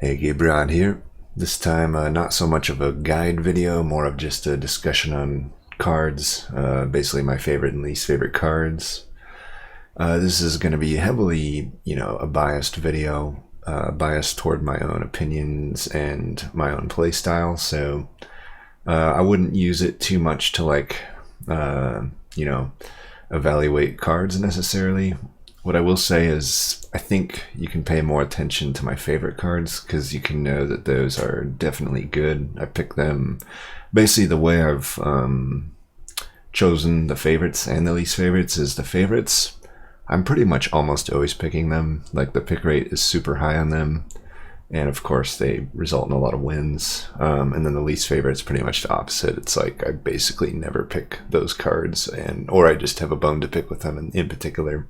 Hey, Gabriot here. This time, not so much of a guide video, more of just a discussion on cards, basically my favorite and least favorite cards. This is going to be heavily, a biased video, biased toward my own opinions and my own playstyle, so I wouldn't use it too much to evaluate cards necessarily. What I will say is I think you can pay more attention to my favorite cards because you can know that those are definitely good. I pick them basically the way I've chosen the favorites and the least favorites is the favorites. I'm pretty much almost always picking them. Like the pick rate is super high on them. And of course they result in a lot of wins. And then the least favorite is pretty much the opposite. It's like I basically never pick those cards or I just have a bone to pick with them in particular.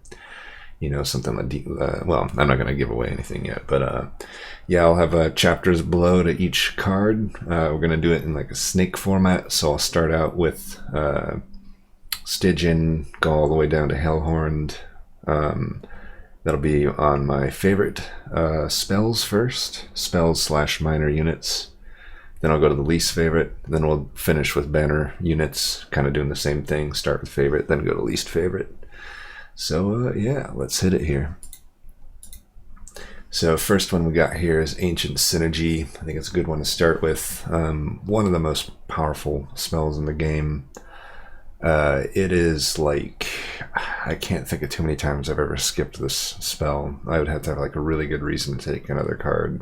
Something like, well, I'm not going to give away anything yet, but yeah, I'll have chapters below to each card. We're going to do it in like a snake format, so I'll start out with Stygian, go all the way down to Hellhorned. That'll be on my favorite spells first, spells/minor units. Then I'll go to the least favorite, then we'll finish with banner units, kind of doing the same thing, start with favorite, then go to least favorite. So yeah, let's hit it here. So first one we got here is Ancient Synergy. I think it's a good one to start with. One of the most powerful spells in the game. It is like, I can't think of too many times I've ever skipped this spell. I would have to have like a really good reason to take another card.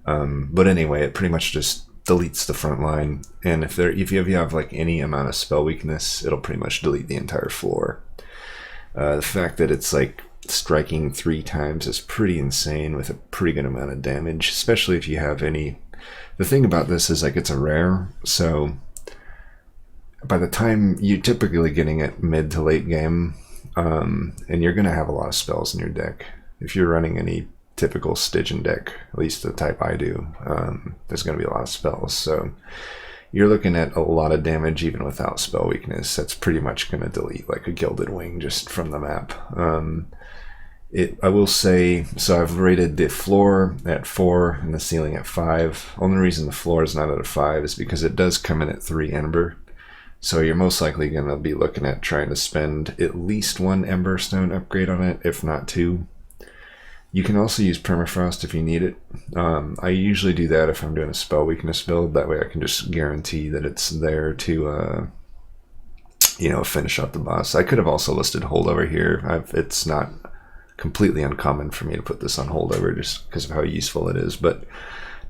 But anyway, it pretty much just deletes the front line. And if you have like any amount of spell weakness, it'll pretty much delete the entire floor. The fact that it's like striking 3 times is pretty insane with a pretty good amount of damage, especially if you have any. The thing about this is like it's a rare, so by the time you're typically getting it mid to late game, and you're going to have a lot of spells in your deck. If you're running any typical Stygian deck, at least the type I do, there's going to be a lot of spells, so you're looking at a lot of damage even without spell weakness. That's pretty much going to delete like a Gilded Wing just from the map. I will say, so I've rated the floor at 4 and the ceiling at 5. Only reason the floor is not at a 5 is because it does come in at 3 Ember. So you're most likely going to be looking at trying to spend at least 1 Ember Stone upgrade on it, if not 2. You can also use Permafrost if you need it. I usually do that if I'm doing a spell weakness build. That way I can just guarantee that it's there to, finish up the boss. I could have also listed holdover here. It's not completely uncommon for me to put this on holdover just because of how useful it is. But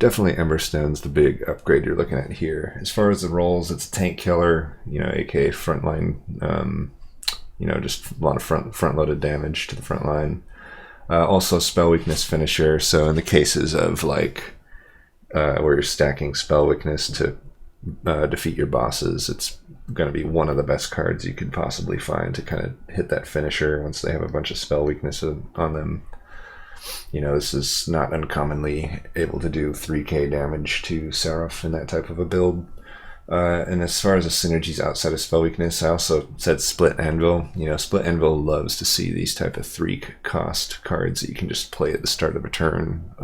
definitely Emberstone's the big upgrade you're looking at here. As far as the rolls, it's a tank killer, aka frontline, just a lot of front-loaded damage to the front line. Also spell weakness finisher, so in the cases of like where you're stacking spell weakness to defeat your bosses, it's going to be one of the best cards you could possibly find to kind of hit that finisher once they have a bunch of spell weakness on them. This is not uncommonly able to do 3k damage to Seraph in that type of a build. And as far as the synergies outside of spell weakness, I also said Split Anvil. Split Anvil loves to see these type of 3 cost cards that you can just play at the start of a turn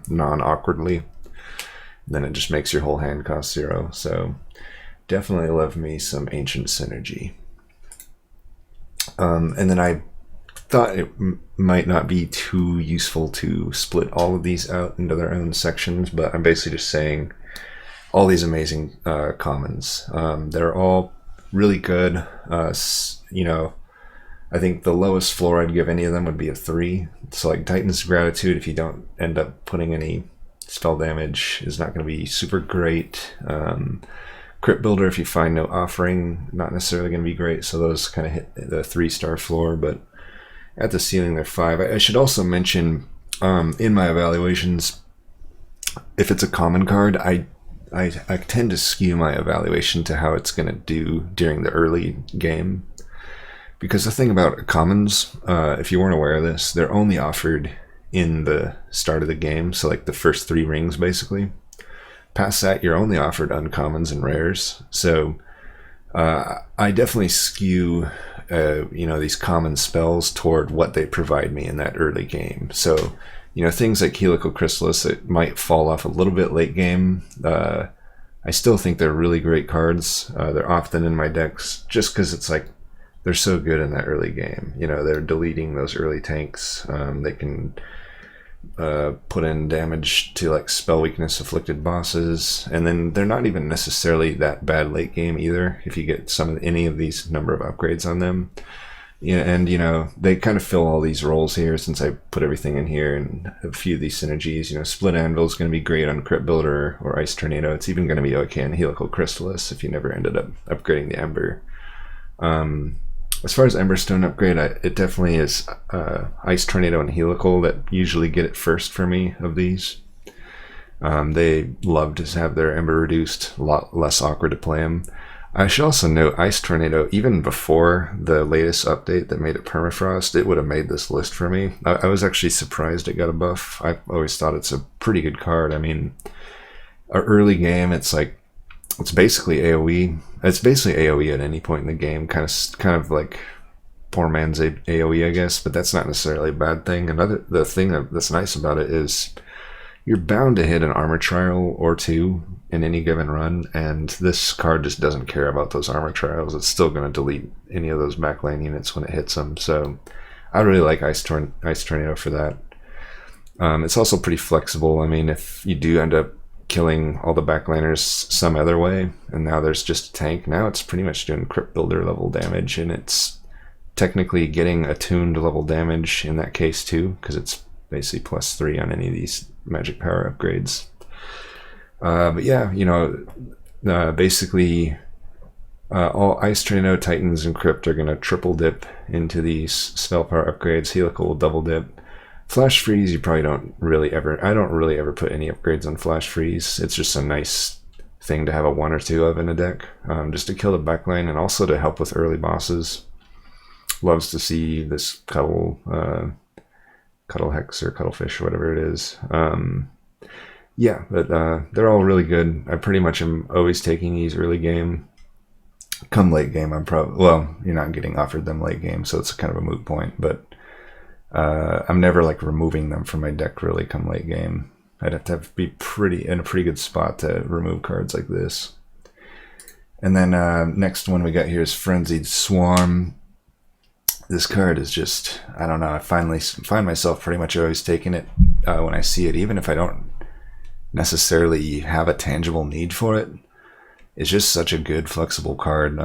non-awkwardly. Then it just makes your whole hand cost 0. So definitely love me some Ancient Synergy. And then I thought it might not be too useful to split all of these out into their own sections, but I'm basically just saying all these amazing commons. They're all really good. I think the lowest floor I'd give any of them would be a 3. So like Titan's Gratitude, if you don't end up putting any spell damage, is not going to be super great. Crypt Builder, if you find no offering, not necessarily going to be great. So those kind of hit the 3-star floor, but at the ceiling they're 5. I should also mention in my evaluations, if it's a common card, I tend to skew my evaluation to how it's going to do during the early game. Because the thing about commons, if you weren't aware of this, they're only offered in the start of the game, so like the first 3 rings basically. Past that, you're only offered uncommons and rares. So I definitely skew these common spells toward what they provide me in that early game. So you know, things like Helical Chrysalis, it might fall off a little bit late game. I still think they're really great cards. They're often in my decks just because it's like they're so good in that early game. You know, they're deleting those early tanks. They can put in damage to like spell weakness afflicted bosses, and then they're not even necessarily that bad late game either if you get any of these number of upgrades on them. Yeah, and you know, they kind of fill all these roles here since I put everything in here, and a few of these synergies. You know, Split Anvil is going to be great on Crypt Builder or Ice Tornado. It's even going to be okay on Helical Chrysalis if you never ended up upgrading the Ember. As far as Emberstone upgrade, it definitely is Ice Tornado and Helical that usually get it first for me of these. They love to have their Ember reduced, a lot less awkward to play them. I should also note Ice Tornado, even before the latest update that made it permafrost, it would have made this list for me. I was actually surprised it got a buff. I always thought it's a pretty good card. I mean, our early game, it's basically AoE. It's basically AoE at any point in the game, kind of like poor man's AoE, I guess, but that's not necessarily a bad thing. The thing that's nice about it is you're bound to hit an armor trial or two in any given run, and this card just doesn't care about those armor trials. It's still going to delete any of those backline units when it hits them. So I really like Ice Tornado for that. It's also pretty flexible. I mean, if you do end up killing all the backliners some other way, and now there's just a tank, now it's pretty much doing Crypt Builder level damage, and it's technically getting attuned level damage in that case too, because it's basically +3 on any of these magic power upgrades. But yeah, you know, basically all Ice Tornado, Titans, and Crypt are going to triple dip into these spell power upgrades. Helical will double dip. Flash Freeze, you probably don't really ever, I don't really ever put any upgrades on Flash Freeze. It's just a nice thing to have a 1 or 2 of in a deck, just to kill the backline and also to help with early bosses. Loves to see this Cuddle Hex or Cuttlefish or whatever it is. Yeah, but they're all really good. I pretty much am always taking these early game. Come late game, I'm probably, well, you're not getting offered them late game, so it's kind of a moot point, but I'm never like removing them from my deck really come late game. I'd have to be in a pretty good spot to remove cards like this. And then next one we got here is Frenzied Swarm. This card is just, I don't know, I finally find myself pretty much always taking it when I see it, even if I don't necessarily have a tangible need for it. It's just such a good flexible card.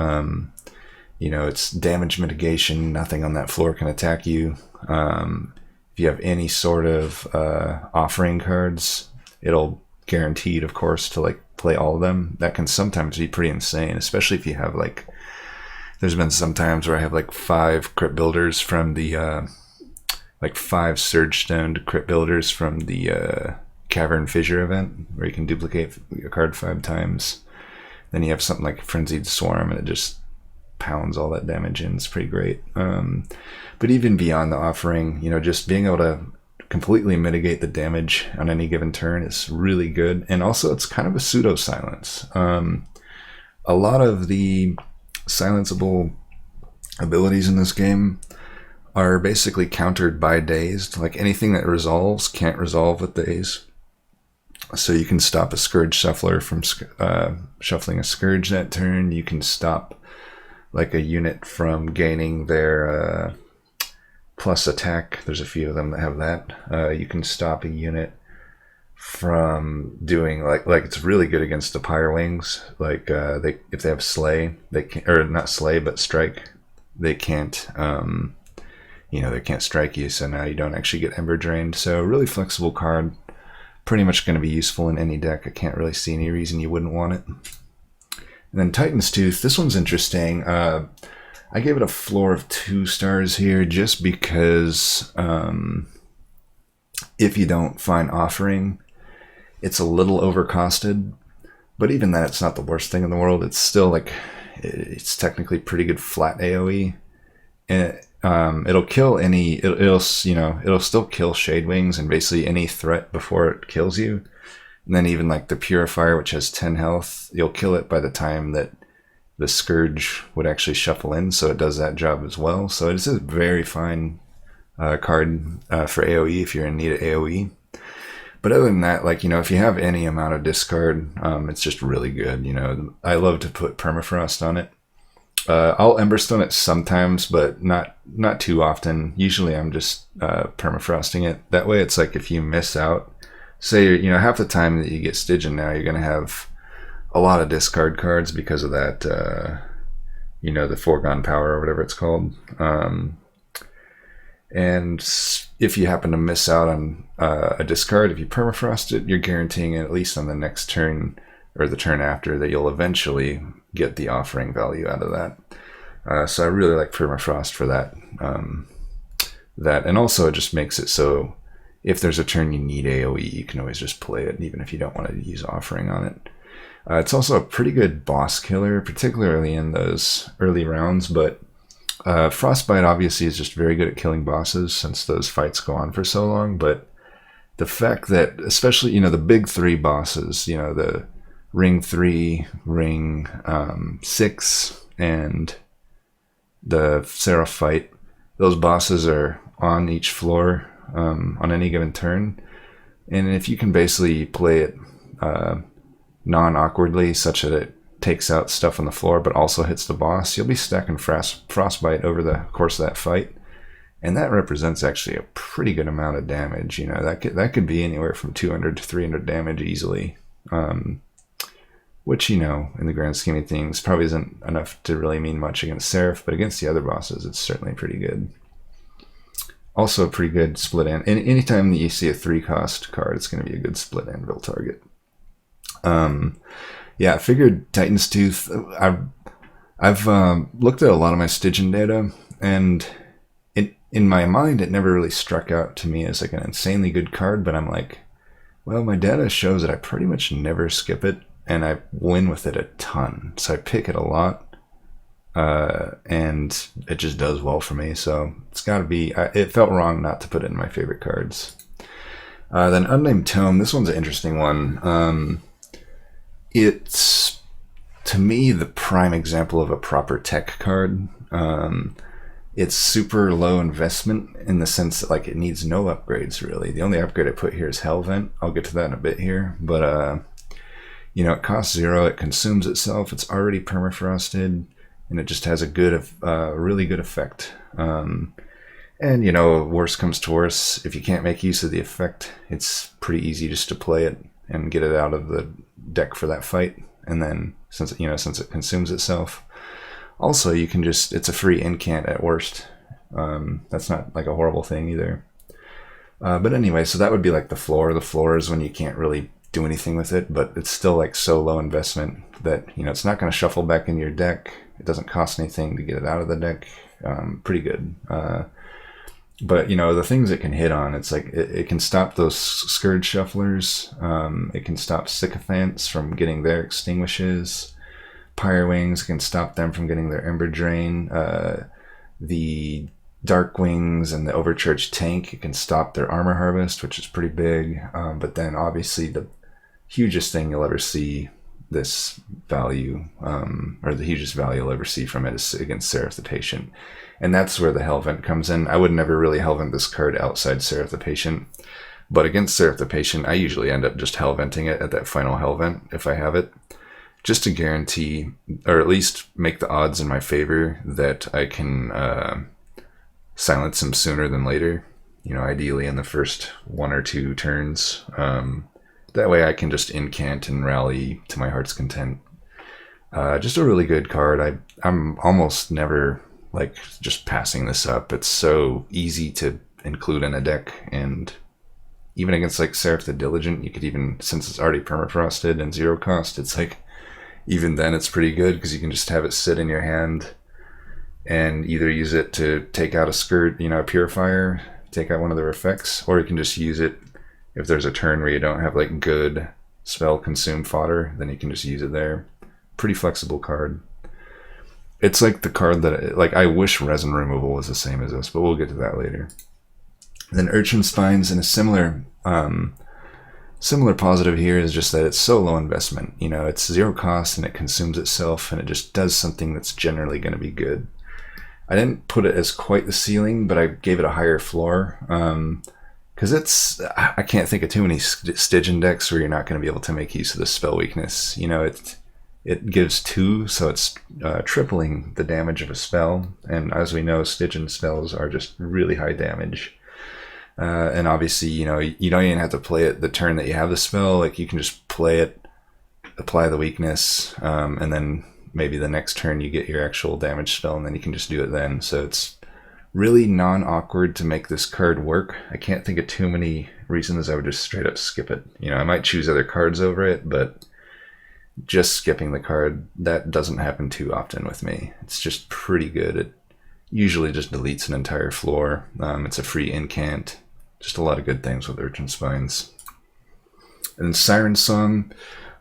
You know, it's damage mitigation, nothing on that floor can attack you. If you have any sort of offering cards, it'll guaranteed, of course, to like play all of them. That can sometimes be pretty insane, especially if you have like, there's been some times where I have like 5 Crypt Builders from the like 5 Surge Stoned Crypt Builders from the Cavern Fissure event, where you can duplicate a card 5 times. Then you have something like Frenzied Swarm, and it just pounds all that damage in. It's pretty great. But even beyond the offering, you know, just being able to completely mitigate the damage on any given turn is really good. And also, it's kind of a pseudo silence. A lot of the silenceable abilities in this game are basically countered by dazed. Like anything that resolves can't resolve with daze. So you can stop a Scourge Shuffler from shuffling a Scourge that turn. You can stop like a unit from gaining their plus attack. There's a few of them that have that. You can stop a unit from doing like it's really good against the Pyrewings. Like if they have Slay, they can, or not Slay but Strike, they can't you know, they can't strike you, so now you don't actually get Ember Drained. So really flexible card, pretty much going to be useful in any deck. I can't really see any reason you wouldn't want it. And then Titanstooth, this one's interesting. I gave it a floor of 2 stars here just because if you don't find offering, it's a little overcosted, but even that, it's not the worst thing in the world. It's still like, it's technically pretty good flat AoE, and it'll kill any, it'll still kill Shadewings and basically any threat before it kills you. And then even like the Purifier, which has 10 health, you'll kill it by the time that the Scourge would actually shuffle in, so it does that job as well. So it's a very fine card for AoE if you're in need of AoE. But other than that, like, you know, if you have any amount of discard, it's just really good. You know, I love to put Permafrost on it. I'll Emberstone it sometimes, but not too often. Usually I'm just Permafrosting it. That way it's like if you miss out, say, you know, half the time that you get Stygian now, you're going to have a lot of discard cards because of that, you know, the Foregone Power or whatever it's called. And if you happen to miss out on a discard, if you permafrost it, you're guaranteeing at least on the next turn or the turn after that you'll eventually get the offering value out of that. So I really like permafrost for that. And also it just makes it so if there's a turn you need AoE, you can always just play it, even if you don't want to use offering on it. It's also a pretty good boss killer, particularly in those early rounds, but Frostbite obviously is just very good at killing bosses since those fights go on for so long, but the fact that, especially, you know, the big three bosses, you know, the Ring 3, Ring 6, and the Seraph fight, those bosses are on each floor on any given turn, and if you can basically play it non-awkwardly such that it takes out stuff on the floor but also hits the boss, you'll be stacking Frostbite over the course of that fight, and that represents actually a pretty good amount of damage. You know, that could be anywhere from 200 to 300 damage easily, which, you know, in the grand scheme of things probably isn't enough to really mean much against Seraph, but against the other bosses it's certainly pretty good. Also a pretty good split anvil. Anytime that you see a 3-cost card, it's going to be a good split anvil target. Yeah, I figured Titanstooth. I've looked at a lot of my Stygian data, and in my mind it never really struck out to me as like an insanely good card, but I'm like, well, my data shows that I pretty much never skip it, and I win with it a ton. So I pick it a lot, and it just does well for me. So it's got to be, it felt wrong not to put it in my favorite cards. Then Unnamed Tome, this one's an interesting one. It's, to me, the prime example of a proper tech card. It's super low investment in the sense that, like, it needs no upgrades, really. The only upgrade I put here is Hellvent. I'll get to that in a bit here. But, you know, it costs 0. It consumes itself. It's already permafrosted. And it just has a good, really good effect. And, you know, worst comes to worst, if you can't make use of the effect, it's pretty easy just to play it and get it out of the deck for that fight. And then, since it consumes itself, also you can just, it's a free incant at worst. That's not like a horrible thing either. But anyway, so that would be like the floor. The floor is when you can't really do anything with it, but it's still like so low investment that, you know, it's not going to shuffle back in your deck. It doesn't cost anything to get it out of the deck. Pretty good. But, you know, the things it can hit on, it's like it can stop those Scourge Shufflers. It can stop Sycophants from getting their Extinguishes. Pyrewings can stop them from getting their Ember Drain. The Darkwings and the Overcharged Tank, it can stop their Armor Harvest, which is pretty big. But then obviously the hugest thing you'll ever see this value, or the hugest value you'll ever see from it, is against Seraph the Patient. And that's where the Hellvent comes in. I would never really Hellvent this card outside Seraph the Patient, but against Seraph the Patient, I usually end up just Hellventing it at that final Hellvent, if I have it, just to guarantee, or at least make the odds in my favor that I can silence him sooner than later, you know, ideally in the first 1 or 2 turns. That way I can just incant and rally to my heart's content. Just a really good card. I'm almost never like just passing this up. It's so easy to include in a deck, and even against like Seraph the Diligent, you could even, since it's already permafrosted and 0 cost, it's like, even then it's pretty good because you can just have it sit in your hand and either use it to take out a Scourge, you know, a Purifier, take out one of their effects, or you can just use it if there's a turn where you don't have like good spell consume fodder, then you can just use it there. Pretty flexible card. It's like the card that, like, I wish Resin Removal was the same as this, but we'll get to that later. Then Urchin Spines, in a similar positive here, is just that it's so low investment. You know, it's 0 cost and it consumes itself, and it just does something that's generally going to be good. I didn't put it as quite the ceiling, but I gave it a higher floor. Because I can't think of too many Stygian decks where you're not going to be able to make use of the spell weakness. You know, it gives 2, so it's tripling the damage of a spell. And as we know, Stygian spells are just really high damage. And obviously, you know, you don't even have to play it the turn that you have the spell. Like, you can just play it, apply the weakness, and then maybe the next turn you get your actual damage spell, and then you can just do it then. So it's really non-awkward to make this card work. I can't think of too many reasons I would just straight up skip it. You know, I might choose other cards over it, but just skipping the card, that doesn't happen too often with me. It's just pretty good. It usually just deletes an entire floor. It's a free incant. Just a lot of good things with Urchin Spines. And Siren Song,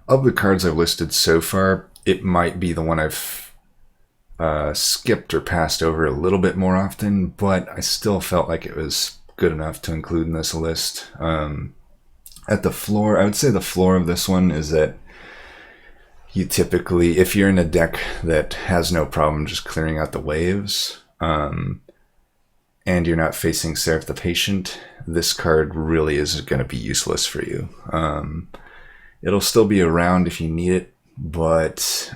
of the cards I've listed so far, it might be the one I've skipped or passed over a little bit more often, but I still felt like it was good enough to include in this list. At the floor, I would say the floor of this one is that you typically, if you're in a deck that has no problem just clearing out the waves, and you're not facing Seraph the Patient, this card really is going to be useless for you. It'll still be around if you need it, but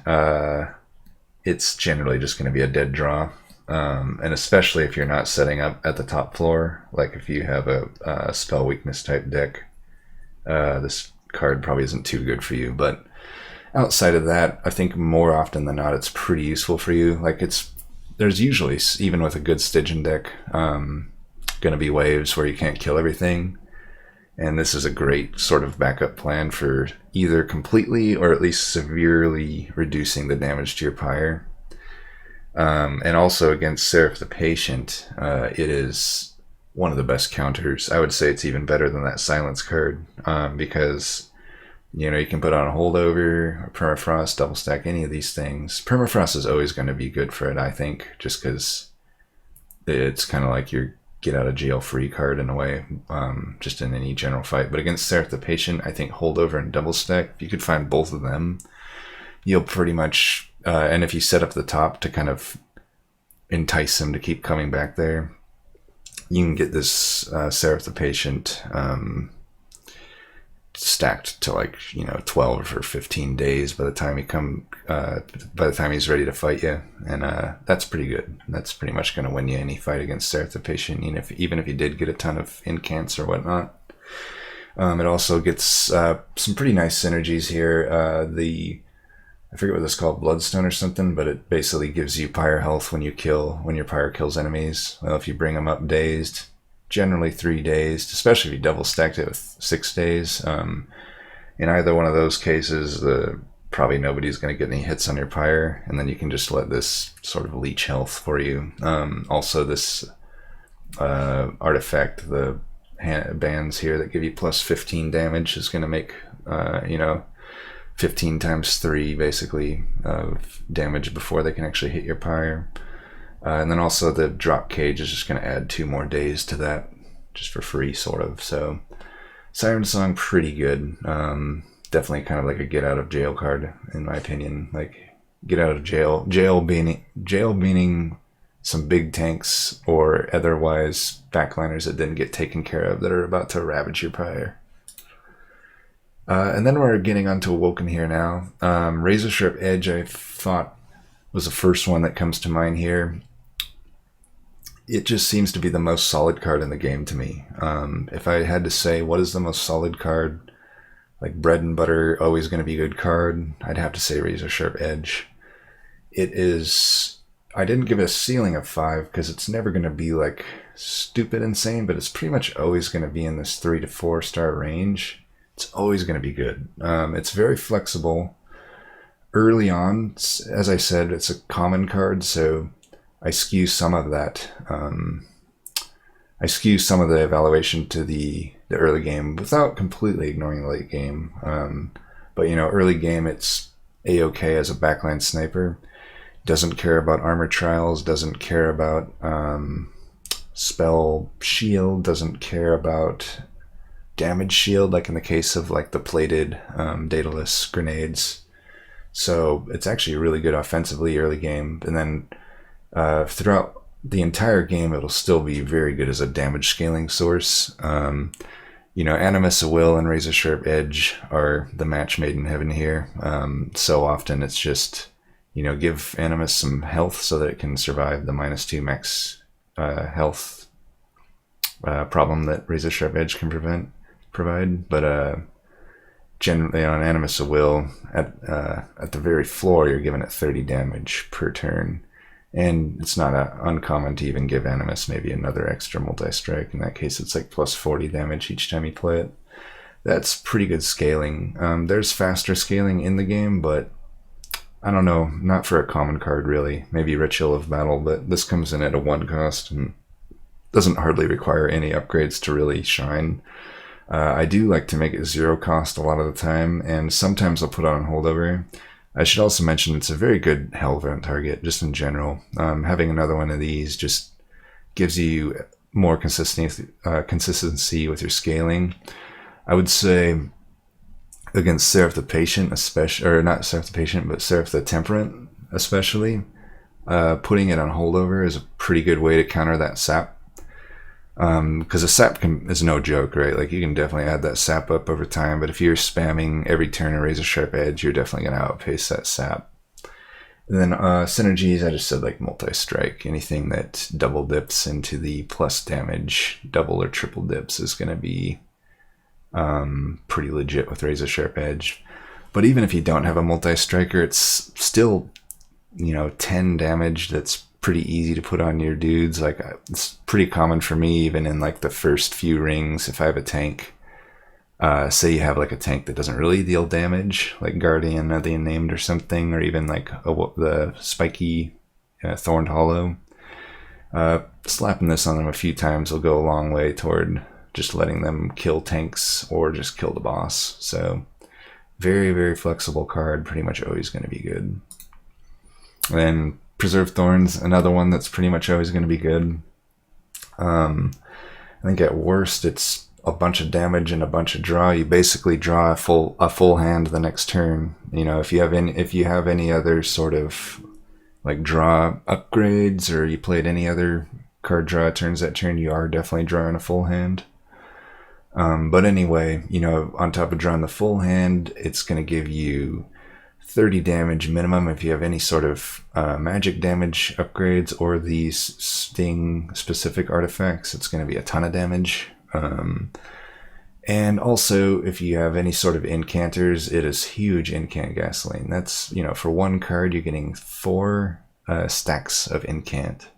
it's generally just going to be a dead draw. And especially if you're not setting up at the top floor, like if you have a spell weakness type deck, this card probably isn't too good for you. But outside of that, I think more often than not, it's pretty useful for you. Like, there's usually, even with a good Stygian deck, going to be waves where you can't kill everything. And this is a great sort of backup plan for either completely or at least severely reducing the damage to your pyre. And also against Seraph the Patient, it is one of the best counters. I would say it's even better than that Silence card, because, you know, you can put on a Holdover, a Permafrost, Double Stack, any of these things. Permafrost is always going to be good for it, I think, just because it's kind of like your get out of jail free card in a way, just in any general fight. But against Seraph the Patient, I think Holdover and Double Stack, if you could find both of them, you'll pretty much, and if you set up the top to kind of entice him to keep coming back there, you can get this Seraph the Patient stacked to, like, you know, 12 or 15 days by the time by the time he's ready to fight you, and that's pretty good. That's pretty much going to win you any fight against Seraph the Patient, even if you did get a ton of incants or whatnot. It also gets some pretty nice synergies here. I forget what this is called, Bloodstone or something, but it basically gives you pyre health when your pyre kills enemies. Well, if you bring them up dazed, generally 3 days, especially if you double stacked it with 6 days. In either one of those cases, probably nobody's going to get any hits on your pyre, and then you can just let this sort of leech health for you. Also, this artifact, the bands here that give you plus 15 damage, is going to make 15 times 3 basically of damage before they can actually hit your pyre. And then also the drop cage is just going to add 2 more days to that, just for free, sort of. So Siren Song, pretty good. Definitely kind of like a get out of jail card, in my opinion. Like, get out of jail. Jail meaning some big tanks or otherwise backliners that didn't get taken care of that are about to ravage your pyre. And then we're getting onto Awoken here now. Razorsharp Edge, I thought, was the first one that comes to mind here. It just seems to be the most solid card in the game to me. If I had to say what is the most solid card, like bread and butter, always going to be a good card, I'd have to say Razorsharp Edge. It is, I didn't give it a ceiling of 5 because it's never going to be like stupid insane, but it's pretty much always going to be in this 3 to 4 star range. It's always going to be good. It's very flexible. Early on, as I said, it's a common card, so I skew some of that. I skew some of the evaluation to the early game without completely ignoring the late game. But, you know, early game, it's A-okay as a backline sniper. Doesn't care about armor trials, doesn't care about spell shield, doesn't care about damage shield, like in the case of like the plated dataless grenades. So it's actually really good offensively early game, and then Throughout the entire game, it'll still be very good as a damage scaling source. You know, Animus of Will and Razorsharp Edge are the match made in heaven here. So often it's just, you know, give Animus some health so that it can survive the -2 max health problem that Razorsharp Edge can provide. But generally on Animus of Will, at the very floor, you're giving it 30 damage per turn. And it's not uncommon to even give Animus maybe another extra multi-strike. In that case, it's like plus 40 damage each time you play it. That's pretty good scaling. There's faster scaling in the game, but I don't know, not for a common card really. Maybe Ritual of Battle, but this comes in at a 1 cost and doesn't hardly require any upgrades to really shine. I do like to make it 0 cost a lot of the time, and sometimes I'll put it on holdover. I should also mention it's a very good Hellhorned target, just in general. Having another one of these just gives you more consistency with your scaling. I would say against Seraph the Patient, especially, or not Seraph the Patient, but Seraph the Temperate, especially, putting it on holdover is a pretty good way to counter that sap. Because a sap is no joke, right? Like, you can definitely add that sap up over time, but if you're spamming every turn a Razorsharp Edge, you're definitely going to outpace that sap. And then synergies, I just said like multi-strike. Anything that double dips into the plus damage, double or triple dips, is going to be pretty legit with Razorsharp Edge. But even if you don't have a multi-striker, it's still, you know, 10 damage that's pretty easy to put on your dudes. Like, it's pretty common for me, even in like the first few rings, if I have a tank, say you have like a tank that doesn't really deal damage, like Guardian of the Unnamed or something, or even like the spiky Thorned Hollow, slapping this on them a few times will go a long way toward just letting them kill tanks or just kill the boss. So very, very flexible card, pretty much always going to be good. Then Preserve Thorns, another one that's pretty much always going to be good. I think at worst it's a bunch of damage and a bunch of draw. You basically draw a full hand the next turn. You know, if you have any other sort of like draw upgrades, or you played any other card draw turns that turn, you are definitely drawing a full hand. But anyway, you know, on top of drawing the full hand, it's going to give you 30 damage minimum if you have any sort of magic damage upgrades or these sting specific artifacts. It's going to be a ton of damage. And also, if you have any sort of incanters, it is huge incant gasoline. That's, you know, for 1 card, you're getting 4 stacks of incant.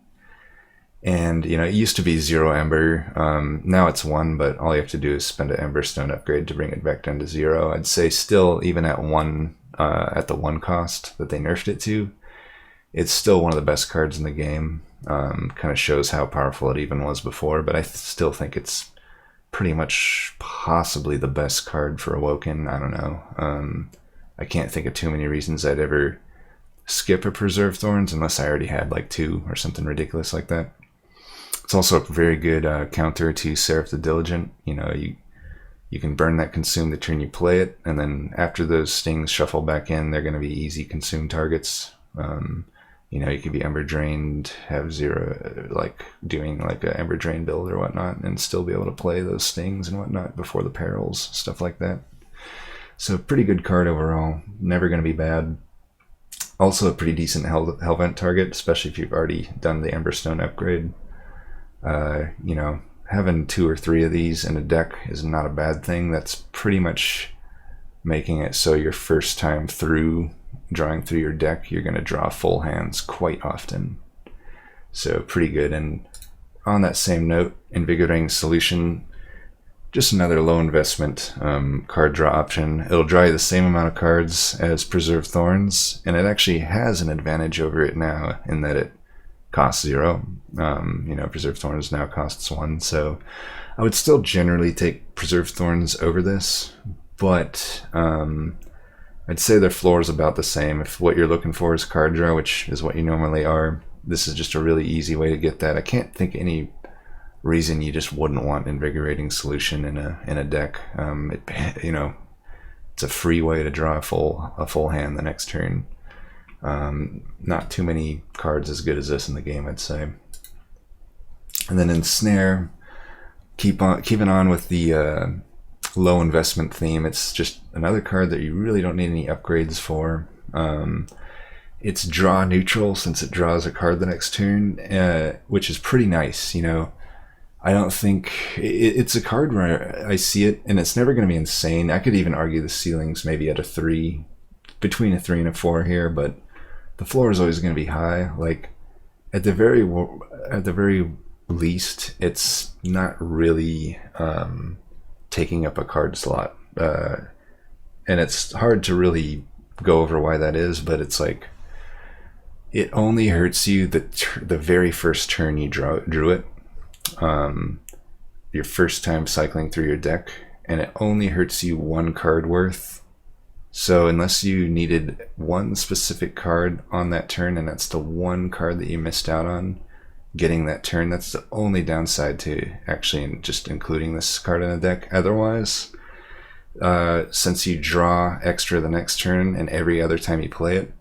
And, you know, it used to be 0 ember. Now it's 1, but all you have to do is spend an Emberstone upgrade to bring it back down to 0. I'd say still, even at 1, at the 1 cost that they nerfed it to, it's still one of the best cards in the game. Kind of shows how powerful it even was before, but I still think it's pretty much possibly the best card for Awoken. I don't know. I can't think of too many reasons I'd ever skip a Preserve Thorns unless I already had like 2 or something ridiculous like that. It's also a very good counter to Seraph the Diligent. You know, you can burn that consume the turn you play it, and then after those stings shuffle back in, they're going to be easy consume targets. You know, you could be Ember Drained, have 0, like doing like a Ember Drain build or whatnot, and still be able to play those stings and whatnot before the perils, stuff like that. So pretty good card overall, never going to be bad. Also a pretty decent Hellvent target, especially if you've already done the Emberstone upgrade. You know, having 2 or 3 of these in a deck is not a bad thing. That's pretty much making it so your first time through drawing through your deck, you're going to draw full hands quite often. So pretty good. And on that same note, Invigorating Solution, just another low investment card draw option. It'll draw you the same amount of cards as Preserve Thorns, and it actually has an advantage over it now in that it costs 0. You know, Preserve Thorns now costs 1, so I would still generally take Preserve Thorns over this, but I'd say their floor is about the same. If what you're looking for is card draw, which is what you normally are, this is just a really easy way to get that. I can't think of any reason you just wouldn't want Invigorating Solution in a deck. You know, it's a free way to draw a full hand the next turn. Not too many cards as good as this in the game, I'd say. And then Ensnare, keeping on with the low investment theme. It's just another card that you really don't need any upgrades for. It's draw neutral since it draws a card the next turn, which is pretty nice. You know, I don't think it's a card where I see it and it's never going to be insane. I could even argue the ceiling's maybe at a 3, between a 3 and a 4 here, but the floor is always going to be high. Like at the very least, it's not really taking up a card slot, and it's hard to really go over why that is, but it's like it only hurts you the very first turn you drew it, your first time cycling through your deck, and it only hurts you 1 card worth. So unless you needed one specific card on that turn, and that's the one card that you missed out on getting that turn, that's the only downside to actually just including this card in the deck. Otherwise, since you draw extra the next turn and every other time you play it,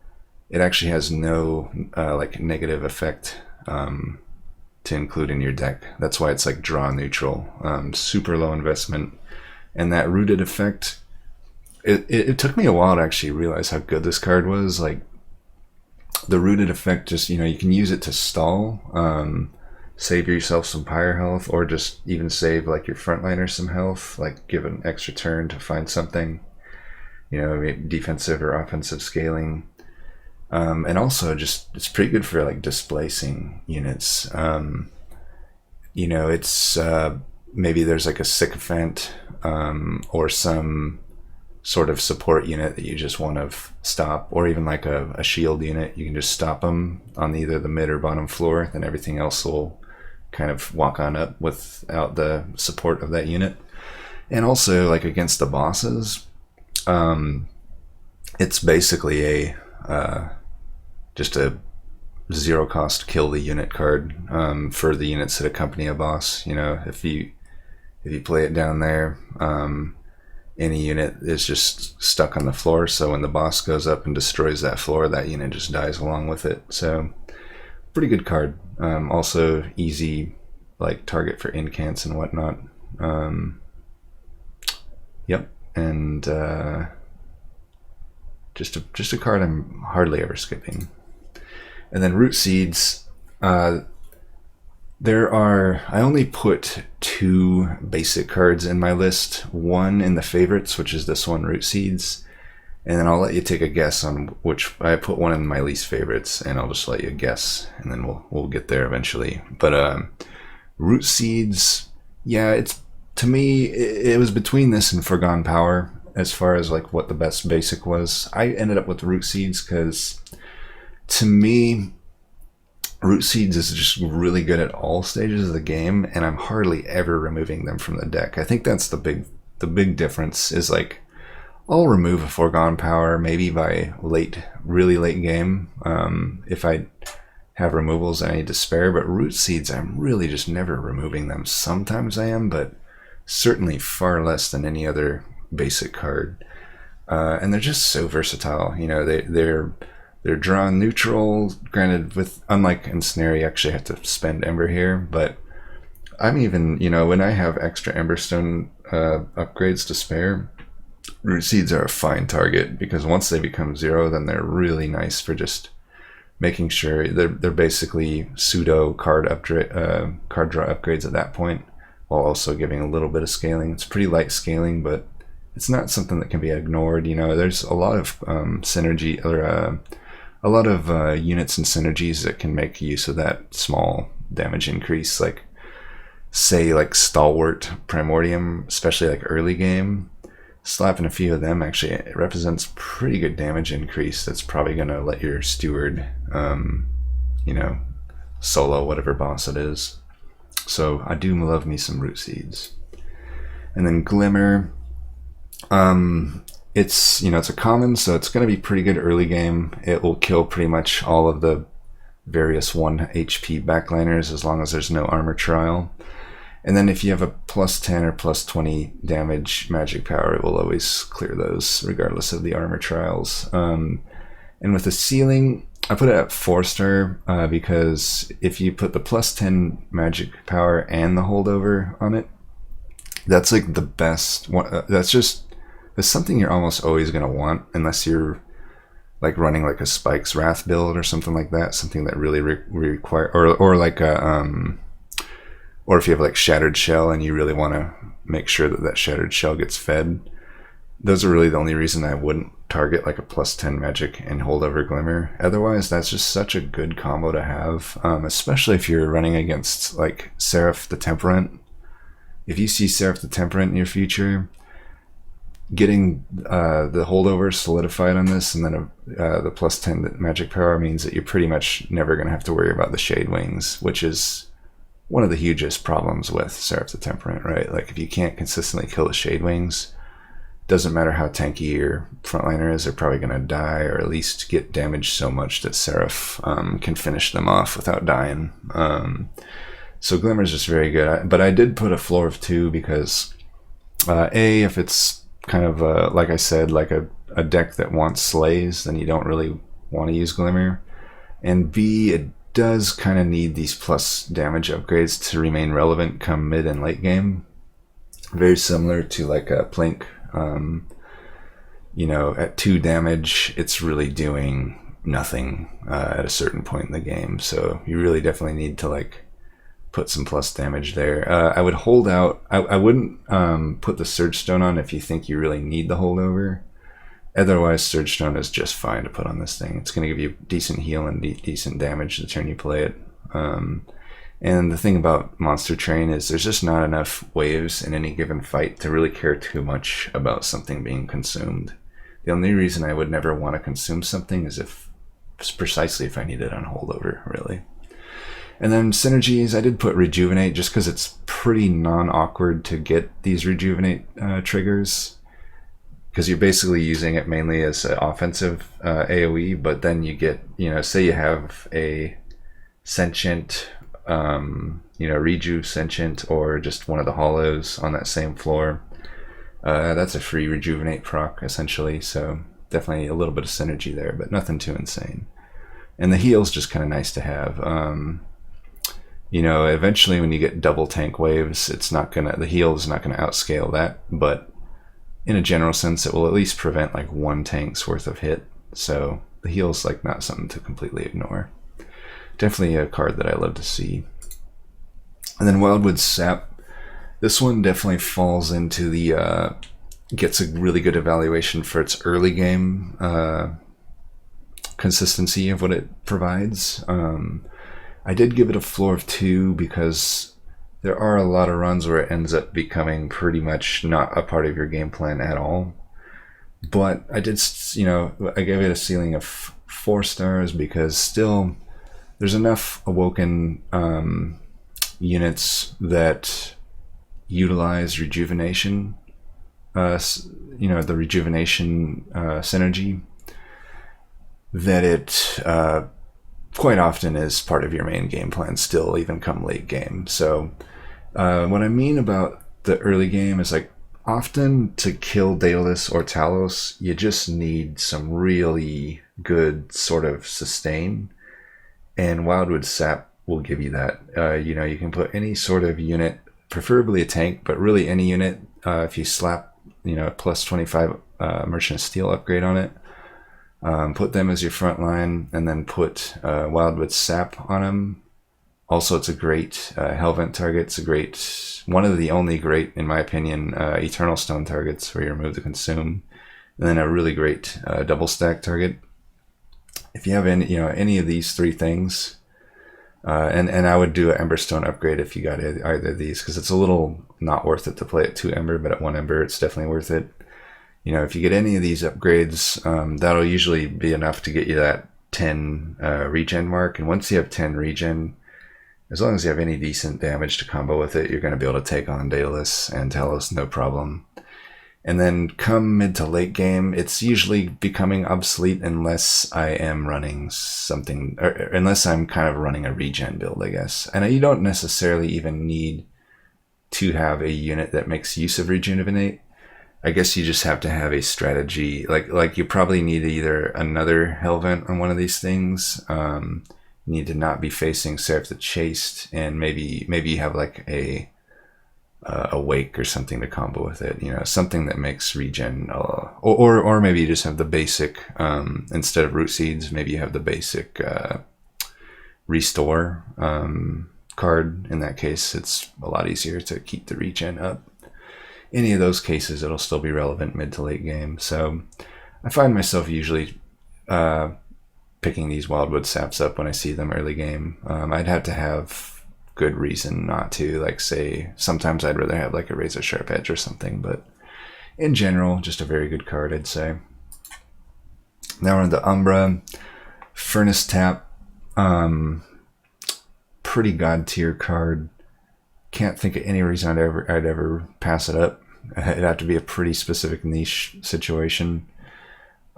it actually has no like negative effect to include in your deck. That's why it's like draw neutral, super low investment. And that rooted effect, it took me a while to actually realize how good this card was. Like the rooted effect, just, you know, you can use it to stall, save yourself some pyre health, or just even save like your frontliner some health, like give an extra turn to find something, you know, defensive or offensive scaling. And also just, it's pretty good for like displacing units. You know, it's maybe there's like a sycophant or some sort of support unit that you just want to stop, or even like a shield unit. You can just stop them on either the mid or bottom floor, then everything else will kind of walk on up without the support of that unit. And also like against the bosses, it's basically just a 0 cost kill the unit card for the units that accompany a boss. You know, if you play it down there, any unit is just stuck on the floor, so when the boss goes up and destroys that floor, that unit just dies along with it. So pretty good card. Also easy like target for incants and whatnot. Yep. And just a card I'm hardly ever skipping. And then Rootseeds, I only put 2 basic cards in my list. One in the favorites, which is this one, Rootseeds, and then I'll let you take a guess on which. I put one in my least favorites, and I'll just let you guess, and then we'll get there eventually. But Rootseeds, yeah, it's, to me, it was between this and Forgone Power as far as like what the best basic was. I ended up with Rootseeds because, to me, Rootseeds is just really good at all stages of the game, and I'm hardly ever removing them from the deck. I think that's the big difference, is like I'll remove a Forgone Power maybe by really late game, if I have removals and I need to spare, but Rootseeds, I'm really just never removing them. Sometimes I am, but certainly far less than any other basic card. And they're just so versatile. You know, they're draw neutral, granted, with, unlike Ensnare, you actually have to spend Ember here, but I'm even, you know, when I have extra Emberstone upgrades to spare, Rootseeds are a fine target, because once they become 0, then they're really nice for just making sure they're basically pseudo card draw upgrades at that point, while also giving a little bit of scaling. It's pretty light scaling, but it's not something that can be ignored. You know, there's a lot of synergy, or a lot of units and synergies that can make use of that small damage increase, like say like Stalwart Primordium, especially like early game. Slapping a few of them actually, it represents pretty good damage increase that's probably going to let your steward you know, solo whatever boss it is. So I do love me some Rootseeds. And then Glimmer, it's, you know, it's a common, so it's going to be pretty good early game. It will kill pretty much all of the various 1 HP backliners as long as there's no armor trial. And then if you have a +10 or +20 damage magic power, it will always clear those regardless of the armor trials. And with the ceiling, I put it at 4-star because if you put the +10 magic power and the holdover on it, that's like the best one. That's something you're almost always going to want, unless you're like running like a Spike's Wrath build or something like that, something that really require, or like a or if you have like Shattered Shell and you really want to make sure that that Shattered Shell gets fed. Those are really the only reason I wouldn't target like a +10 magic and holdover Glimmer. Otherwise, that's just such a good combo to have, especially if you're running against like Seraph the Temperate. If you see Seraph the Temperate in your future, getting the holdover solidified on this and then the +10 magic power means that you're pretty much never going to have to worry about the Shade Wings, which is one of the hugest problems with Seraph the Temperate, right? Like if you can't consistently kill the Shade Wings, doesn't matter how tanky your frontliner is, they're probably going to die or at least get damaged so much that Seraph can finish them off without dying. So Glimmer is just very good. But I did put a floor of 2 because if it's kind of like I said, like a deck that wants slays, then you don't really want to use Glimmer. And B, it does kind of need these plus damage upgrades to remain relevant come mid and late game. Very similar to like a Plink. You know, at 2 damage, it's really doing nothing at a certain point in the game. So you really definitely need to like put some plus damage there. I would hold out. I wouldn't put the Surge Stone on if you think you really need the holdover. Otherwise, Surge Stone is just fine to put on this thing. It's going to give you decent heal and decent damage the turn you play it. And the thing about Monster Train is there's just not enough waves in any given fight to really care too much about something being consumed. The only reason I would never want to consume something is precisely if I need it on holdover, really. And then synergies, I did put Rejuvenate just because it's pretty non-awkward to get these Rejuvenate triggers. Because you're basically using it mainly as an offensive AoE, but then you get, you know, say you have a Sentient, Reju Sentient, or just one of the hollows on that same floor. That's a free Rejuvenate proc, essentially, so definitely a little bit of synergy there, but nothing too insane. And the heal's just kind of nice to have. Eventually when you get double tank waves, the heal is not gonna outscale that, but in a general sense, it will at least prevent like 1 tank's worth of hit. So the heal's like not something to completely ignore. Definitely a card that I love to see. And then Wildwood Sap. This one definitely falls into the gets a really good evaluation for its early game consistency of what it provides. I did give it a floor of 2 because there are a lot of runs where it ends up becoming pretty much not a part of your game plan at all. But I did, I gave it a ceiling of 4 stars because still there's enough Awoken units that utilize rejuvenation, the rejuvenation synergy, that it quite often is part of your main game plan still, even come late game. So what I mean about the early game is like often to kill Daedalus or Talos, you just need some really good sort of sustain, and Wildwood Sap will give you that. You can put any sort of unit, preferably a tank, but really any unit, if you slap plus 25 Merchant of Steel upgrade on it, put them as your front line, and then put Wildwood Sap on them. Also, it's a great Hellvent target. It's one of the only great, in my opinion, Eternal Stone targets where you remove the consume, and then a really great double stack target. If you have any of these 3 things, and I would do an Emberstone upgrade if you got either of these, because it's a little not worth it to play at 2 Ember, but at 1 Ember it's definitely worth it. If you get any of these upgrades, that'll usually be enough to get you that 10 regen mark, and once you have 10 regen, as long as you have any decent damage to combo with it, you're going to be able to take on Daedalus and Talos no problem. And then come mid to late game, it's usually becoming obsolete unless I am running something, or unless I'm kind of running a regen build, I guess. And you don't necessarily even need to have a unit that makes use of Rejuvenate. I guess you just have to have a strategy. Like you probably need either another Hellvent on one of these things. You need to not be facing Seraph the Chaste, and maybe you have like a Wake or something to combo with it. You know, something that makes regen. Or maybe you just have the basic instead of Rootseeds. Maybe you have the basic Restore card. In that case, it's a lot easier to keep the regen up. Any of those cases, it'll still be relevant mid to late game. So I find myself usually picking these Wildwood Saps up when I see them early game. I'd have to have good reason not to. Like, say, sometimes I'd rather have like a Razorsharp Edge or something, but in general, just a very good card, I'd say. Now we're on the Umbra. Furnace Tap. Pretty god tier card. Can't think of any reason I'd ever pass it up. It'd have to be a pretty specific niche situation.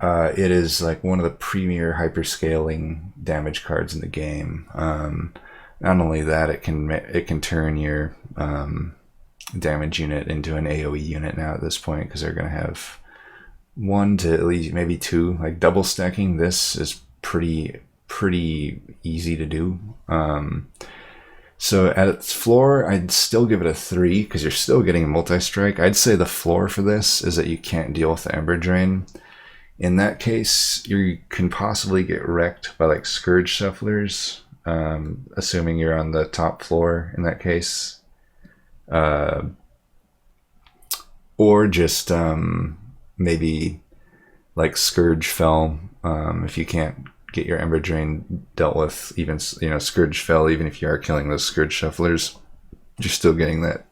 It is like one of the premier hyperscaling damage cards in the game. Not only that, it can turn your damage unit into an AoE unit now at this point, because they're going to have 1 to at least maybe 2. Like double stacking this is pretty easy to do. So at its floor, I'd still give it a 3 because you're still getting a multi-strike. I'd say the floor for this is that you can't deal with the Ember Drain. In that case, you can possibly get wrecked by like Scourge Shufflers, assuming you're on the top floor in that case. Or just maybe like Scourge Fell if you can't get your Ember Drain dealt with. Even, you know, Scourge Fell, even if you are killing those Scourge Shufflers, you're still getting that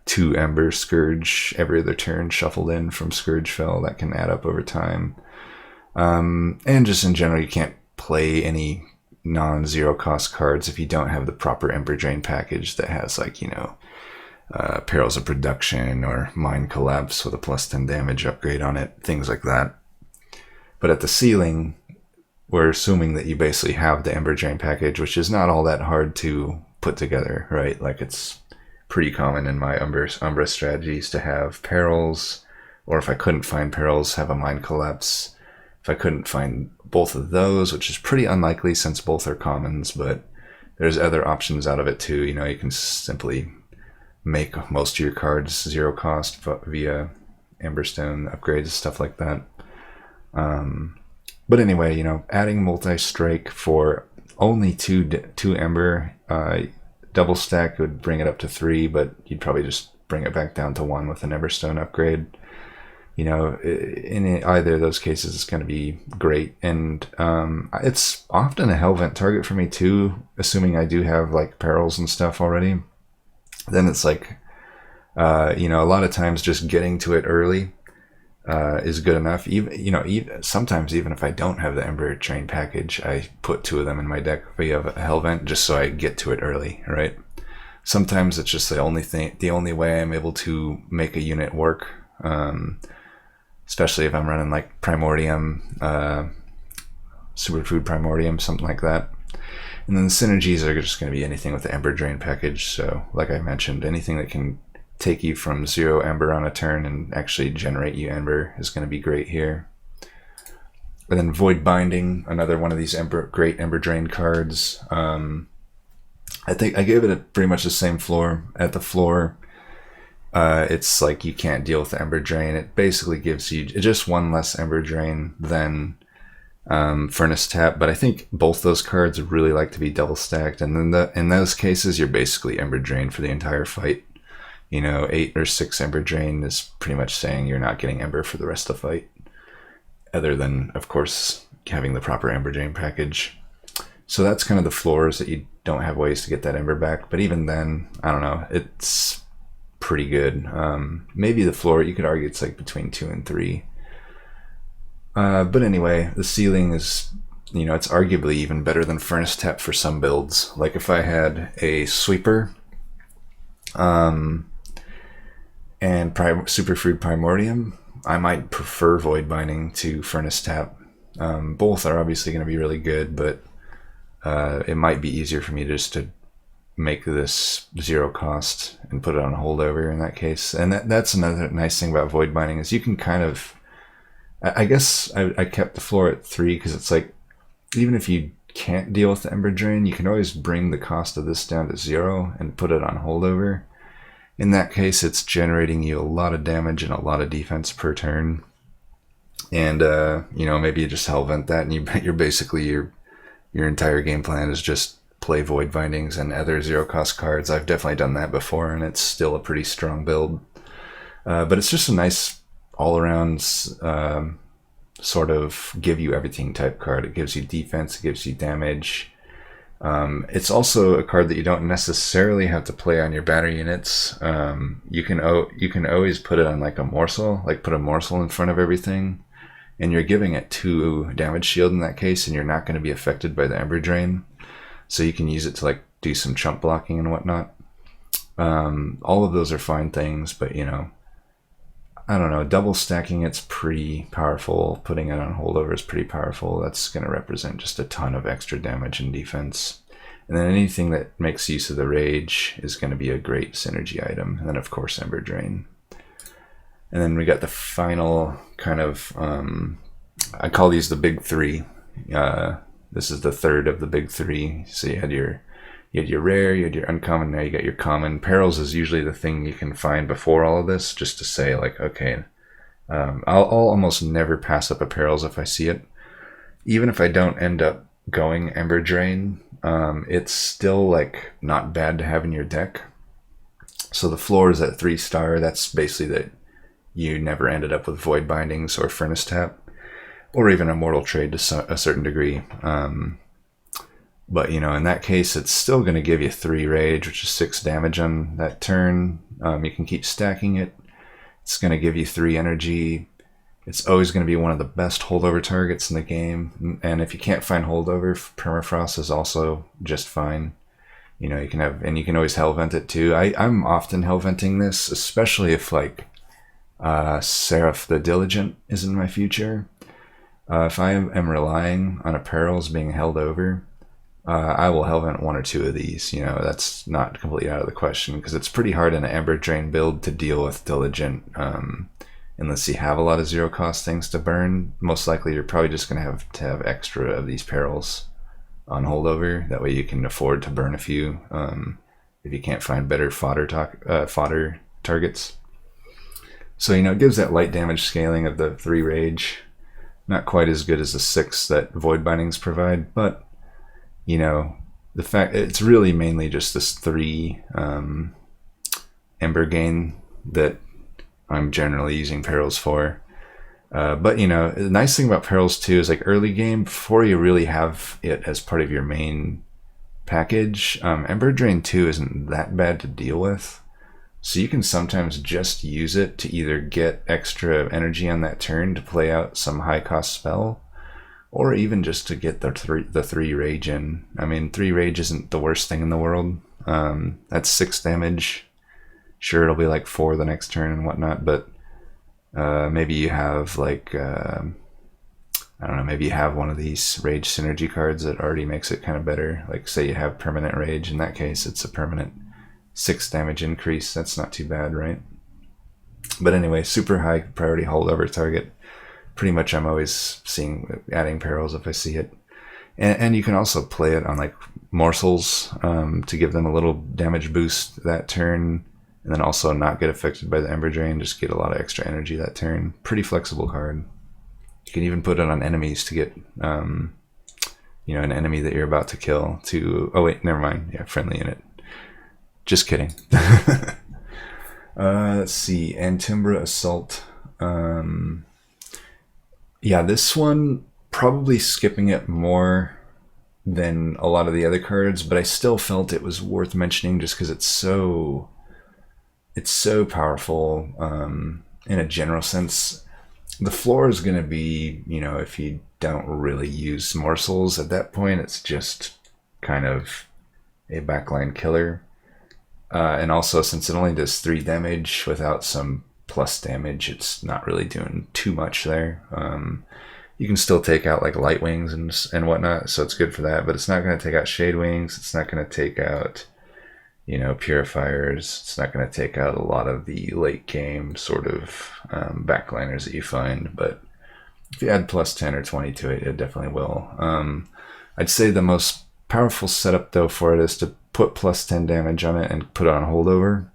2 Ember Scourge every other turn shuffled in from Scourge Fell. That can add up over time. And just in general, you can't play any non-zero cost cards if you don't have the proper Ember Drain package that has, like, you know, Perils of Production or Mind Collapse with a +10 damage upgrade on it, things like that. But at the ceiling, we're assuming that you basically have the Ember Drain package, which is not all that hard to put together, right? Like, it's pretty common in my Umbra strategies to have Perils, or if I couldn't find Perils, have a Mind Collapse. If I couldn't find both of those, which is pretty unlikely since both are commons, but there's other options out of it too. You know, you can simply make most of your cards 0 cost via Emberstone upgrades, stuff like that. But anyway, you know, adding multi-strike for only two Ember, double stack would bring it up to 3, but you'd probably just bring it back down to 1 with an Emberstone upgrade. You know, in either of those cases, it's going to be great. And it's often a Hellvent target for me too, assuming I do have like Perils and stuff already. Then it's like, you know, a lot of times just getting to it early is good enough. Even sometimes even if I don't have the Ember Drain package, I put 2 of them in my deck via a Hellvent just so I get to it early, right? Sometimes it's just the only way I'm able to make a unit work. Especially if I'm running like Primordium, Superfood Primordium, something like that. And then the synergies are just going to be anything with the Ember Drain package. So like I mentioned, anything that can take you from 0 Ember on a turn and actually generate you Ember is going to be great here. And then Void Binding, another one of these great Ember Drain cards. I think I gave it pretty much the same floor. At the floor, it's like you can't deal with the Ember Drain. It basically gives you just 1 less Ember Drain than Furnace Tap, but I think both those cards really like to be double stacked, and then in those cases you're basically Ember Drain for the entire fight. You know, 8 or 6 Ember Drain is pretty much saying you're not getting Ember for the rest of the fight, other than, of course, having the proper Ember Drain package. So that's kind of the floors that you don't have ways to get that Ember back, but even then, I don't know, it's pretty good. Maybe the floor, you could argue it's like between 2 and 3. But anyway, the ceiling is, you know, it's arguably even better than Furnace Tap for some builds. Like if I had a Sweeper and Superfood Primordium, I might prefer Void Binding to Furnace Tap. Both are obviously going to be really good, but it might be easier for me just to make this 0 cost and put it on holdover in that case. And that's another nice thing about Void Binding is you can kind of, I guess I kept the floor at 3 because it's like, even if you can't deal with the Ember Drain, you can always bring the cost of this down to 0 and put it on holdover. In that case, it's generating you a lot of damage and a lot of defense per turn. And, you know, maybe you just Hellvent that and you're basically, your entire game plan is just play Void Bindings and other 0 cost cards. I've definitely done that before and it's still a pretty strong build. But it's just a nice all-around sort of give you everything type card. It gives you defense, it gives you damage. It's also a card that you don't necessarily have to play on your battle units. You can always put it on like a morsel, like put a morsel in front of everything, and you're giving it 2 damage shield in that case, and you're not going to be affected by the Ember Drain. So you can use it to like do some chump blocking and whatnot. All of those are fine things, but you know, I don't know, double stacking it's pretty powerful. Putting it on holdover is pretty powerful. That's going to represent just a ton of extra damage and defense. And then anything that makes use of the rage is going to be a great synergy item. And then of course Ember Drain. And then we got the final kind of, I call these the big 3. This is the third of the big 3. So you had your rare, you had your uncommon, now you got your common. Perils is usually the thing you can find before all of this, just to say like, okay, I'll almost never pass up a Perils if I see it. Even if I don't end up going Ember Drain, it's still like not bad to have in your deck. So the floor is at 3-star. That's basically that you never ended up with Void Bindings or Furnace Tap, or even a Mortal Trade to a certain degree. But, you know, in that case, it's still going to give you 3 rage, which is 6 damage on that turn. You can keep stacking it. It's going to give you 3 energy. It's always going to be one of the best holdover targets in the game. And if you can't find holdover, Permafrost is also just fine. You know, you can have, and you can always Hellvent it too. I'm often Hellventing this, especially if like Seraph the Diligent is in my future. If I am relying on a Perils being held over, I will Hellvent 1 or 2 of these. You know, that's not completely out of the question because it's pretty hard in an Ember Drain build to deal with Diligent unless you have a lot of 0 cost things to burn. Most likely you're probably just going to have extra of these Perils on holdover. That way you can afford to burn a few if you can't find better fodder targets. So, you know, it gives that light damage scaling of the 3 rage. Not quite as good as the 6 that Void Bindings provide, but you know, the fact it's really mainly just this 3 Ember gain that I'm generally using Perils for. But you know, the nice thing about Perils too is like early game, before you really have it as part of your main package, Ember Drain 2 isn't that bad to deal with. So you can sometimes just use it to either get extra energy on that turn to play out some high cost spell, or even just to get the 3 rage in. I mean, 3 rage isn't the worst thing in the world. That's 6 damage. Sure, it'll be like 4 the next turn and whatnot, but maybe you have like, I don't know, maybe you have one of these rage synergy cards that already makes it kind of better. Like say you have permanent rage, in that case it's a permanent 6 damage increase. That's not too bad, right? But anyway, super high priority holdover target. Pretty much I'm always adding Perils if I see it. And you can also play it on like morsels to give them a little damage boost that turn, and then also not get affected by the Ember Drain, just get a lot of extra energy that turn. Pretty flexible card. You can even put it on enemies to get you know, an enemy that you're about to kill to, oh wait, never mind, yeah, friendly in it. Just kidding. Let's see, Antumbra Assault. Yeah, this one, probably skipping it more than a lot of the other cards, but I still felt it was worth mentioning just because it's so powerful in a general sense. The floor is going to be, you know, if you don't really use morsels at that point, it's just kind of a backline killer. And also, since it only does 3 damage without some plus damage, it's not really doing too much there. You can still take out like light wings and whatnot, so it's good for that, but it's not going to take out shade wings. It's not going to take out you know, purifiers. It's not going to take out a lot of the late game sort of backliners that you find, but if you add plus 10 or 20 to it, it definitely will. I'd say the most powerful setup though for it is to put plus 10 damage on it and put it on holdover.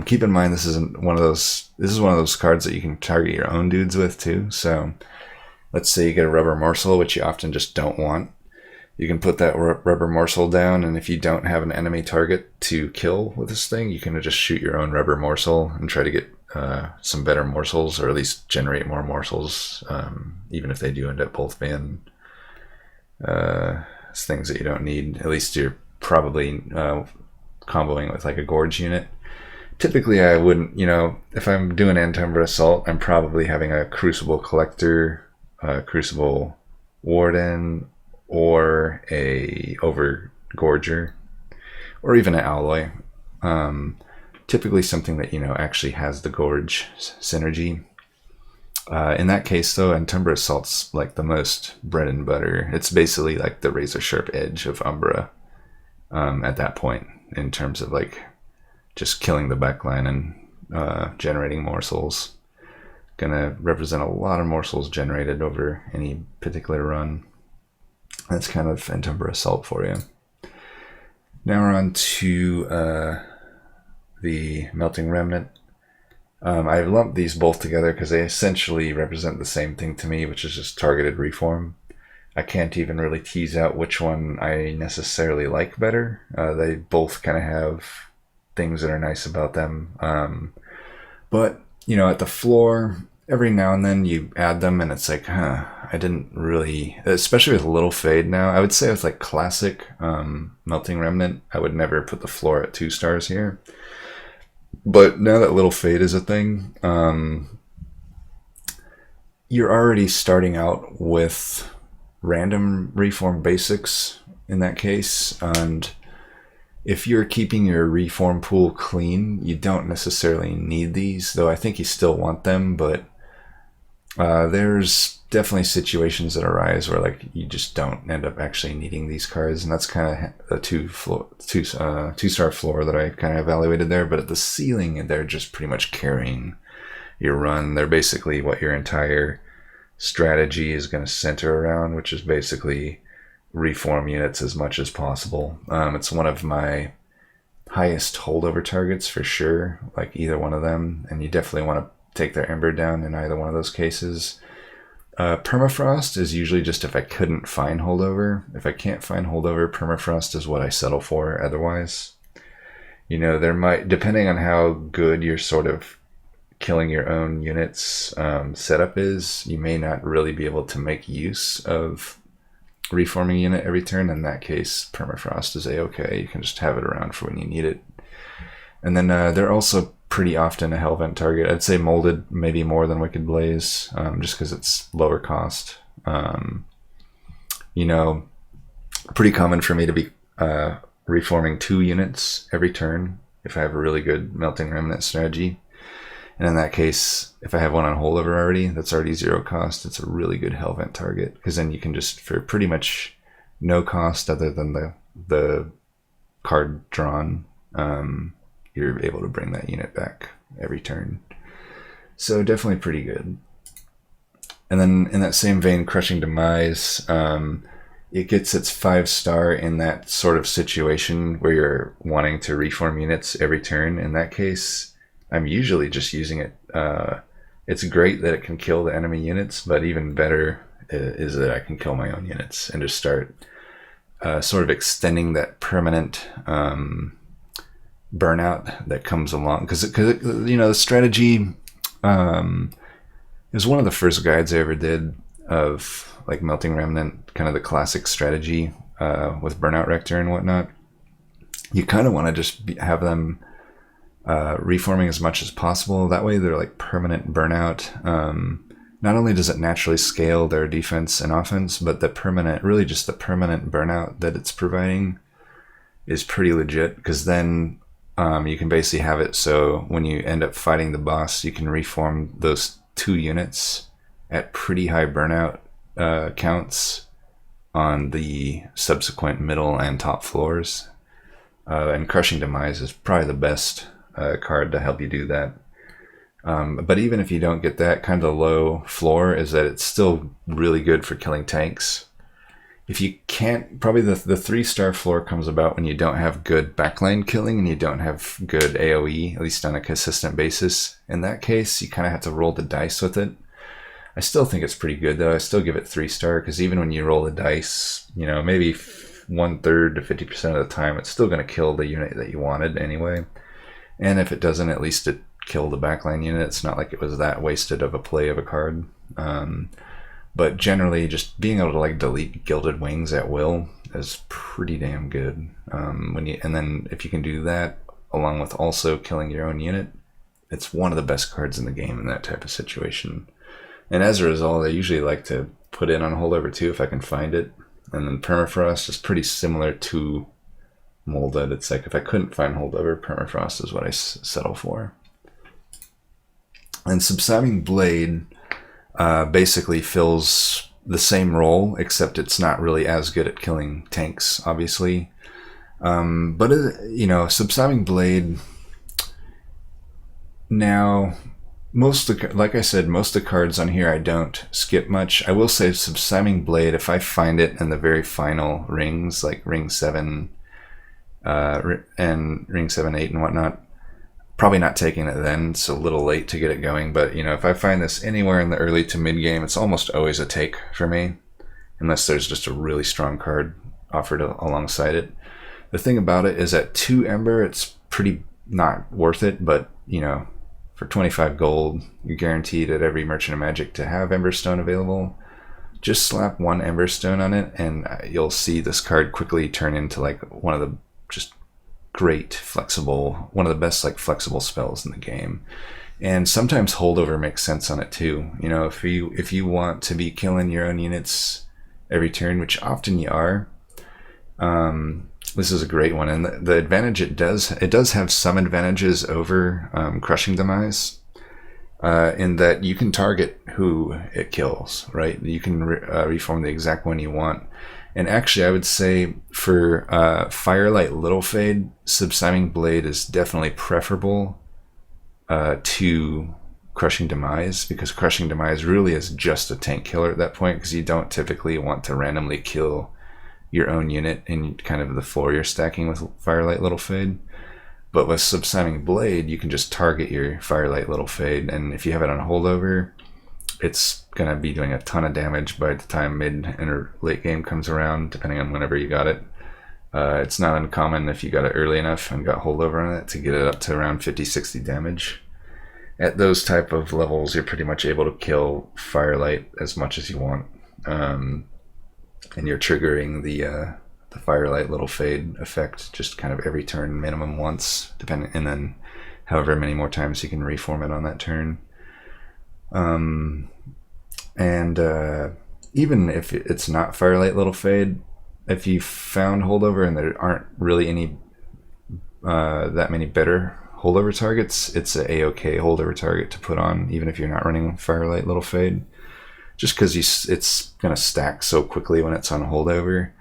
Keep in mind this is one of those cards that you can target your own dudes with too. So let's say you get a rubber morsel, which you often just don't want. You can put that rubber morsel down, and if you don't have an enemy target to kill with this thing, you can just shoot your own rubber morsel and try to get some better morsels, or at least generate more morsels, even if they do end up both being things that you don't need. At least you're probably comboing with like a Gorge unit. Typically I wouldn't, you know, if I'm doing Antumbra Assault, I'm probably having a Crucible Collector, Crucible Warden, or a Overgorger, or even an Alloy. Typically something that, you know, actually has the Gorge synergy. In that case though, Antumbra Assault's like the most bread and butter. It's basically like the Razorsharp Edge of Umbra at that point, in terms of like just killing the backline and generating morsels. Gonna represent a lot of morsels generated over any particular run. That's kind of Antumbra Assault for you. Now we're on to the Melting Remnant. I lumped these both together because they essentially represent the same thing to me, which is just targeted reform. I can't even really tease out which one I necessarily like better. They both kind of have things that are nice about them. But, you know, at the floor, every now and then you add them and it's like, I didn't really, especially with Little Fade now. I would say with like classic Melting Remnant, I would never put the floor at 2 stars here. But now that Little Fade is a thing, you're already starting out with random reform basics in that case. And if you're keeping your reform pool clean, you don't necessarily need these, though I think you still want them. But there's definitely situations that arise where like you just don't end up actually needing these cards, and that's kind of a 2-star floor that I kind of evaluated there. But at the ceiling, they're just pretty much carrying your run. They're basically what your entire strategy is going to center around, which is basically reform units as much as possible. It's one of my highest holdover targets for sure, like either one of them, and you definitely want to take their Ember down in either one of those cases. Permafrost is usually just if I couldn't find holdover. If I can't find holdover, Permafrost is what I settle for otherwise. You know, there might, depending on how good your sort of killing your own units setup is, you may not really be able to make use of reforming unit every turn. In that case, Permafrost is a-okay. You can just have it around for when you need it. And then they're also pretty often a Hellvent target. I'd say Molded maybe more than Wicked Blaze, just because it's lower cost. You know, pretty common for me to be reforming 2 units every turn if I have a really good Melting Remnant strategy. And in that case, if I have one on holdover already, that's already 0 cost, it's a really good Hellvent target, because then you can just, for pretty much no cost other than the card drawn, you're able to bring that unit back every turn. So definitely pretty good. And then in that same vein, Crushing Demise, it gets its 5-star in that sort of situation where you're wanting to reform units every turn. In that case, I'm usually just using it. It's great that it can kill the enemy units, but even better is that I can kill my own units and just start sort of extending that permanent burnout that comes along. Because you know, the strategy is one of the first guides I ever did of like Melting Remnant, kind of the classic strategy with Burnout Rector and whatnot. You kind of want to just have them reforming as much as possible. That way they're like permanent burnout. Not only does it naturally scale their defense and offense, but the permanent, really just the permanent burnout that it's providing is pretty legit, because then you can basically have it so when you end up fighting the boss, you can reform those 2 units at pretty high burnout counts on the subsequent middle and top floors. and Crushing Demise is probably the best card to help you do that. But even if you don't get that, kind of low floor is that it's still really good for killing tanks. If you can't, probably the 3-star floor comes about when you don't have good backline killing and you don't have good AoE, at least on a consistent basis. In that case, you kind of have to roll the dice with it. I still think it's pretty good though. I still give it 3-star because even when you roll the dice, you know, maybe 1/3 to 50% of the time, it's still going to kill the unit that you wanted anyway. And if it doesn't, at least it killed the backline unit. It's not like it was that wasted of a play of a card. But generally, just being able to like delete Gilded Wings at will is pretty damn good. And then if you can do that along with also killing your own unit, it's one of the best cards in the game in that type of situation. And as a result, I usually like to put in on Holdover too if I can find it. And then Permafrost is pretty similar to Molded. It's like if I couldn't find Holdover, Permafrost is what I settle for. And Subsiming Blade basically fills the same role, except it's not really as good at killing tanks, obviously. But you know, Subsiming Blade now, like I said, most of the cards on here I don't skip much. I will say Subsiming Blade, if I find it in the very final rings, like ring 7 and ring 7, 8 and whatnot, probably not taking it then. It's a little late to get it going, but you know, if I find this anywhere in the early to mid game, it's almost always a take for me, unless there's just a really strong card offered alongside it. The thing about it is at 2 Ember, it's pretty not worth it, but you know, for 25 gold, you're guaranteed at every Merchant of Magic to have Emberstone available. Just slap 1 Emberstone on it, and you'll see this card quickly turn into like one of the just great flexible, one of the best like flexible spells in the game. And sometimes Holdover makes sense on it too. You know, if you want to be killing your own units every turn, which often you are, this is a great one. And the advantage it does have some advantages over Crushing Demise, in that you can target who it kills, right? You can reform the exact one you want. And actually, I would say for Firelight Littlefade, Subsiming Blade is definitely preferable to Crushing Demise, because Crushing Demise really is just a tank killer at that point, because you don't typically want to randomly kill your own unit in kind of the floor you're stacking with Firelight Littlefade. But with Subsiming Blade, you can just target your Firelight Littlefade, and if you have it on Holdover, it's going to be doing a ton of damage by the time mid and late game comes around, depending on whenever you got it. It's not uncommon if you got it early enough and got Holdover on it to get it up to around 50-60 damage. At those type of levels, you're pretty much able to kill Firelight as much as you want. And you're triggering the Firelight Littlefade effect just kind of every turn, minimum once, depending, and then however many more times you can reform it on that turn. Even if it's not Firelight Littlefade, if you found Holdover and there aren't really any that many better Holdover targets, it's a A-OK Holdover target to put on, even if you're not running Firelight Littlefade, just because it's going to stack so quickly when it's on Holdover,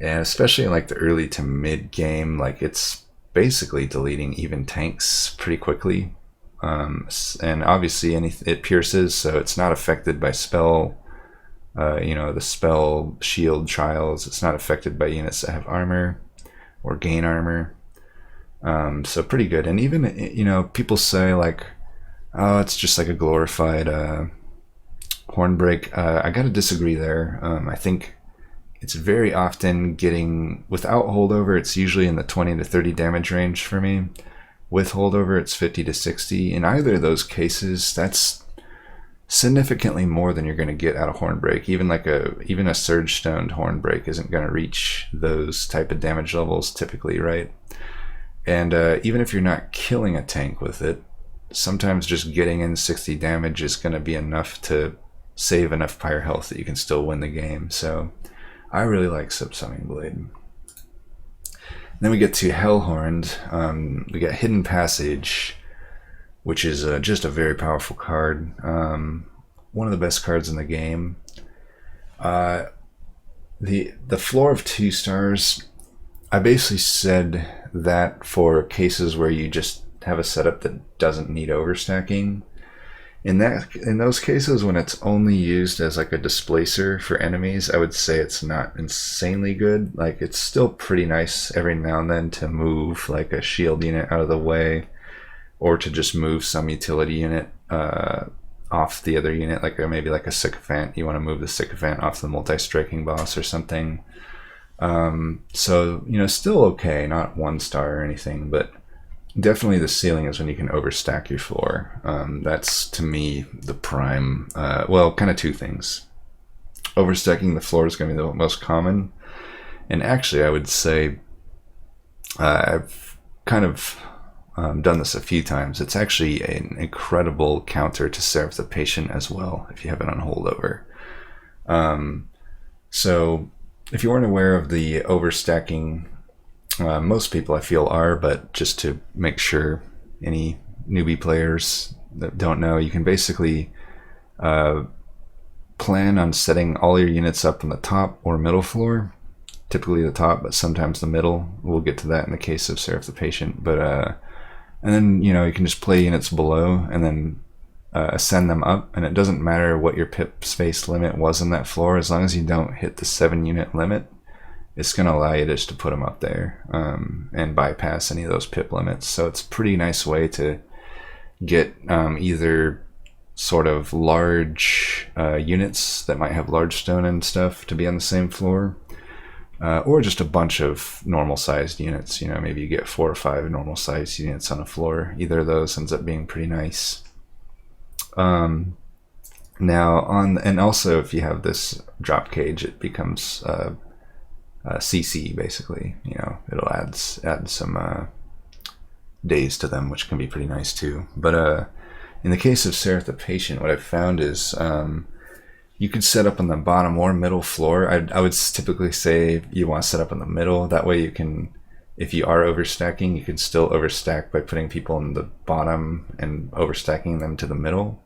and especially in like the early to mid game, like it's basically deleting even tanks pretty quickly. And obviously it pierces, so it's not affected by spell, the spell shield trials. It's not affected by units that have armor or gain armor. So pretty good. And even, people say like, oh, it's just like a glorified Hornbreak. I gotta disagree there. I think it's very often getting, without Holdover, it's usually in the 20 to 30 damage range for me. With Holdover, it's 50 to 60. In either of those cases, that's significantly more than you're going to get out of Hornbreak. Even a Surge Stoned Hornbreak isn't going to reach those type of damage levels typically, right? And even if you're not killing a tank with it, sometimes just getting in 60 damage is going to be enough to save enough fire health that you can still win the game. So I really like Subsiming Blade. Then we get to Hellhorned. We got Hidden Passage, which is just a very powerful card. One of the best cards in the game. The floor of 2 stars, I basically said that for cases where you just have a setup that doesn't need overstacking. In those cases, when it's only used as like a displacer for enemies, I would say it's not insanely good. Like, it's still pretty nice every now and then to move like a shield unit out of the way, or to just move some utility unit off the other unit, like maybe like a Sycophant. You want to move the Sycophant off the multi-striking boss or something. So, you know, still okay, not 1 star or anything, but definitely the ceiling is when you can overstack your floor. That's, to me, the prime, well, kind of 2 things. Overstacking the floor is going to be the most common, and actually I would say I've kind of done this a few times. It's actually an incredible counter to Seraph the Patient as well, if you have it on holdover. So if you weren't aware of the overstacking, most people I feel are, but just to make sure any newbie players that don't know, you can basically plan on setting all your units up on the top or middle floor, typically the top, but sometimes the middle. We'll get to that in the case of Seraph the Patient. But and then, you know, you can just play units below and then ascend them up, and it doesn't matter what your pip space limit was on that floor, as long as you don't hit the 7 unit limit. It's going to allow you just to put them up there and bypass any of those pip limits. So it's a pretty nice way to get either sort of large units that might have large stone and stuff to be on the same floor, or just a bunch of normal sized units. You know, maybe you get 4 or 5 normal sized units on a floor. Either of those ends up being pretty nice. Now and also if you have this drop cage, it becomes CC basically. You know, it'll add some days to them, which can be pretty nice too. But in the case of Seraph the Patient, what I've found is you could set up on the bottom or middle floor. I would typically say you want to set up in the middle. That way you can, if you are overstacking, you can still overstack by putting people in the bottom and overstacking them to the middle.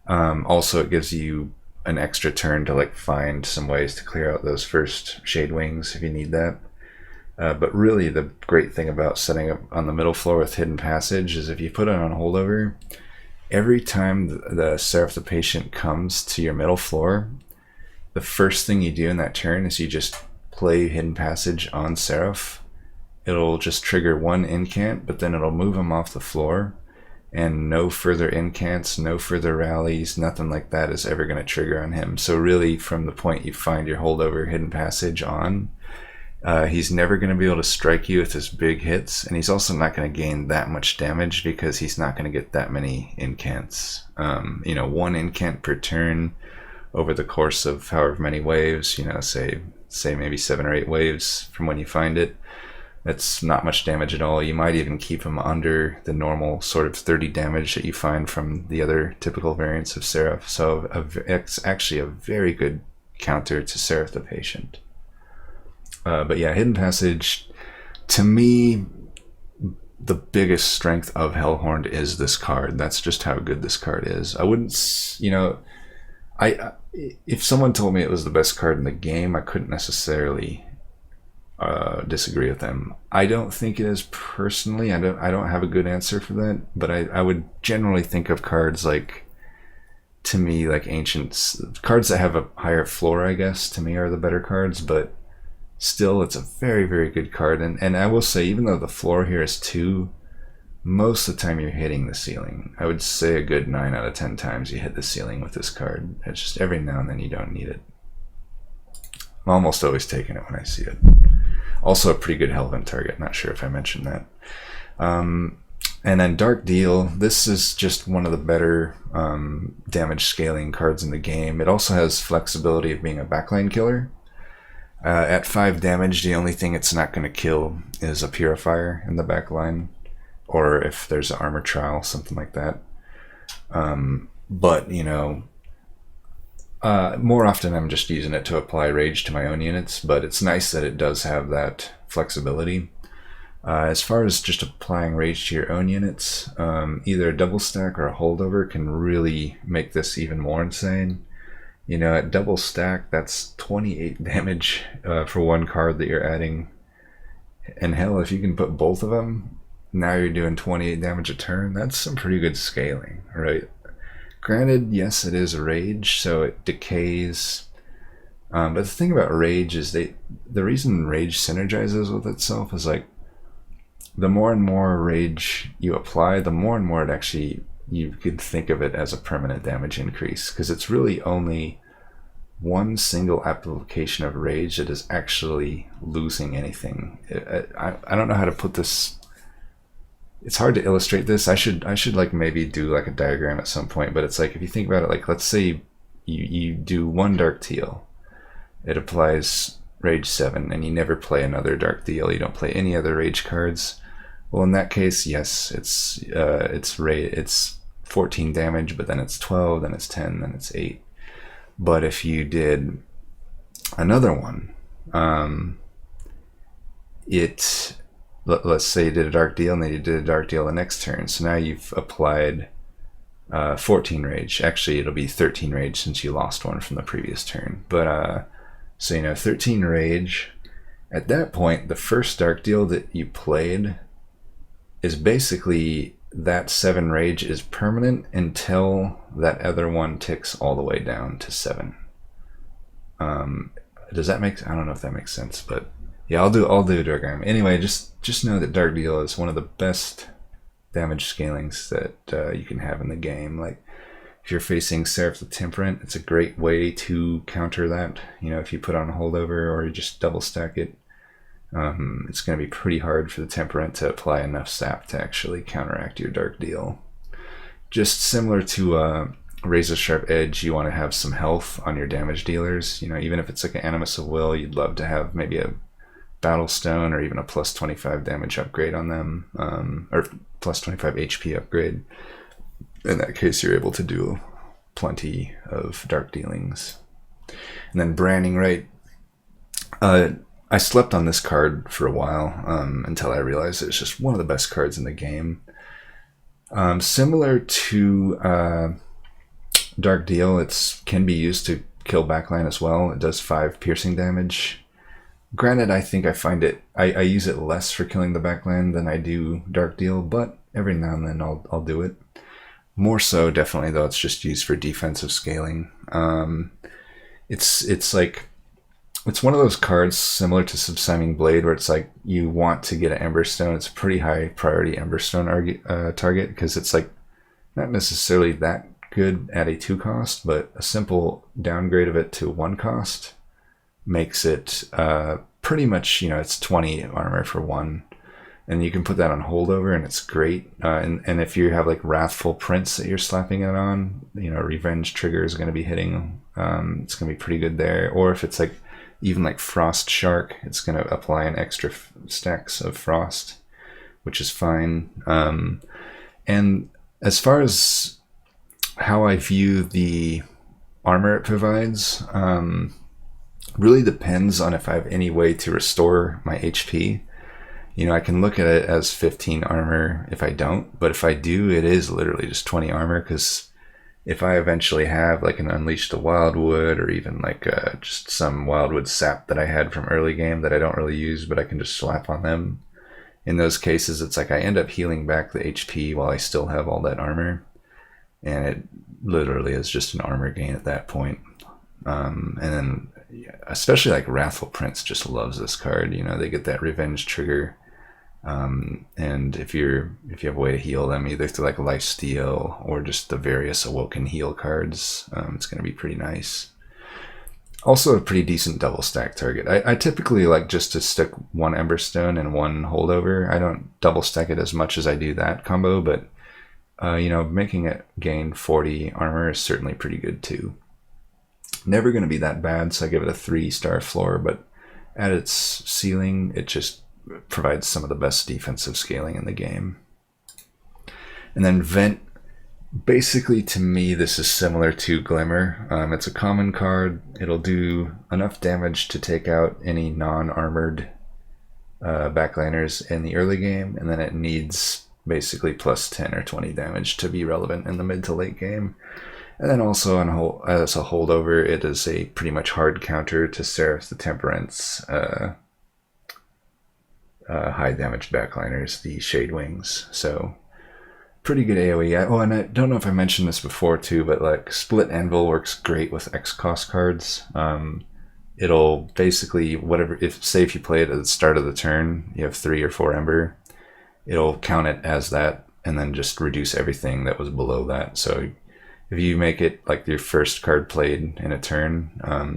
Also, it gives you an extra turn to like find some ways to clear out those first shade wings if you need that. But really the great thing about setting up on the middle floor with Hidden Passage is if you put it on holdover, every time the Seraph the Patient comes to your middle floor, the first thing you do in that turn is you just play Hidden Passage on Seraph. It'll just trigger 1 incant, but then it'll move him off the floor, and no further incants, no further rallies, nothing like that is ever going to trigger on him. So really, from the point you find your holdover Hidden Passage on, he's never going to be able to strike you with his big hits, and he's also not going to gain that much damage because he's not going to get that many incants. You know, 1 incant per turn over the course of however many waves, you know, say maybe 7 or 8 waves from when you find it. That's not much damage at all. You might even keep him under the normal sort of 30 damage that you find from the other typical variants of Seraph. So it's actually a very good counter to Seraph the Patient. But yeah, Hidden Passage, to me, the biggest strength of Hellhorned is this card. That's just how good this card is. I wouldn't, you know, if someone told me it was the best card in the game, I couldn't necessarily disagree with them. I don't think it is personally. I don't have a good answer for that, but I would generally think of cards like, to me, like Ancients, cards that have a higher floor, I guess, to me are the better cards, but still it's a very, very good card. And I will say, even though the floor here is 2, most of the time you're hitting the ceiling. I would say a good 9 out of 10 times you hit the ceiling with this card. It's just every now and then you don't need it. I'm almost always taking it when I see it. Also a pretty good Hellhorned target, not sure if I mentioned that. And then Dark Deal, this is just one of the better damage scaling cards in the game. It also has flexibility of being a backline killer. At 5 damage, the only thing it's not going to kill is a Purifier in the backline, or if there's an Armor Trial, something like that. But, you know, more often I'm just using it to apply rage to my own units, but it's nice that it does have that flexibility. As far as just applying rage to your own units, either a double stack or a holdover can really make this even more insane. You know, at double stack, that's 28 damage for 1 card that you're adding. And hell, if you can put both of them, now you're doing 28 damage a turn. That's some pretty good scaling, right? Granted, yes, it is a rage, so it decays. But the thing about rage is the reason rage synergizes with itself is like the more and more rage you apply, the more and more it actually, you could think of it as a permanent damage increase, because it's really only one single application of rage that is actually losing anything. I don't know how to put this. It's hard to illustrate this. I should like maybe do like a diagram at some point, but it's like, if you think about it, like let's say you do one Dark Teal, it applies Rage 7, and you never play another Dark Deal, you don't play any other Rage cards. Well, in that case, yes, it's 14 damage, but then it's 12, then it's 10, then it's 8. But if you did another one, let's say you did a Dark Deal, and then you did a Dark Deal the next turn, so now you've applied 14 Rage. Actually, it'll be 13 Rage since you lost one from the previous turn. But so 13 Rage. At that point, the first Dark Deal that you played is basically that 7 Rage is permanent until that other one ticks all the way down to 7. Does that make? I don't know if that makes sense, but yeah, I'll do a diagram. Anyway, just know that Dark Deal is one of the best damage scalings that you can have in the game. Like, if you're facing Seraph the Temperate, it's a great way to counter that. If you put on a holdover or you just double stack it, it's going to be pretty hard for the Temperate to apply enough sap to actually counteract your Dark Deal. Just similar to Razorsharp Edge, you want to have some health on your damage dealers. Even if it's like an Animus of Will, you'd love to have maybe a Battle Stone or even a plus 25 damage upgrade on them, or plus 25 HP upgrade. In that case, you're able to do plenty of dark dealings. And then Brainding Rite. I slept on this card for a while until I realized it's just one of the best cards in the game. Similar to Dark Deal, it can be used to kill backline as well. It does 5 piercing damage. Granted, I think I use it less for killing the backline than I do Dark Deal, but every now and then I'll do it. More so, definitely, though, it's just used for defensive scaling. It's one of those cards similar to Subsiming Blade, where it's like you want to get an Emberstone. It's a pretty high priority Emberstone target, because it's like not necessarily that good at a 2 cost, but a simple downgrade of it to 1 cost makes it pretty much, it's 20 armor for 1. And you can put that on holdover, and it's great. And if you have like Wrathful Prince that you're slapping it on, Revenge Trigger is going to be hitting. It's going to be pretty good there. Or if it's like even like Frost Shark, it's going to apply an extra stacks of Frost, which is fine. And as far as how I view the armor it provides, really depends on if I have any way to restore my HP. I can look at it as 15 armor if I don't, but if I do, it is literally just 20 armor, because if I eventually have like an Unleash the Wildwood, or even like just some Wildwood Sap that I had from early game that I don't really use, but I can just slap on them, in those cases, it's like I end up healing back the HP while I still have all that armor, and it literally is just an armor gain at that point. And then especially like Wrathful Prince just loves this card. They get that revenge trigger. And if you have a way to heal them, either through like Lifesteal or just the various Awoken heal cards, it's going to be pretty nice. Also a pretty decent double stack target. I typically like just to stick 1 Emberstone and 1 holdover. I don't double stack it as much as I do that combo, but making it gain 40 armor is certainly pretty good too. Never going to be that bad, so I give it a 3-star floor, but at its ceiling, it just provides some of the best defensive scaling in the game. And then Vent, basically to me, this is similar to Glimmer. It's a common card. It'll do enough damage to take out any non-armored backliners in the early game, and then it needs basically plus 10 or 20 damage to be relevant in the mid to late game. And then also as a holdover, it is a pretty much hard counter to Seraph the Temperance high damage backliners, the Shade Wings. So pretty good AoE. Oh, and I don't know if I mentioned this before too, but like Split Anvil works great with X cost cards. It'll basically, whatever, if you play it at the start of the turn, you have 3 or 4 Ember, it'll count it as that and then just reduce everything that was below that. So if you make it like your first card played in a turn,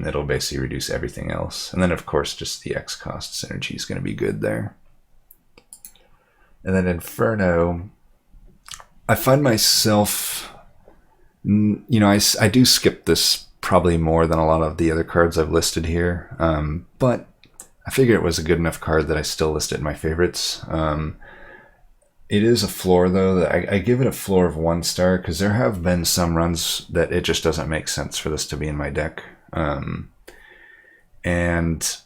it'll basically reduce everything else. And then of course just the X cost synergy is going to be good there. And then Inferno, I find myself, I do skip this probably more than a lot of the other cards I've listed here, but I figure it was a good enough card that I still list it in my favorites. It is a floor though, that I give it a floor of 1 star because there have been some runs that it just doesn't make sense for this to be in my deck. And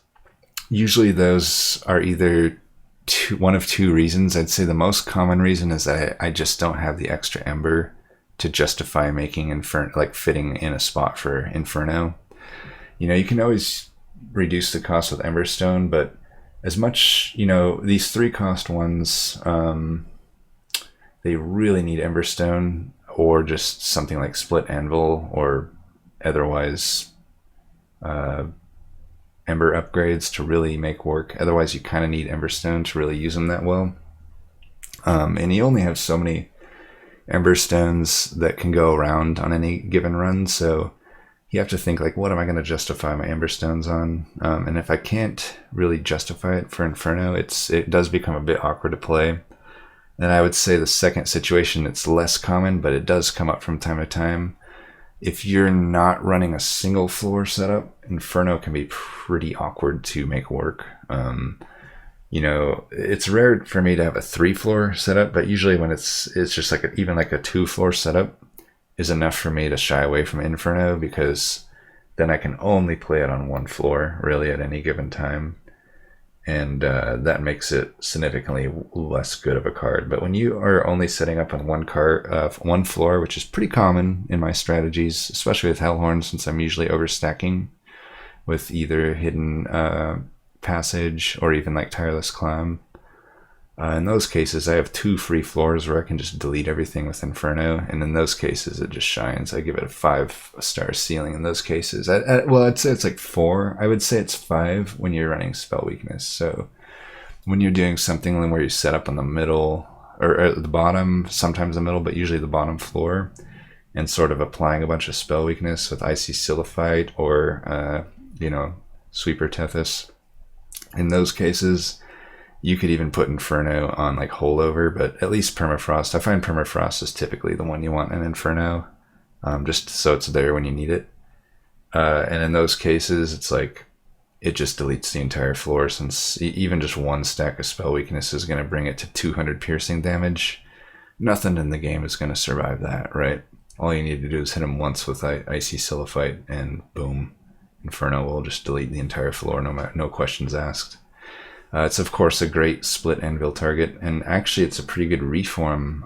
usually those are either one of 2 reasons. I'd say the most common reason is that I just don't have the extra Ember to justify making Inferno, like fitting in a spot for Inferno. You can always reduce the cost with Emberstone, but as much, these 3 cost ones, they really need Emberstone or just something like Split Anvil or otherwise Ember upgrades to really make work. Otherwise you kind of need Emberstone to really use them that well. And you only have so many Emberstones that can go around on any given run, so you have to think like, what am I going to justify my Emberstones on? And if I can't really justify it for Inferno, it does become a bit awkward to play. And I would say the second situation, it's less common, but it does come up from time to time. If you're not running a single floor setup, Inferno can be pretty awkward to make work. It's rare for me to have a 3-floor setup, but usually when it's just like even like a 2-floor setup is enough for me to shy away from Inferno, because then I can only play it on 1 floor really at any given time. And that makes it significantly less good of a card. But when you are only setting up on 1 floor, which is pretty common in my strategies, especially with Hellhorn, since I'm usually overstacking with either Hidden Passage or even like Tireless Climb. In those cases, I have 2 free floors where I can just delete everything with Inferno, and in those cases, it just shines. I give it a 5-star ceiling in those cases. Well, I'd say it's like 4. I would say it's 5 when you're running Spell Weakness. So when you're doing something where you set up on the middle, or at the bottom, sometimes the middle, but usually the bottom floor, and sort of applying a bunch of Spell Weakness with Icy Siliphyte or, Sweeper Tethys. In those cases, you could even put Inferno on like Holdover, but at least Permafrost. I find Permafrost is typically the one you want in Inferno, just so it's there when you need it. And in those cases, it's like it just deletes the entire floor, since even just 1 stack of Spell Weakness is going to bring it to 200 piercing damage. Nothing in the game is going to survive that, right? All you need to do is hit him once with Icy Siliphyte, and boom, Inferno will just delete the entire floor, no questions asked. It's of course a great split anvil target, and actually it's a pretty good reform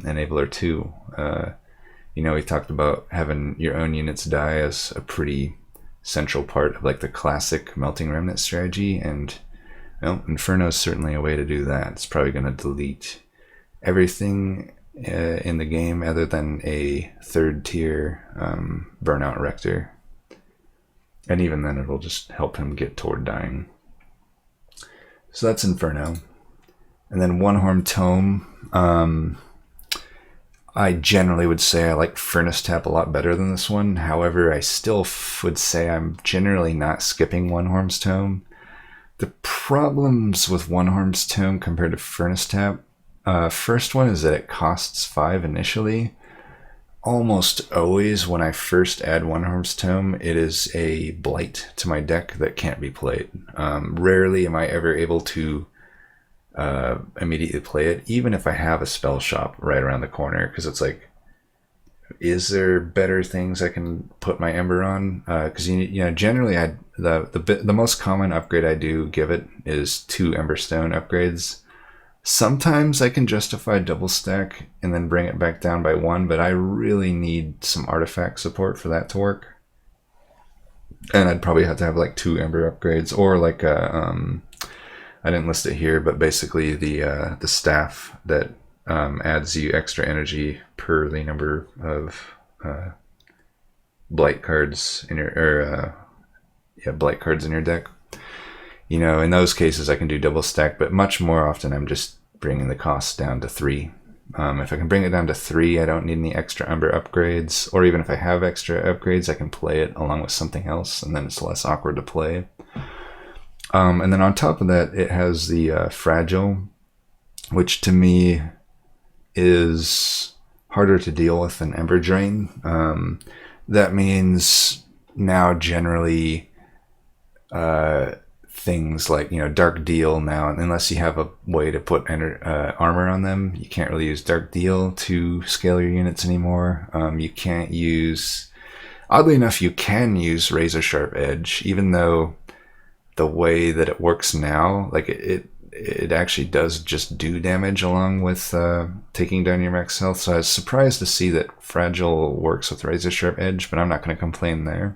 enabler too. We talked about having your own units die as a pretty central part of like the classic Melting Remnant strategy, and Inferno is certainly a way to do that. It's probably going to delete everything in the game other than a 3rd tier Burnout Rector, and even then it'll just help him get toward dying. So that's Inferno. And then Unnamed Tome. I generally would say I like Furnace Tap a lot better than this one. However, I still would say I'm generally not skipping Unnamed Tome. The problems with Unnamed Tome compared to Furnace Tap, first one is that it costs 5 initially. Almost always when I first add Unnamed Tome, it is a blight to my deck that can't be played. Rarely am I ever able to immediately play it, even if I have a spell shop right around the corner, because it's like, is there better things I can put my Ember on? Because generally the most common upgrade I do give it is 2 Emberstone upgrades. Sometimes I can justify double stack and then bring it back down by 1, but I really need some artifact support for that to work. And I'd probably have to have like 2 Ember upgrades, or like a I didn't list it here, but basically the staff that adds you extra energy per the number of blight cards in your blight cards in your deck. You know, in those cases I can do double stack, but much more often I'm just bringing the cost down to 3. If I can bring it down to 3, I don't need any extra Ember upgrades, or even if I have extra upgrades, I can play it along with something else, and then it's less awkward to play. And then on top of that, it has the Fragile, which to me is harder to deal with than Ember Drain. That means now generally things like, you know, Dark Deal now, unless you have a way to put armor on them, you can't really use Dark Deal to scale your units anymore. You can't use, oddly enough, you can use Razorsharp Edge, even though the way that it works now, like it actually does just do damage along with taking down your max health. So I was surprised to see that Fragile works with Razorsharp Edge, but I'm not going to complain there.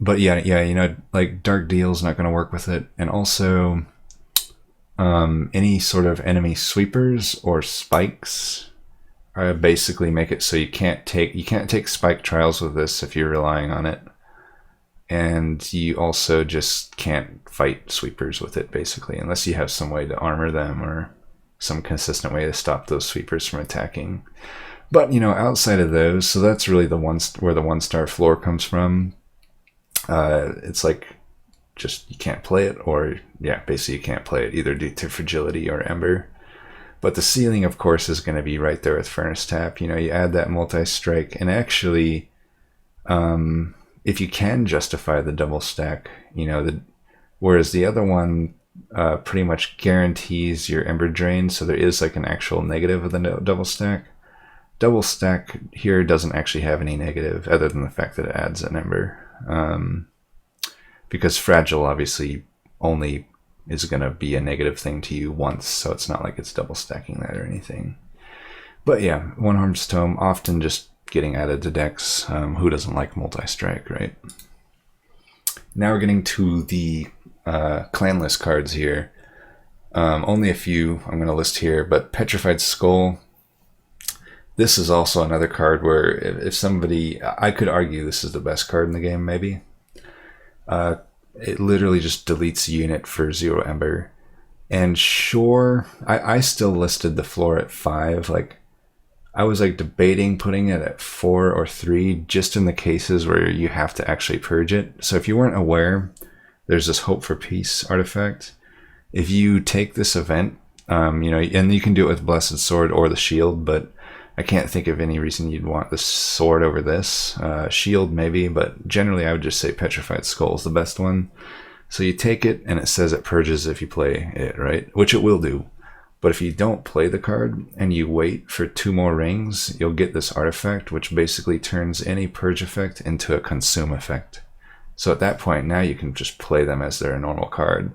But yeah, you know, like Dark Deal's not going to work with it, and also any sort of enemy sweepers or spikes basically make it so you can't take spike trials with this if you're relying on it. And you also just can't fight sweepers with it, basically, unless you have some way to armor them or some consistent way to stop those sweepers from attacking. But, you know, outside of those, so that's really where the 1-star floor comes from. It's like, just, you can't play it, or, yeah, basically you can't play it either due to fragility or Ember. But the ceiling, of course, is going to be right there with Furnace Tap. You know, you add that multi-strike, and actually, if you can justify the double stack, you know, whereas the other one pretty much guarantees your Ember Drain, so there is like an actual negative of the double stack. Double stack here doesn't actually have any negative, other than the fact that it adds an Ember. Because Fragile obviously only is going to be a negative thing to you once, so it's not like it's double stacking that or anything. But yeah, Onehorn's Tome often just getting added to decks. Who doesn't like multi-strike, right? Now we're getting to the clan list cards here. Only a few I'm going to list here, but Petrified Skull. This is also another card where if somebody, I could argue this is the best card in the game, maybe. It literally just deletes a unit for 0 Ember. And sure, I still listed the floor at 5. Like, I was like debating putting it at 4 or 3, just in the cases where you have to actually purge it. So if you weren't aware, there's this Hope for Peace artifact. If you take this event, you know, and you can do it with Blessed Sword or the Shield, but I can't think of any reason you'd want the Sword over this. Shield maybe, but generally I would just say Petrified Skull is the best one. So you take it, and it says it purges if you play it, right? Which it will do. But if you don't play the card and you wait for 2 more rings, you'll get this artifact, which basically turns any purge effect into a consume effect. So at that point, now you can just play them as their normal card.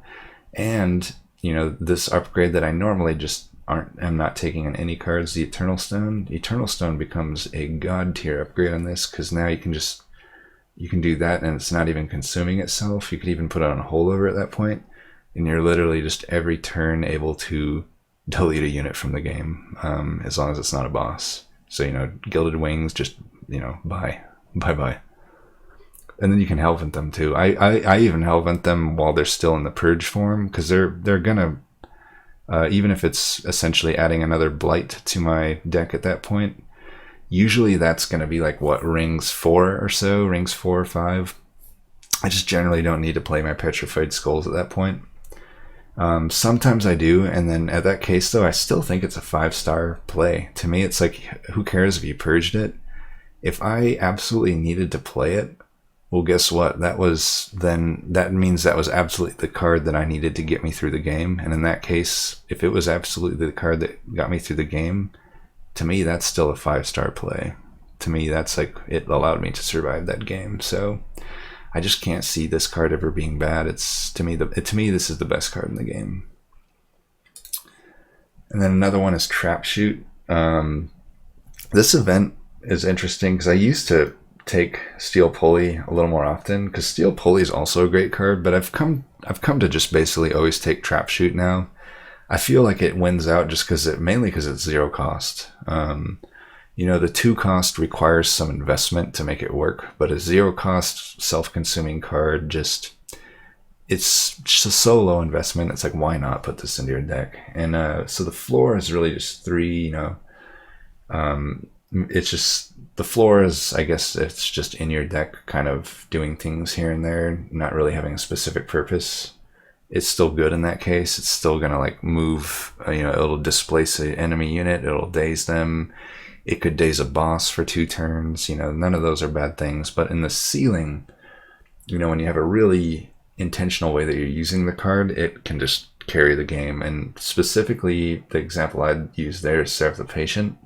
And, you know, this upgrade that I normally just am not taking in any cards, the Eternal Stone. Eternal Stone becomes a god tier upgrade on this, because now you can do that, and it's not even consuming itself. You could even put it on holdover at that point, and you're literally just every turn able to delete a unit from the game, as long as it's not a boss. So, you know, Gilded Wings, just, you know, bye. And then you can Hellvent them too. I even Hellvent them while they're still in the purge form, because they're gonna, even if it's essentially adding another blight to my deck at that point, usually that's gonna be like, what, rings 4 or so, rings 4 or 5. I just generally don't need to play my Petrified Skulls at that point. Sometimes I do, and then at that case though, I still think it's a 5-star play. To me, it's like, who cares if you purged it? If I absolutely needed to play it, well, guess what? That means that was absolutely the card that I needed to get me through the game. And in that case, if it was absolutely the card that got me through the game, to me, that's still a 5-star play. To me, that's like, it allowed me to survive that game. So I just can't see this card ever being bad. It's to me, this is the best card in the game. And then another one is Trap Chute. This event is interesting because I used to take Steel Pulley a little more often, because Steel Pulley is also a great card, but I've come I've come to just basically always take Trap Chute now. I feel like it wins out just mainly because it's 0 cost. You know, the 2 cost requires some investment to make it work, but a 0 cost self-consuming card it's just so low investment. It's like, why not put this into your deck? And so the floor is really just 3, you know, it's just, the floor is, I guess it's just in your deck kind of doing things here and there, not really having a specific purpose. It's still good in that case. It's still gonna like move, you know, it'll displace an enemy unit, it'll daze them, it could daze a boss for 2 turns, you know, none of those are bad things. But in the ceiling, you know, when you have a really intentional way that you're using the card, it can just carry the game. And specifically, the example I'd use there is Seraph the Patient.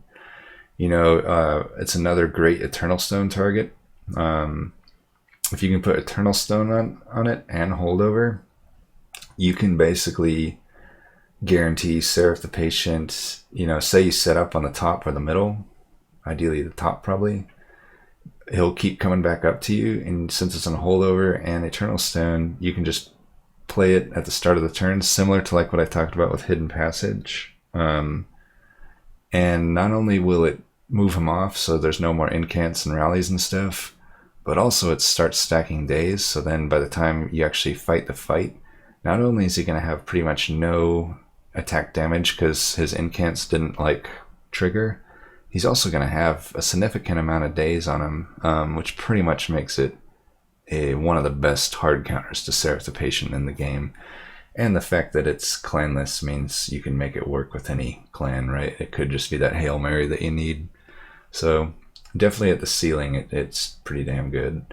You know, it's another great Eternal Stone target. If you can put Eternal Stone on it and Holdover, you can basically guarantee Seraph the Patient, you know, say you set up on the top or the middle, ideally the top probably, he'll keep coming back up to you, and since it's on a Holdover and Eternal Stone, you can just play it at the start of the turn, similar to like what I talked about with Hidden Passage. And not only will it move him off so there's no more incants and rallies and stuff, but also it starts stacking days, so then by the time you actually fight the fight, not only is he going to have pretty much no attack damage because his incants didn't like trigger, he's also going to have a significant amount of days on him, which pretty much makes it one of the best hard counters to Seraph the Patient in the game. And the fact that it's clanless means you can make it work with any clan, right? It could just be that Hail Mary that you need. So definitely at the ceiling, it's pretty damn good.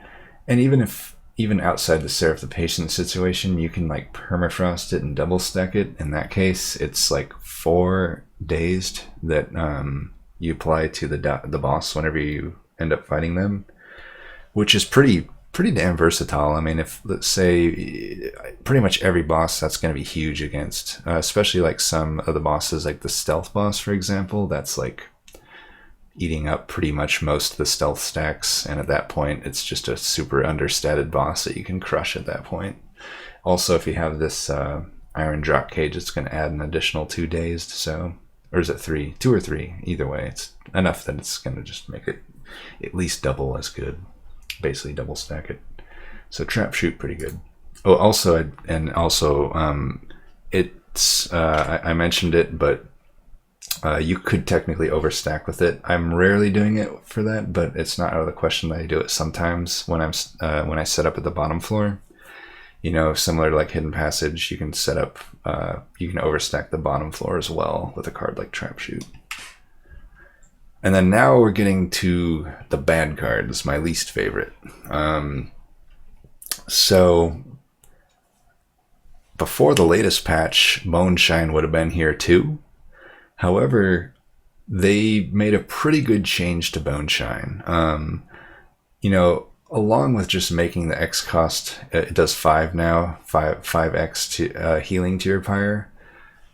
And even outside the Seraph the Patient situation, you can like permafrost it and double stack it. In that case, it's like 4 dazed that you apply to the boss whenever you end up fighting them, which is pretty damn versatile. I mean, if let's say pretty much every boss, that's going to be huge against, especially like some of the bosses, like the stealth boss, for example, that's like eating up pretty much most of the stealth stacks, and at that point it's just a super understated boss that you can crush at that point. Also, if you have this iron drop cage, it's going to add an additional 2 dazed, so, or is it 3? 2 or 3, either way, it's enough that it's going to just make it at least double as good, basically double stack it. So Trap Chute, pretty good. Oh, also, it's I mentioned it, but you could technically overstack with it. I'm rarely doing it for that, but it's not out of the question that I do it sometimes when when I set up at the bottom floor. You know, similar to like Hidden Passage, you can set up, you can overstack the bottom floor as well with a card like Trap Chute. And then now we're getting to the bad cards, my least favorite. So before the latest patch, Bone Shine would have been here too. However, they made a pretty good change to Bone Shine. You know, along with just making the X cost, it does 5 now, 5x to healing to your pyre.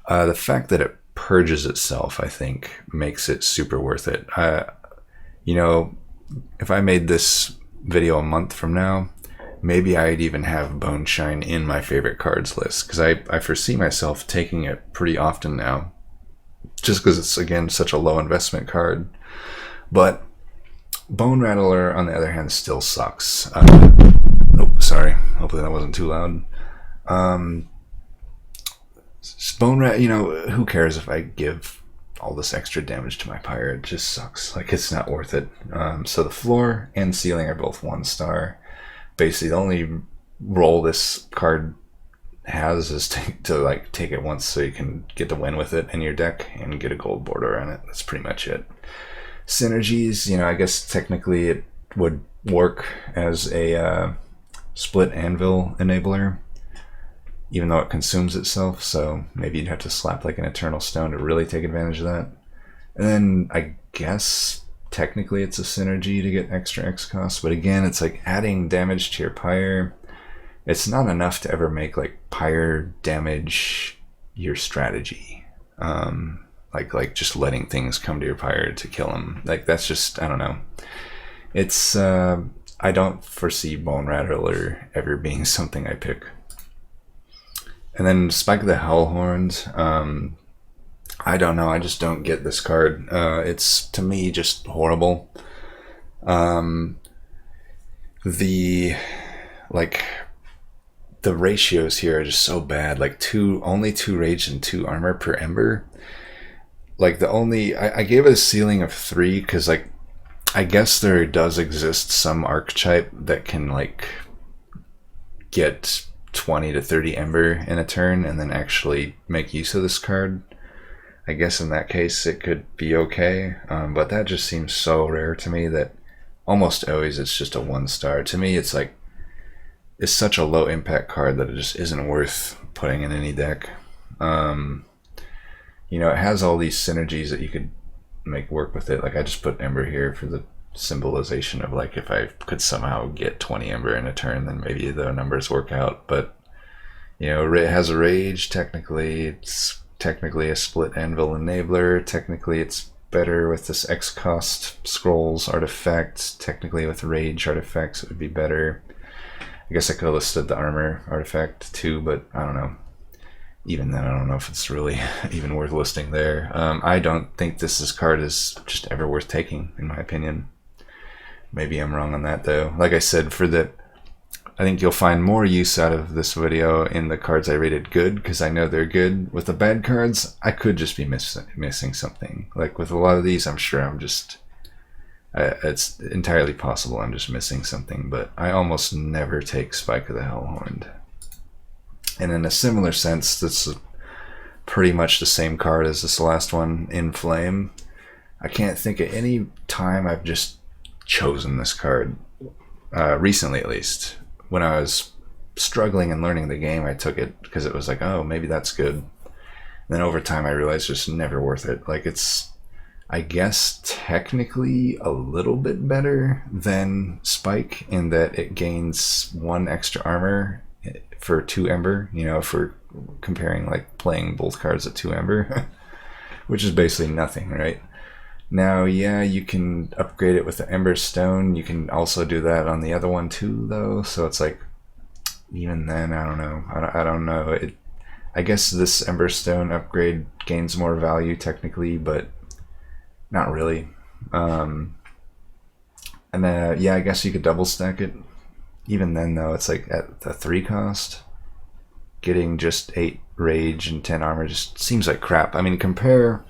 The fact that it purges itself, I think, makes it super worth it. You know, if I made this video a month from now, maybe I'd even have Bone Shine in my favorite cards list, because I foresee myself taking it pretty often now, just because it's, again, such a low investment card. But Bone Rattler, on the other hand, still sucks. Nope, sorry. Hopefully that wasn't too loud. You know, who cares if I give all this extra damage to my pyre? It just sucks. Like, it's not worth it. So the floor and ceiling are both 1 star. Basically, the only role this card has is to like take it once so you can get the win with it in your deck and get a gold border on it. That's pretty much it. Synergies, you know, I guess technically it would work as a split anvil enabler, even though it consumes itself, so maybe you'd have to slap like an Eternal Stone to really take advantage of that. And then I guess technically it's a synergy to get extra X cost, but again, it's like adding damage to your pyre. It's not enough to ever make like pyre damage your strategy. Like just letting things come to your pyre to kill them. Like, that's just, I don't know. It's I don't foresee Bone Rattler ever being something I pick. And then Spike the Hellhorned. I don't know. I just don't get this card. It's, to me, just horrible. The ratios here are just so bad. Like only 2 rage and 2 armor per ember. Like I gave it a ceiling of 3 because like I guess there does exist some archetype that can like get 20 to 30 ember in a turn and then actually make use of this card. I guess in that case it could be okay, but that just seems so rare to me that almost always it's just a 1-star. To me it's like, it's such a low impact card that it just isn't worth putting in any deck. You know, it has all these synergies that you could make work with it. Like I just put Ember here for the symbolization of like if I could somehow get 20 Ember in a turn, then maybe the numbers work out. But you know, it has a Rage. Technically, it's a split Anvil enabler. Technically, it's better with this X cost scrolls artifact. Technically, with Rage artifacts, it would be better. I guess I could have listed the armor artifact too, but I don't know. Even then, I don't know if it's really even worth listing there. I don't think this card is just ever worth taking, in my opinion. Maybe I'm wrong on that, though. Like I said, I think you'll find more use out of this video in the cards I rated good, because I know they're good. With the bad cards, I could just be missing something. Like with a lot of these, I'm sure I'm just... it's entirely possible I'm just missing something, but I almost never take Spike of the Hellhorned. And in a similar sense, this is pretty much the same card as this last one, Enflame. I can't think of any time I've just chosen this card, recently at least. When I was struggling and learning the game, I took it because it was like, oh, maybe that's good. And then over time, I realized it's just never worth it. Like it's, I guess, technically a little bit better than Spike in that it gains 1 extra armor for 2 Ember, you know, for comparing like playing both cards at 2 Ember, which is basically nothing, right? Now, yeah, you can upgrade it with the Ember Stone. You can also do that on the other one too, though. So it's like, even then, I don't know. I don't know. I guess this Ember Stone upgrade gains more value technically, but not really. And then, yeah, I guess you could double stack it. Even then, though, it's like at the 3 cost. Getting just 8 rage and 10 armor just seems like crap. I mean, compare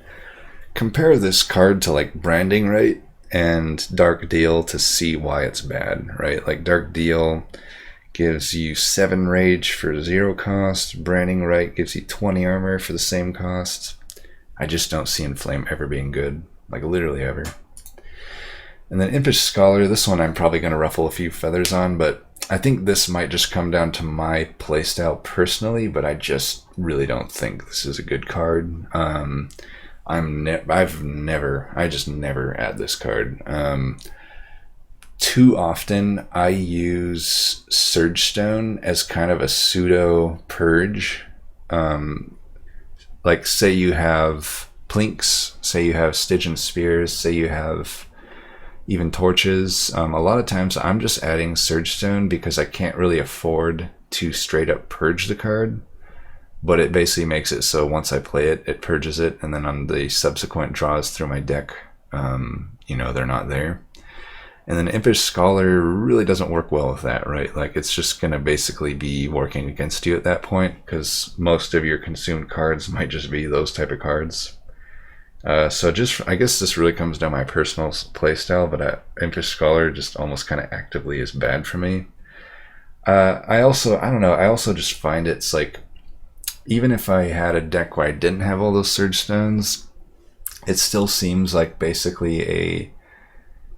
this card to like Brainding Rite and Dark Deal to see why it's bad, right? Like Dark Deal gives you 7 rage for 0 cost. Brainding Rite gives you 20 armor for the same cost. I just don't see Enflame ever being good, like literally ever. And then Impish Scholar, this one I'm probably going to ruffle a few feathers on, but I think this might just come down to my playstyle personally, but I just really don't think this is a good card. I just never add this card. Too often I use Surge Stone as kind of a pseudo purge. Like say you have Plinks, say you have Stygian Spears, say you have even Torches. A lot of times I'm just adding Surge Stone because I can't really afford to straight up purge the card. But it basically makes it so once I play it, it purges it, and then on the subsequent draws through my deck, you know, they're not there. And then Impish Scholar really doesn't work well with that, right? Like, it's just going to basically be working against you at that point, because most of your consumed cards might just be those type of cards. So just, I guess this really comes down to my personal playstyle, but Impish Scholar just almost kind of actively is bad for me. I don't know, I also just find it's like, even if I had a deck where I didn't have all those Surge Stones, it still seems like basically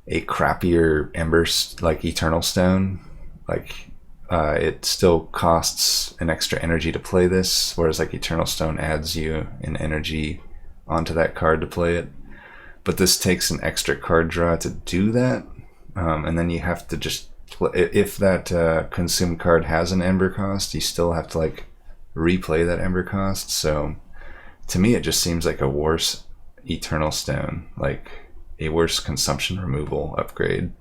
a crappier Ember, like Eternal Stone. Like, it still costs an extra energy to play this, whereas like Eternal Stone adds you an energy onto that card to play it. But this takes an extra card draw to do that, and then you have to just if that consumed card has an Ember cost, you still have to like replay that Ember cost. So to me it just seems like a worse Eternal Stone, like a worse consumption removal upgrade,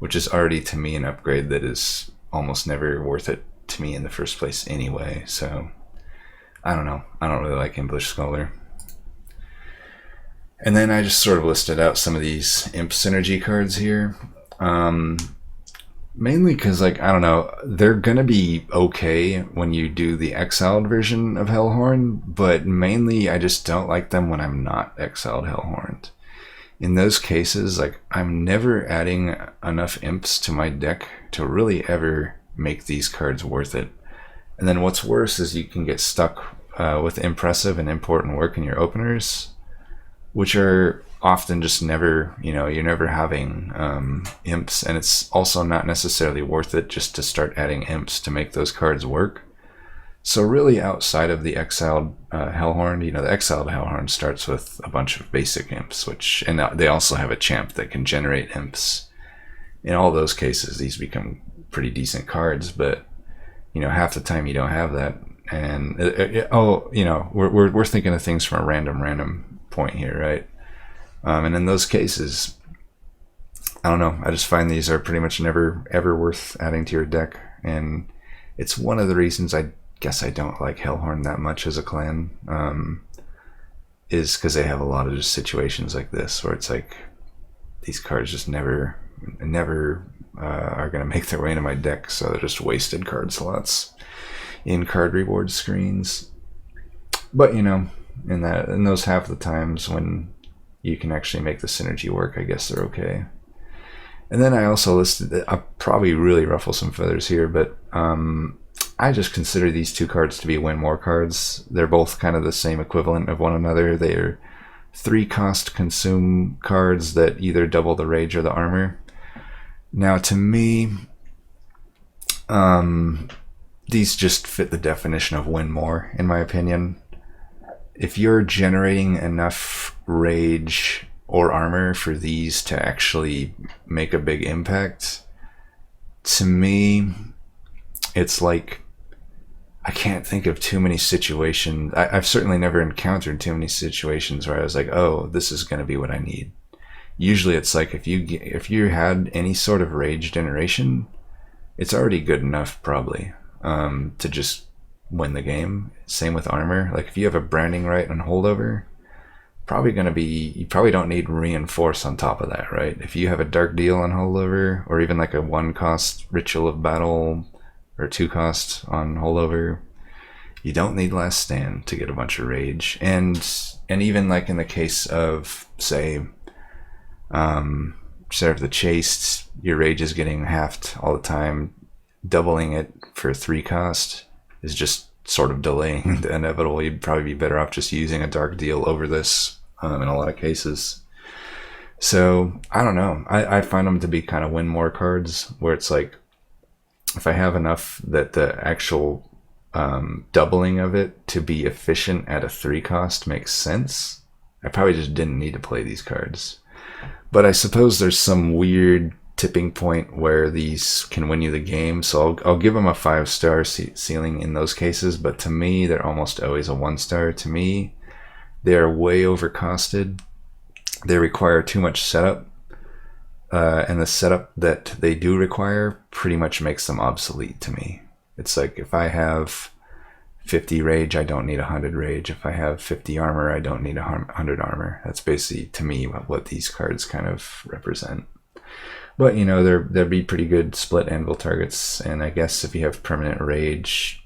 which is already to me an upgrade that is almost never worth it to me in the first place anyway. So I don't know. I don't really like Impish Scholar. And then I just sort of listed out some of these Imp Synergy cards here. Mainly because, like, I don't know, they're going to be okay when you do the exiled version of Hellhorn, but mainly I just don't like them when I'm not exiled Hellhorned. In those cases, like, I'm never adding enough imps to my deck to really ever make these cards worth it. And then what's worse is you can get stuck with impressive and important work in your openers, which are often just never, you're never having imps, and it's also not necessarily worth it just to start adding imps to make those cards work. So really, outside of the exiled Hellhorned, the exiled Hellhorned starts with a bunch of basic imps, and they also have a champ that can generate imps. In all those cases, these become pretty decent cards, but half the time you don't have that. And we're thinking of things from a random point here, right? And in those cases, I don't know, I just find these are pretty much never ever worth adding to your deck, and it's one of the reasons I guess I don't like Hellhorn that much as a clan, is because they have a lot of just situations like this where it's like these cards just never are going to make their way into my deck, so they're just wasted card slots in card reward screens. But in those half the times when you can actually make the synergy work, I guess they're okay. And then I also listed, I'll probably really ruffle some feathers here, but I just consider these two cards to be win more cards. They're both kind of the same equivalent of one another. They're 3-cost consume cards that either double the rage or the armor. Now, to me, these just fit the definition of win more, in my opinion. If you're generating enough rage or armor for these to actually make a big impact, to me, it's like, I can't think of too many situations. I've certainly never encountered too many situations where I was like, oh, this is going to be what I need. Usually it's like if you had any sort of rage generation, it's already good enough probably to just win the game. Same with armor. Like if you have a Brainding Rite on holdover, you probably don't need reinforce on top of that, right? If you have a Dark Deal on holdover, or even like a 1-cost Ritual of Battle or 2-cost on holdover, you don't need Last Stand to get a bunch of rage. And even like in the case of, say, Serve the Chaste, your rage is getting halved all the time. Doubling it for 3-cost is just sort of delaying the inevitable. You'd probably be better off just using a Dark Deal over this in a lot of cases. So I don't know. I find them to be kind of win more cards, where it's like if I have enough that the actual doubling of it to be efficient at a 3-cost makes sense, I probably just didn't need to play these cards. But I suppose there's some weird tipping point where these can win you the game, so I'll give them a 5-star ceiling in those cases, but to me they're almost always a 1-star. To me, they're way overcosted. They require too much setup, and the setup that they do require pretty much makes them obsolete to me. It's like if I have 50 rage, I don't need 100 rage. If I have 50 armor, I don't need 100 armor. That's basically, to me, what these cards kind of represent. But, there'd be pretty good split anvil targets, and I guess if you have permanent rage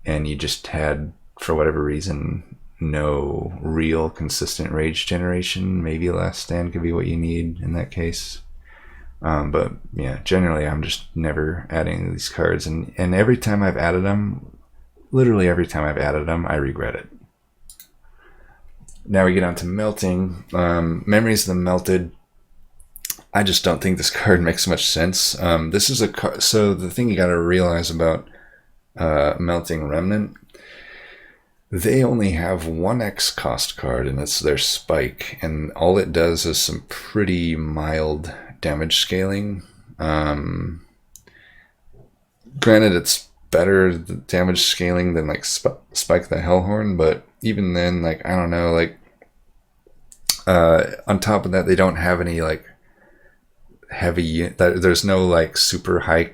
and you just had, for whatever reason, no real consistent rage generation, maybe Last Stand could be what you need in that case. But yeah, generally I'm just never adding these cards, and every time I've added them, literally every time I've added them, I regret it. Now we get on to Melting. Memories of the Melted. I just don't think this card makes much sense. This is a card. So the thing you got to realize about Melting Remnant, they only have 1 X cost card, and it's their Spike, and all it does is some pretty mild damage scaling. Granted, it's better damage scaling than like Spike the Hellhorn, but even then, like, I don't know, like on top of that, they don't have any like heavy, there's no like super high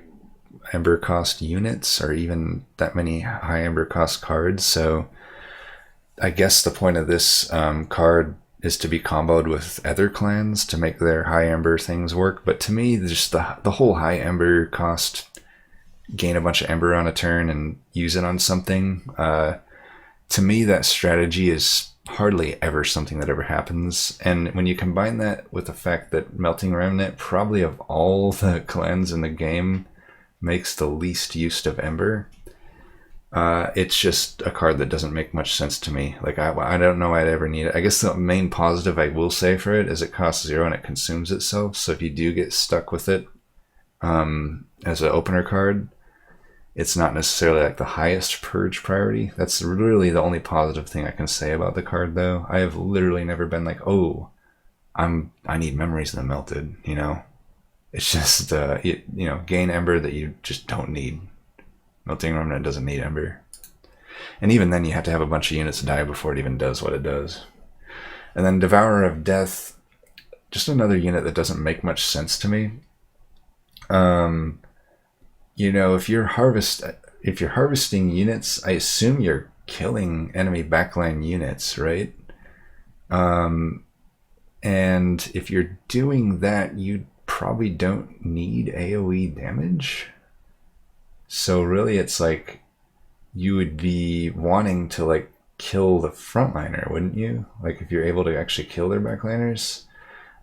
Ember cost units or even that many high Ember cost cards, so I guess the point of this card is to be comboed with other clans to make their high ember things work. But to me, just the whole high ember cost, gain a bunch of ember on a turn and use it on something. To me, that strategy is hardly ever something that ever happens. And when you combine that with the fact that Melting Remnant, probably of all the clans in the game, makes the least use of ember, it's just a card that doesn't make much sense to me. Like, I don't know I'd ever need it. I guess the main positive I will say for it is it costs 0 and it consumes itself. So if you do get stuck with it as an opener card, it's not necessarily like the highest purge priority. That's really the only positive thing I can say about the card, though. I have literally never been like, oh, I need memories that melted, you know? It's just, you know, gain ember that you just don't need. Melting Remnant doesn't need ember. And even then, you have to have a bunch of units die before it even does what it does. And then Devourer of Death, just another unit that doesn't make much sense to me. You know, if you're harvesting units, I assume you're killing enemy backline units, right? And if you're doing that, you probably don't need AoE damage. So really, it's like you would be wanting to like kill the frontliner, wouldn't you? Like if you're able to actually kill their backliners.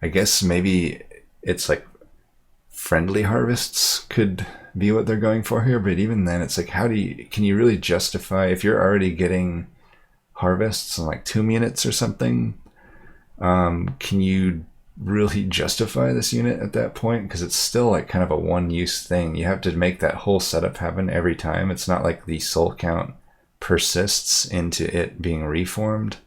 I guess maybe it's like friendly harvests could be what they're going for here, but even then it's like, can you really justify, if you're already getting harvests in like 2 minutes or something, can you really justify this unit at that point? Because it's still like kind of a one-use thing. You have to make that whole setup happen every time. It's not like the soul count persists into it being reformed.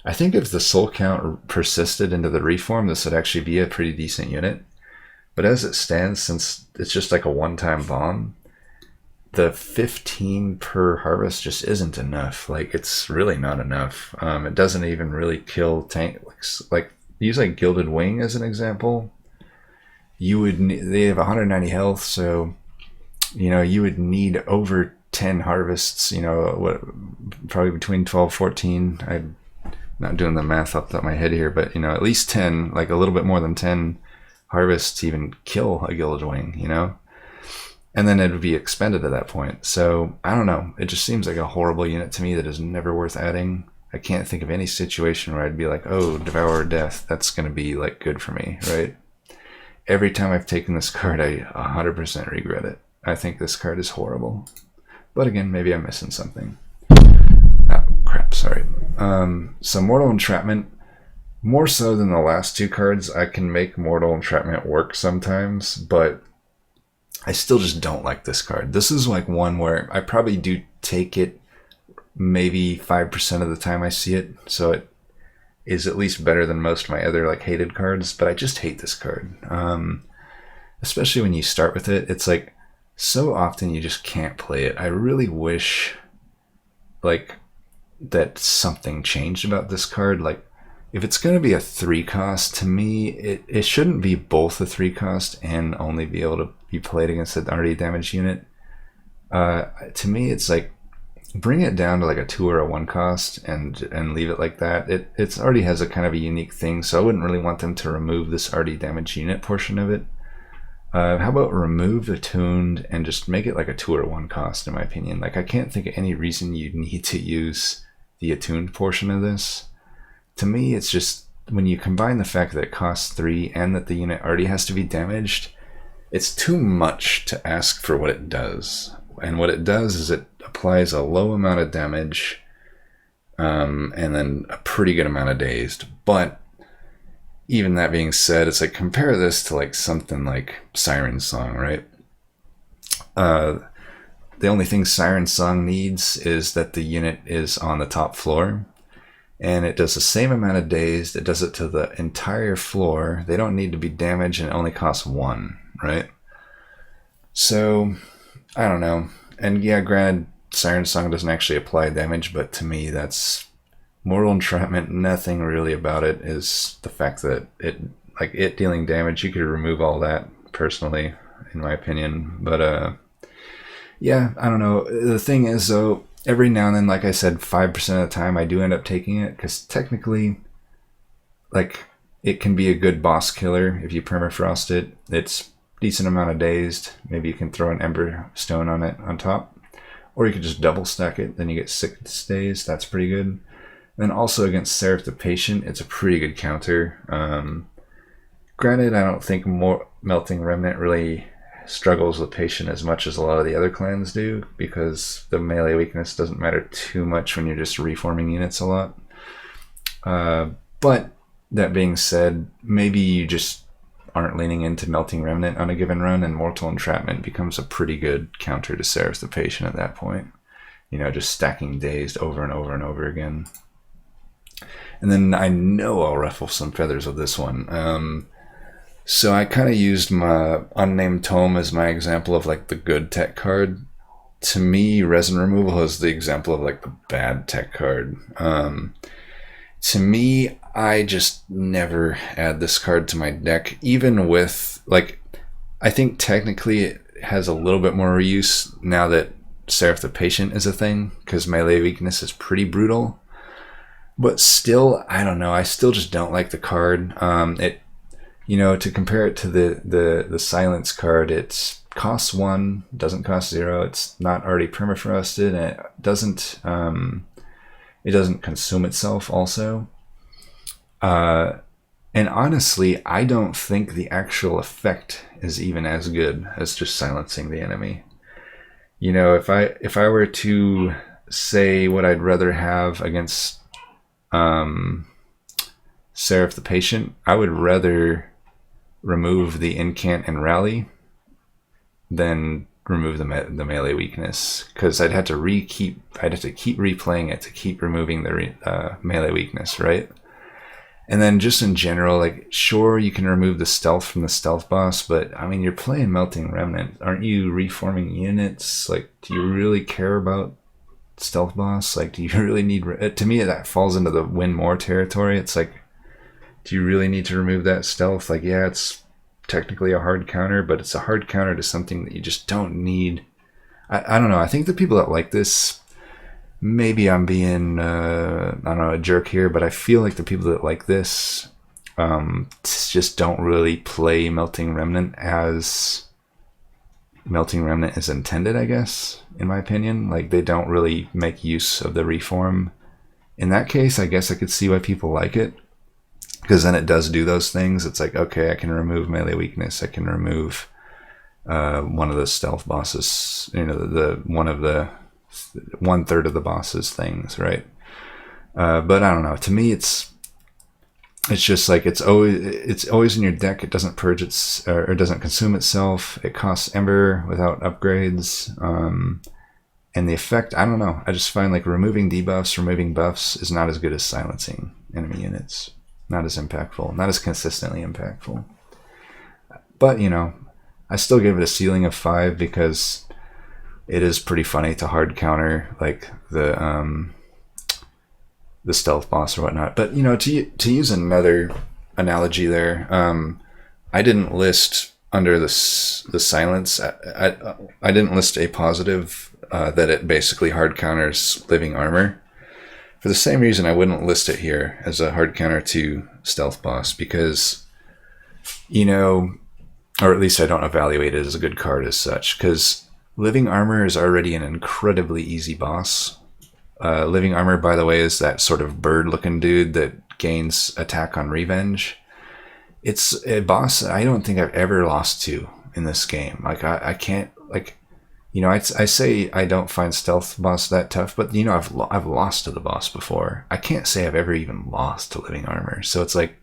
I think if the soul count persisted into the reform, this would actually be a pretty decent unit. But as it stands, since it's just like a one-time bomb, the 15 per harvest just isn't enough. Like, it's really not enough. It doesn't even really kill tank. Like use like Gilded Wing as an example. They have 190 health, so you know you would need over 10 harvests. You know, probably between 12, 14. I'm not doing the math off the top of my head here, but you know, at least 10, like a little bit more than 10 harvests to even kill a Gilded Wing, you know? And then it would be expended at that point. So, I don't know. It just seems like a horrible unit to me that is never worth adding. I can't think of any situation where I'd be like, oh, Devourer of Death, that's going to be like good for me, right? Every time I've taken this card, I 100% regret it. I think this card is horrible. But again, maybe I'm missing something. Oh, crap, sorry. So Mortal Entrapment. More so than the last two cards, I can make Mortal Entrapment work sometimes, but I still just don't like this card. This is like one where I probably do take it maybe 5% of the time I see it, so it is at least better than most of my other like hated cards, but I just hate this card. Especially when you start with it, it's like so often you just can't play it. I really wish like that something changed about this card. Like, if it's going to be a 3 cost, to me, it shouldn't be both a 3 cost and only be able to be played against an already damaged unit. To me, it's like, bring it down to like a 2 or a 1 cost and leave it like that. It already has a kind of a unique thing, so I wouldn't really want them to remove this already damaged unit portion of it. How about remove Attuned and just make it like a 2 or 1 cost, in my opinion. Like, I can't think of any reason you'd need to use the Attuned portion of this. To me, it's just, when you combine the fact that it costs 3 and that the unit already has to be damaged, it's too much to ask for what it does. And what it does is it applies a low amount of damage and then a pretty good amount of dazed. But even that being said, it's like, compare this to like something like Siren Song, right? The only thing Siren Song needs is that the unit is on the top floor. And it does the same amount of dazed. It does it to the entire floor. They don't need to be damaged, and it only costs 1, right? So, I don't know. And yeah, granted, Siren Song doesn't actually apply damage, but to me, that's Mortal Entrapment. Nothing really about it is the fact that it dealing damage. You could remove all that, personally, in my opinion. But yeah, I don't know. The thing is, though, every now and then, like I said, 5% of the time I do end up taking it, because technically, like, it can be a good boss killer if you permafrost it. It's decent amount of dazed. Maybe you can throw an Ember Stone on it on top. Or you could just double stack it, then you get 6 dazed. That's pretty good. Then also against Seraph the Patient, it's a pretty good counter. Granted, I don't think Melting Remnant really struggles with Patient as much as a lot of the other clans do, because the melee weakness doesn't matter too much when you're just reforming units a lot. But that being said, maybe you just aren't leaning into Melting Remnant on a given run, and Mortal Entrapment becomes a pretty good counter to Seraph the Patient at that point. You know, just stacking dazed over and over and over again. And then I know I'll ruffle some feathers with this one. So I kind of used my Unnamed Tome as my example of like the good tech card. To me, Resin Removal is the example of like the bad tech card. To me, I just never add this card to my deck, even with, like, I think technically it has a little bit more use now that Seraph the Patient is a thing, because melee weakness is pretty brutal. But still, I don't know, I still just don't like the card. You know, to compare it to the Silence card, it costs 1, doesn't cost 0, it's not already permafrosted, and it doesn't consume itself also. And honestly, I don't think the actual effect is even as good as just silencing the enemy. You know, if I were to say what I'd rather have against Seraph the Patient, I would rather remove the Incant and Rally than remove the melee weakness, because I'd have to keep replaying it to keep removing the melee weakness, right? And then just in general, like, sure, you can remove the stealth from the stealth boss, but I mean, you're playing Melting Remnant. Aren't you reforming units? Like, do you really care about stealth boss? Like, do you really need... To me, that falls into the win more territory. It's like, do you really need to remove that stealth? Like, yeah, it's technically a hard counter, but it's a hard counter to something that you just don't need. I don't know. I think the people that like this... Maybe I'm being, I don't know, a jerk here, but I feel like the people that like this just don't really play Melting Remnant as Melting Remnant is intended, I guess, in my opinion. Like, they don't really make use of the reform. In that case, I guess I could see why people like it, because then it does do those things. It's like, okay, I can remove melee weakness, I can remove one of the stealth bosses, you know, one of the 1/3 of the boss's things, right? But I don't know. To me, it's just like it's always in your deck. It doesn't purge or doesn't consume itself. It costs Ember without upgrades, and the effect, I don't know. I just find like removing debuffs, removing buffs is not as good as silencing enemy units. Not as impactful. Not as consistently impactful. But you know, I still give it a ceiling of 5 because it is pretty funny to hard counter like the stealth boss or whatnot. But you know, to use another analogy there, I didn't list under the silence. I didn't list a positive that it basically hard counters living armor. For the same reason, I wouldn't list it here as a hard counter to stealth boss, because, you know, or at least I don't evaluate it as a good card as such, because Living Armor is already an incredibly easy boss. Living Armor, by the way, is that sort of bird-looking dude that gains attack on revenge. It's a boss that I don't think I've ever lost to in this game. Like, I can't, like, you know, I say I don't find stealth boss that tough, but, you know, I've lost to the boss before. I can't say I've ever even lost to Living Armor. So it's like,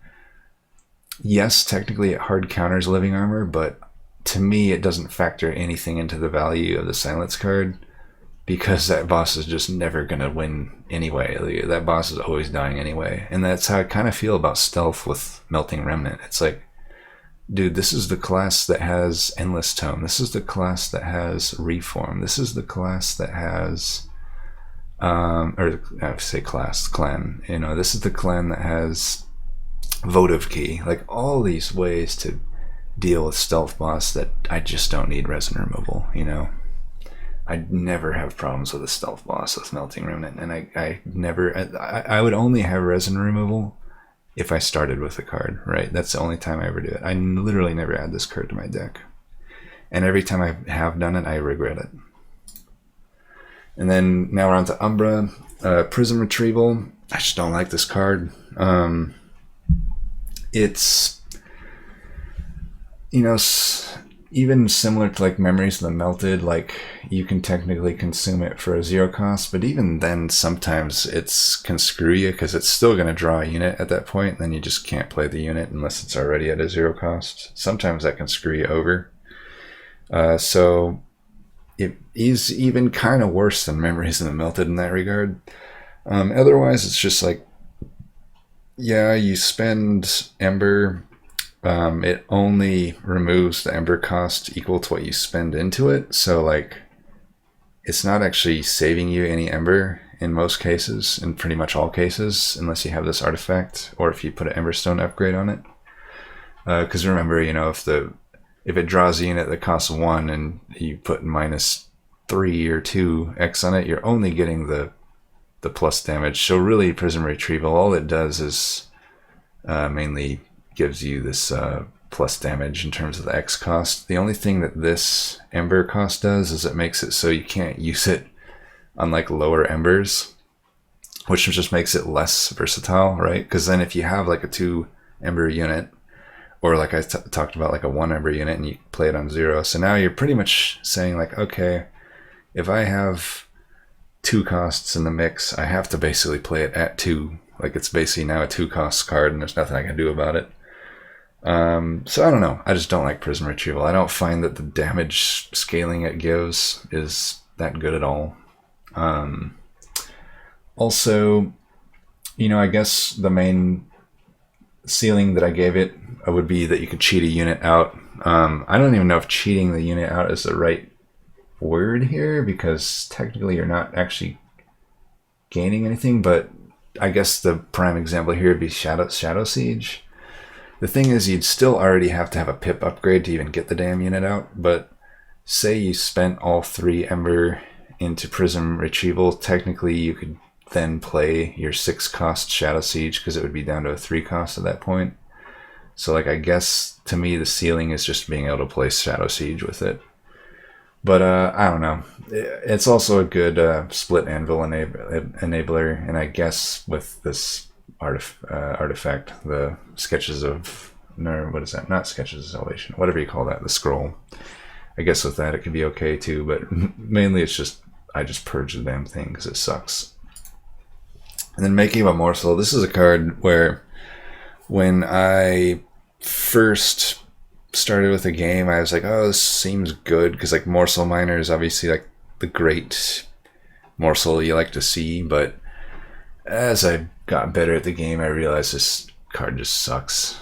yes, technically it hard counters Living Armor, but to me, it doesn't factor anything into the value of the silence card, because that boss is just never going to win anyway. That boss is always dying anyway. And that's how I kind of feel about stealth with Melting Remnant. It's like, dude, this is the class that has Endless Tome. This is the class that has Reform. This is the class that has, or I would say clan. You know, this is the clan that has Votive Key. Like, all these ways to deal with stealth boss that I just don't need Resin Removal, you know. I never have problems with a stealth boss with Melting Remnant, and I would only have Resin Removal if I started with the card, right? That's the only time I ever do it. I literally never add this card to my deck. And every time I have done it, I regret it. And then now we're on to Umbra. Prism Retrieval. I just don't like this card. It's, you know, even similar to like Memories of the Melted, like you can technically consume it for a 0 cost, but even then sometimes can screw you because it's still going to draw a unit at that point, and then you just can't play the unit unless it's already at a 0 cost. Sometimes that can screw you over. So it is even kind of worse than Memories of the Melted in that regard. Otherwise, it's just like, yeah, you spend Ember. It only removes the Ember cost equal to what you spend into it. So like, it's not actually saving you any Ember in most cases, in pretty much all cases, unless you have this artifact or if you put an Emberstone upgrade on it. Because remember, you know, if it draws a unit that costs 1 and you put -3 or 2x on it, you're only getting the plus damage. So really, Prism Retrieval, all it does is mainly gives you this plus damage in terms of the X cost. The only thing that this Ember cost does is it makes it so you can't use it on like lower Embers, which just makes it less versatile, right? Because then if you have like a 2 Ember unit, or like I talked about, like a 1 Ember unit, and you play it on 0, so now you're pretty much saying like, okay, if I have 2 costs in the mix, I have to basically play it at 2. Like it's basically now a 2 cost card, and there's nothing I can do about it. So I don't know. I just don't like Prism Retrieval. I don't find that the damage scaling it gives is that good at all. Also, you know, I guess the main ceiling that I gave it would be that you could cheat a unit out. I don't even know if cheating the unit out is the right word here, because technically you're not actually gaining anything, but I guess the prime example here would be Shadow Siege. The thing is, you'd still already have to have a pip upgrade to even get the damn unit out, but say you spent all 3 Ember into Prism Retrieval, technically you could then play your 6 cost Shadow Siege, because it would be down to a 3 cost at that point. So like, I guess to me the ceiling is just being able to play Shadow Siege with it. But I don't know. It's also a good split anvil enabler, and I guess with this artifact, the Sketches of, no, what is that? Not Sketches of Salvation, whatever you call that, the scroll. I guess with that it could be okay too, but mainly it's just, I just purge the damn thing because it sucks. And then Making a Morsel. This is a card where when I first started with the game, I was like, oh, this seems good, because like Morsel Miner is obviously like the great morsel you like to see, but as I got better at the game, I realized this card just sucks.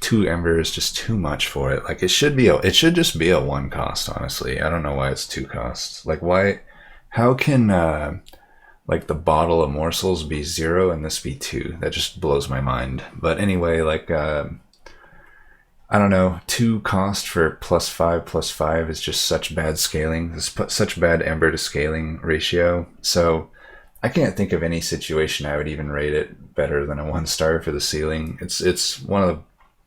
2 Ember is just too much for it. Like it should just be a 1 cost, honestly. I don't know why it's 2 costs. Like how can like the bottle of morsels be 0 and this be 2? That just blows my mind. But anyway, like I don't know, 2 cost for +5/+5 is just such bad scaling. It's such bad Ember to scaling ratio. So I can't think of any situation I would even rate it better than a 1 star for the ceiling. It's one of the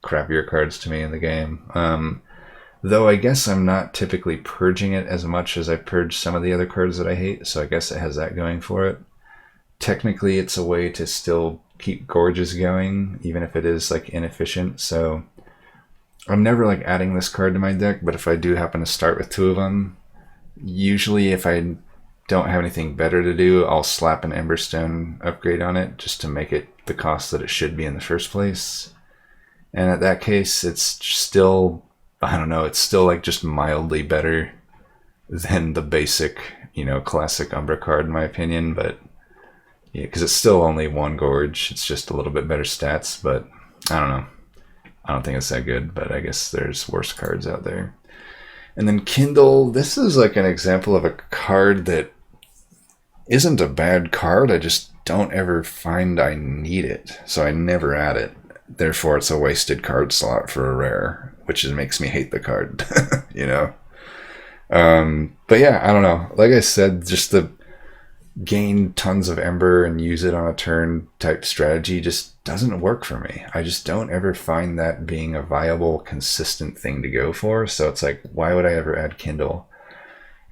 crappier cards to me in the game. Though I guess I'm not typically purging it as much as I purge some of the other cards that I hate, so I guess it has that going for it. Technically, it's a way to still keep Gorges going, even if it is like inefficient, so I'm never like adding this card to my deck, but if I do happen to start with 2 of them, usually if I don't have anything better to do, I'll slap an Emberstone upgrade on it just to make it the cost that it should be in the first place. And at that case, it's still, I don't know, it's still like just mildly better than the basic, you know, classic Umbra card in my opinion, but yeah, because it's still only 1 Gorge, it's just a little bit better stats, but I don't know. I don't think it's that good, but I guess there's worse cards out there. And then Kindle, this is like an example of a card that isn't a bad card, I just don't ever find I need it, so I never add it. Therefore, it's a wasted card slot for a rare, which makes me hate the card, you know? But yeah, I don't know. Like I said, just the gain tons of Ember and use it on a turn type strategy just doesn't work for me. I just don't ever find that being a viable, consistent thing to go for. So it's like, why would I ever add Kindle?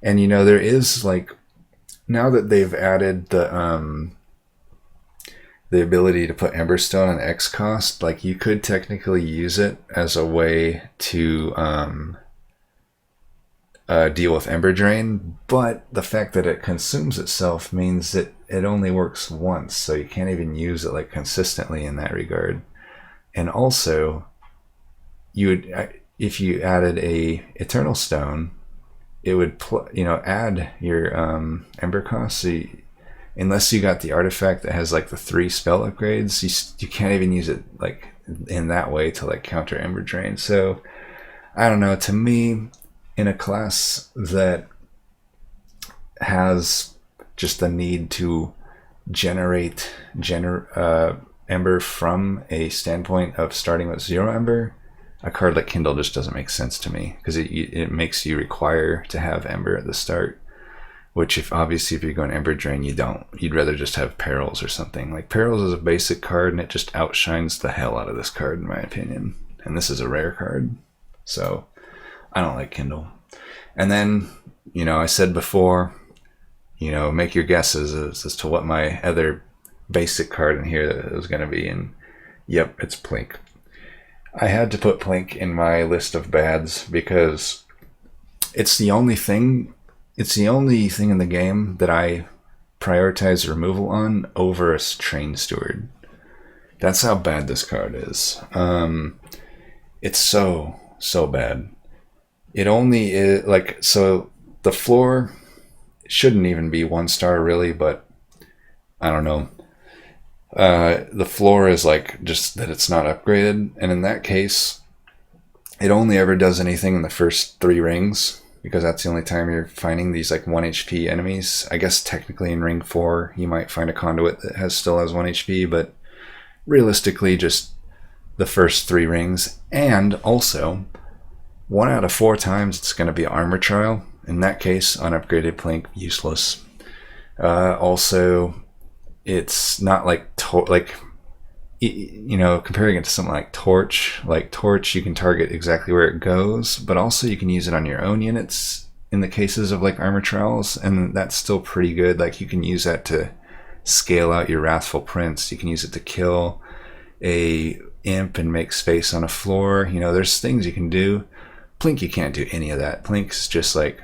And you know, there is like, now that they've added the ability to put Emberstone on X cost, like you could technically use it as a way to deal with Ember Drain, but the fact that it consumes itself means that it only works once, so you can't even use it like consistently in that regard. And also, you would, if you added a Eternal Stone, it would add your Ember cost. So unless you got the artifact that has like the 3 spell upgrades, you can't even use it like in that way to like counter Ember Drain. So I don't know, to me, in a class that has just the need to generate Ember from a standpoint of starting with 0 Ember, a card like Kindle just doesn't make sense to me, because it makes you require to have Ember at the start, which if you're going Ember Drain, you don't. You'd rather just have Perils or something. Like Perils is a basic card and it just outshines the hell out of this card in my opinion, and this is a rare card, so I don't like Kindle. And then, you know, I said before, you know, make your guesses as to what my other basic card in here was going to be, and yep, it's Plink. I had to put Plink in my list of bads because it's the only thing in the game that I prioritize removal on over a Train Steward. That's how bad this card is. It's so bad. It only is like, so the floor shouldn't even be 1 star really, but I don't know. The floor is like just that it's not upgraded, and in that case, it only ever does anything in the first 3 rings, because that's the only time you're finding these like 1 HP enemies. I guess technically in ring 4 you might find a conduit that still has 1 HP, but realistically just the first 3 rings. And also 1 out of 4 times it's going to be Armor Trial. In that case, unupgraded Plink, useless. Also, it's not like you know, comparing it to something like Torch. Like Torch, you can target exactly where it goes, but also you can use it on your own units in the cases of like Armor Trials, and that's still pretty good. Like you can use that to scale out your Wrathful Prince. You can use it to kill a imp and make space on a floor. You know, there's things you can do. Plink, you can't do any of that. Plink's just like,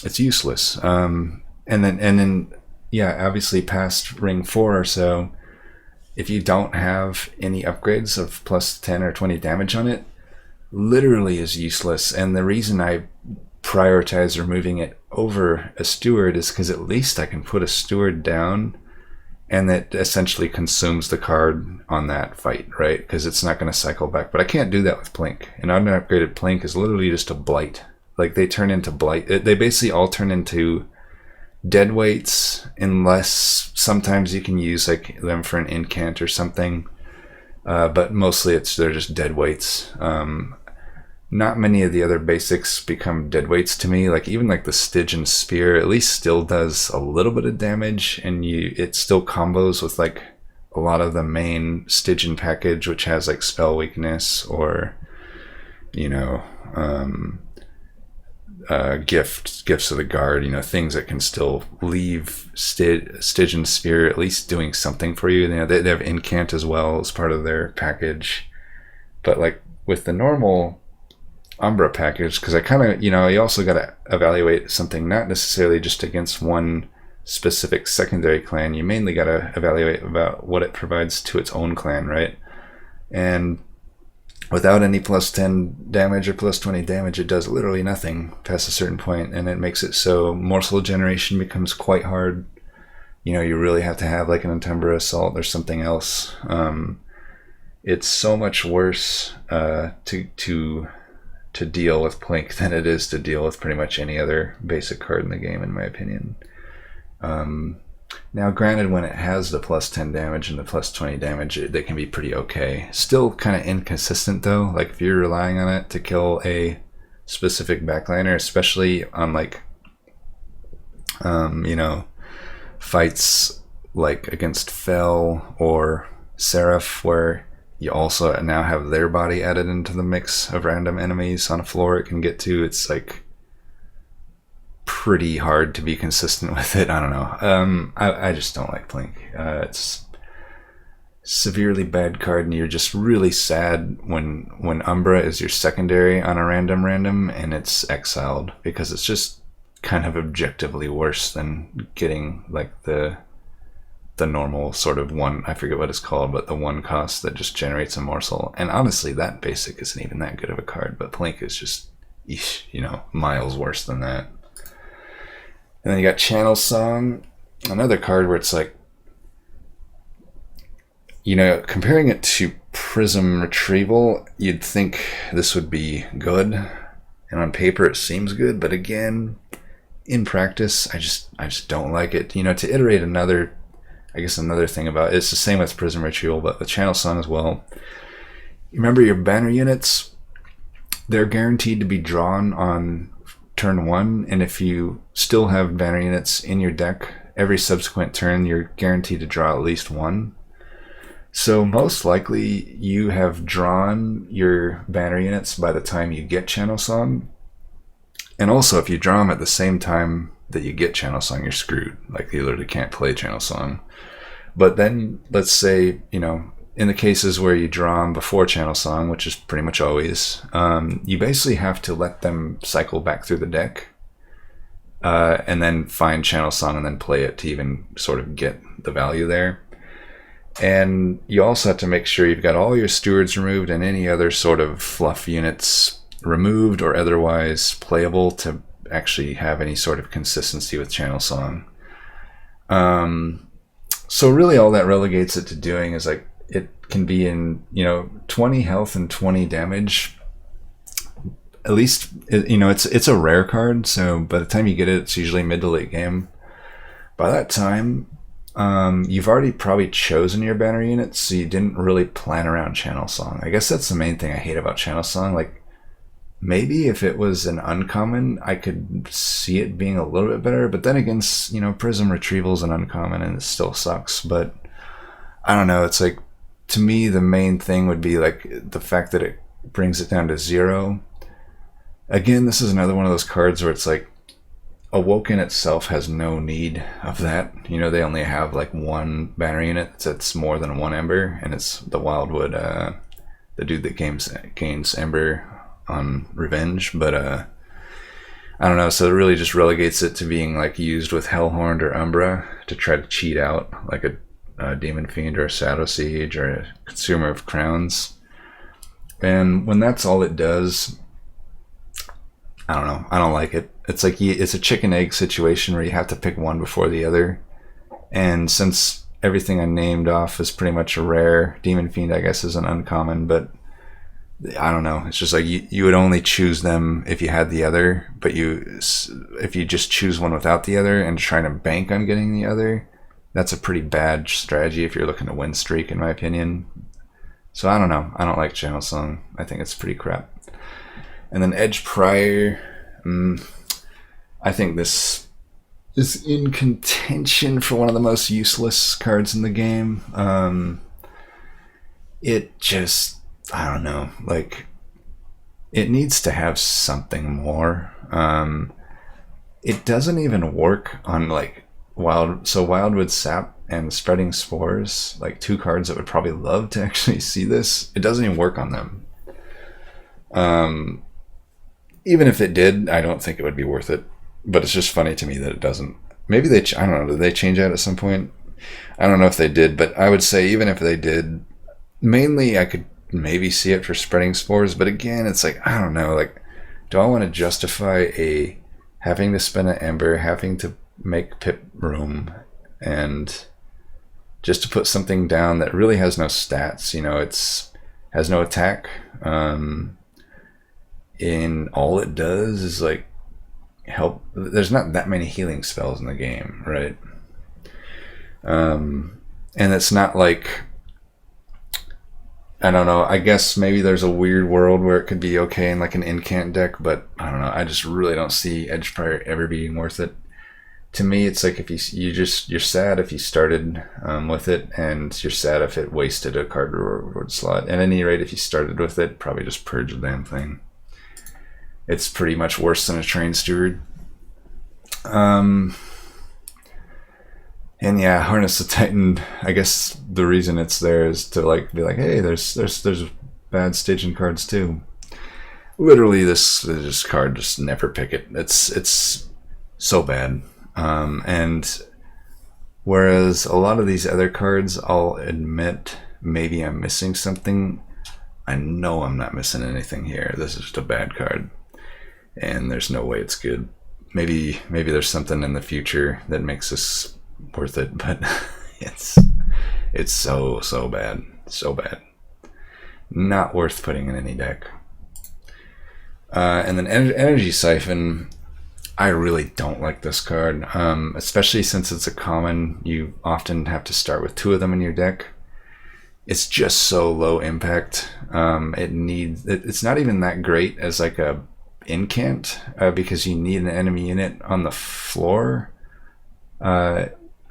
it's useless. And then yeah, obviously past ring 4 or so, if you don't have any upgrades of plus 10 or 20 damage on it, literally is useless. And the reason I prioritize removing it over a Steward is because at least I can put a Steward down and that essentially consumes the card on that fight, right? Because it's not going to cycle back. But I can't do that with Plink. An unupgraded Plink is literally just a blight. Like they turn into blight. They basically all turn into dead weights, unless sometimes you can use like them for an incant or something. But mostly they're just dead weights. Not many of the other basics become dead weights to me. Like even like the Stygian Spear at least still does a little bit of damage, and it still combos with like a lot of the main Stygian package, which has like spell weakness or, you know, gifts of the guard, you know, things that can still leave Stygian Spear at least doing something for you. You know, they have incant as well as part of their package. But like with the normal Umbra package, because I kind of, you know, you also got to evaluate something not necessarily just against one specific secondary clan. You mainly got to evaluate about what it provides to its own clan, right? And without any plus 10 damage or plus 20 damage, it does literally nothing past a certain point, and it makes it so morsel generation becomes quite hard. You know, you really have to have like an Antumbra Assault or something else. It's so much worse to deal with Plink than it is to deal with pretty much any other basic card in the game, in my opinion. Now, granted, when it has the plus 10 damage and the plus 20 damage, they can be pretty okay. Still kind of inconsistent, though. Like, if you're relying on it to kill a specific backliner, especially on like you know, fights like against Fel or Seraph, where you also now have their body added into the mix of random enemies on a floor it can get to. It's like pretty hard to be consistent with it. I don't know. I just don't like Blink. It's severely bad card, and you're just really sad when Umbra is your secondary on a random and it's exiled, because it's just kind of objectively worse than getting like the normal sort of one, I forget what it's called, but the one cost that just generates a morsel. And honestly, that basic isn't even that good of a card, but Blink is just, you know, miles worse than that. And then you got Channel Song, another card where it's like, you know, comparing it to Prism Retrieval, you'd think this would be good, and on paper it seems good, but again, in practice, I just don't like it. You know, to iterate another thing about it, it's the same with Prism Retrieval, but with Channel Song as well. Remember your banner units, they're guaranteed to be drawn on turn 1, and if you still have banner units in your deck, every subsequent turn you're guaranteed to draw at least one. So most likely you have drawn your banner units by the time you get Channel Song. And also if you draw them at the same time that you get Channel Song, you're screwed. Like, you literally can't play Channel Song. But then let's say, you know, in the cases where you draw them before Channel Song, which is pretty much always, you basically have to let them cycle back through the deck and then find Channel Song and then play it to even sort of get the value there. And you also have to make sure you've got all your stewards removed and any other sort of fluff units removed or otherwise playable to actually have any sort of consistency with Channel Song. So really all that relegates it to doing is like, it can be in, you know, 20 health and 20 damage. At least, you know, it's a rare card, so by the time you get it, it's usually mid to late game. By that time, you've already probably chosen your banner units, so you didn't really plan around Channel Song. I guess that's the main thing I hate about Channel Song. Like, maybe if it was an uncommon, I could see it being a little bit better, but then again, you know, Prism Retrieval is an uncommon and it still sucks. But I don't know, it's like, to me, the main thing would be like the fact that it brings it down to 0. Again, this is another one of those cards where it's like, Awoken itself has no need of that. You know, they only have like one banner unit that's more than one Ember, and it's the Wildwood, the dude that gains Ember on Revenge. But I don't know, so it really just relegates it to being like used with Hellhorned or Umbra to try to cheat out like a Demon Fiend or a Shadow Siege or a Consumer of Crowns. And when that's all it does, I don't know, I don't like it. It's like, it's a chicken egg situation where you have to pick one before the other. And since everything I named off is pretty much a rare, Demon Fiend I guess is an uncommon, but I don't know, it's just like you would only choose them if you had the other, but if you just choose one without the other and trying to bank on getting the other, that's a pretty bad strategy if you're looking to win streak, in my opinion. So I don't know, I don't like Channel Song. I think it's pretty crap. And then Edge Prior, I think this is in contention for one of the most useless cards in the game. It just, I don't know, like, it needs to have something more. It doesn't even work on like Wildwood Sap and Spreading Spores, like two cards that would probably love to actually see this. It doesn't even work on them. Even if it did, I don't think it would be worth it. But it's just funny to me that it doesn't. Maybe I don't know, did they change that at some point? I don't know if they did, but I would say even if they did, mainly I could maybe see it for Spreading Spores, but again, it's like, I don't know, like, do I want to justify having to spend an Ember, having to make pip room, and just to put something down that really has no stats, you know, has no attack, and all it does is like help. There's not that many healing spells in the game, right? And it's not like I don't know. I guess maybe there's a weird world where it could be okay in like an incant deck, but I don't know. I just really don't see Edge Prior ever being worth it. To me, it's like if you're sad if you started with it, and you're sad if it wasted a card reward slot. At any rate, if you started with it, probably just purge the damn thing. It's pretty much worse than a Train Steward. And yeah, Harness the Titan, I guess the reason it's there is to like be like, hey, there's bad staging cards too. Literally, this card, just never pick it. It's so bad. And whereas a lot of these other cards, I'll admit maybe I'm missing something, I know I'm not missing anything here. This is just a bad card, and there's no way it's good. Maybe there's something in the future that makes this worth it, but it's so bad, not worth putting in any deck. And then Energy Siphon, I really don't like this card, especially since it's a common. You often have to start with 2 of them in your deck. It's just so low impact. It's not even that great as like a incant, because you need an enemy unit on the floor.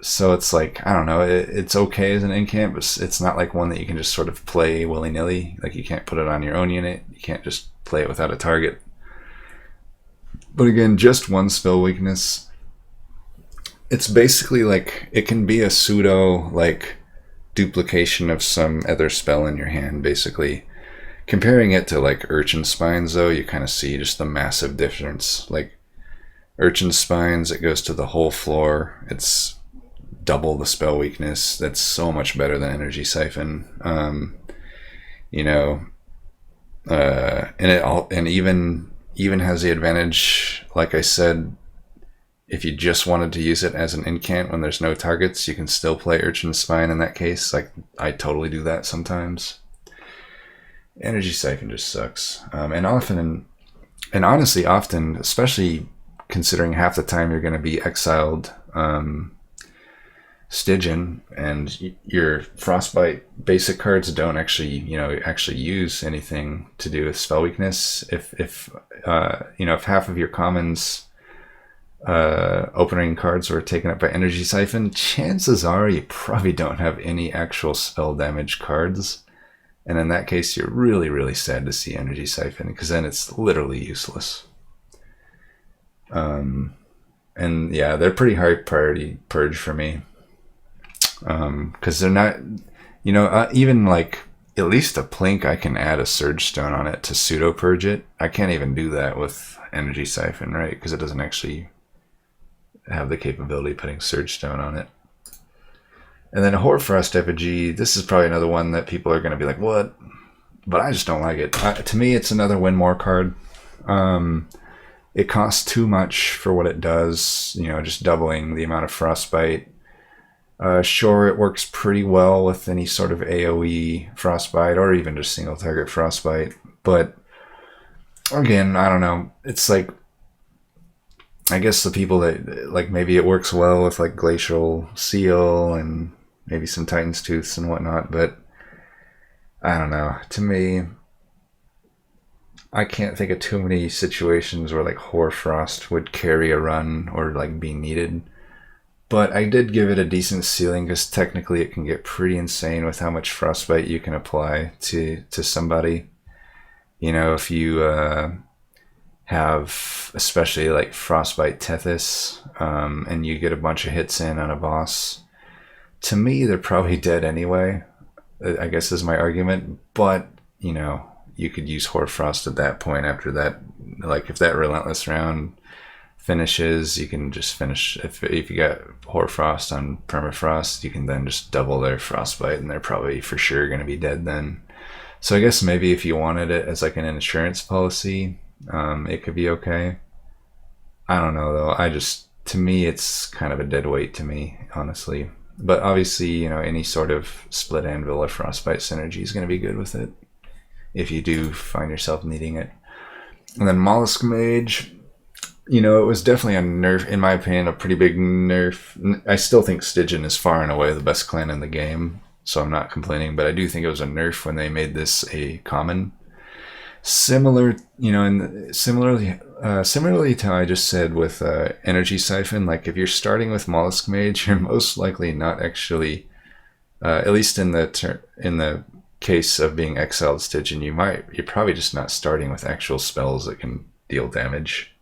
So it's like, I don't know, it's okay as an incant, but it's not like one that you can just sort of play willy-nilly. Like, you can't put it on your own unit. You can't just play it without a target. But again, just 1 spell weakness. It's basically like, it can be a pseudo like duplication of some other spell in your hand, basically. Comparing it to like Urchin Spines, though, you kind of see just the massive difference. Like Urchin Spines, it goes to the whole floor. It's double the spell weakness. That's so much better than Energy Siphon. You know, and even has the advantage, like I said, if you just wanted to use it as an incant when there's no targets, you can still play Urchin Spine in that case. Like, I totally do that sometimes. Energy Siphon just sucks. And honestly, often, especially considering half the time you're going to be exiled, Stygian, and your Frostbite basic cards don't actually use anything to do with spell weakness. If half of your commons opening cards were taken up by Energy Siphon, chances are you probably don't have any actual spell damage cards. And in that case, you're really, really sad to see Energy Siphon, because then it's literally useless. And yeah, they're pretty high priority purge for me. Because they're not, even like, at least a Plink, I can add a Surge Stone on it to pseudo purge it. I can't even do that with Energy Siphon, right? Because it doesn't actually have the capability of putting Surge Stone on it. And then a Hoarfrost Effigy, this is probably another one that people are going to be like, what? But I just don't like it. To me, it's another win more card. It costs too much for what it does, just doubling the amount of Frostbite. Sure, it works pretty well with any sort of AoE Frostbite, or even just single target Frostbite. But again, I don't know. It's like, I guess the people that, like, maybe it works well with like Glacial Seal and maybe some Titanstooths and whatnot, but I don't know. To me, I can't think of too many situations where like Hoarfrost would carry a run or like be needed. But I did give it a decent ceiling, because technically it can get pretty insane with how much Frostbite you can apply to somebody. If you have especially like Frostbite Tethys, and you get a bunch of hits in on a boss, to me they're probably dead anyway, I guess is my argument. But you could use Hoarfrost at that point. After that, like, if that Relentless round finishes, you can just finish, if you got Hoarfrost on Permafrost, you can then just double their Frostbite, and they're probably for sure going to be dead then. So I guess maybe if you wanted it as like an insurance policy, it could be okay. I don't know though. To me, it's kind of a dead weight to me, honestly. But obviously, any sort of Split Anvil or Frostbite synergy is going to be good with it, if you do find yourself needing it. And then Mollusk Mage, it was definitely a nerf, in my opinion, a pretty big nerf. I still think Stygian is far and away the best clan in the game. so I'm not complaining. But I do think it was a nerf when they made this a common. Similar, and similarly to how I just said with Energy Siphon, like if you're starting with Mollusk Mage, you're most likely not actually, at least in the case of being exiled Stygian, you're probably just not starting with actual spells that can deal damage.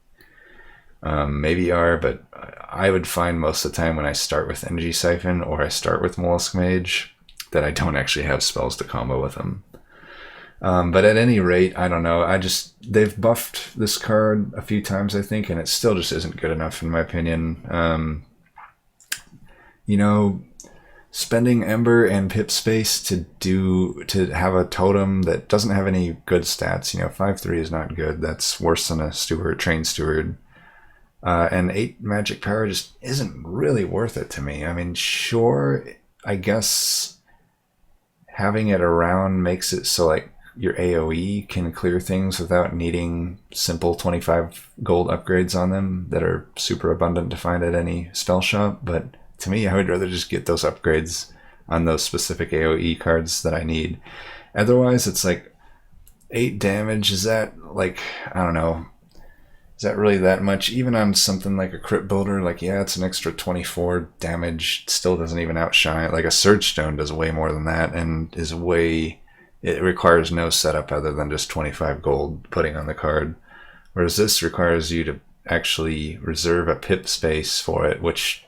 Maybe you are, but I would find most of the time when I start with Energy Siphon or I start with Mollusk Mage that I don't actually have spells to combo with them. But at any rate, I don't know. They've buffed this card a few times, I think, and it still just isn't good enough in my opinion. Spending Ember and Pip space to have a totem that doesn't have any good stats. 5/3 is not good. That's worse than a trained steward. And 8 magic power just isn't really worth it to me. I mean, sure, I guess having it around makes it so like your AoE can clear things without needing simple 25 gold upgrades on them that are super abundant to find at any spell shop. But to me, I would rather just get those upgrades on those specific AoE cards that I need. Otherwise, it's like 8 damage. Is that like, I don't know, is that really that much? Even on something like a Crypt Builder, like, yeah, it's an extra 24 damage. Still doesn't even outshine. Like a Surge Stone does way more than that and it requires no setup other than just 25 gold putting on the card. Whereas this requires you to actually reserve a pip space for it, which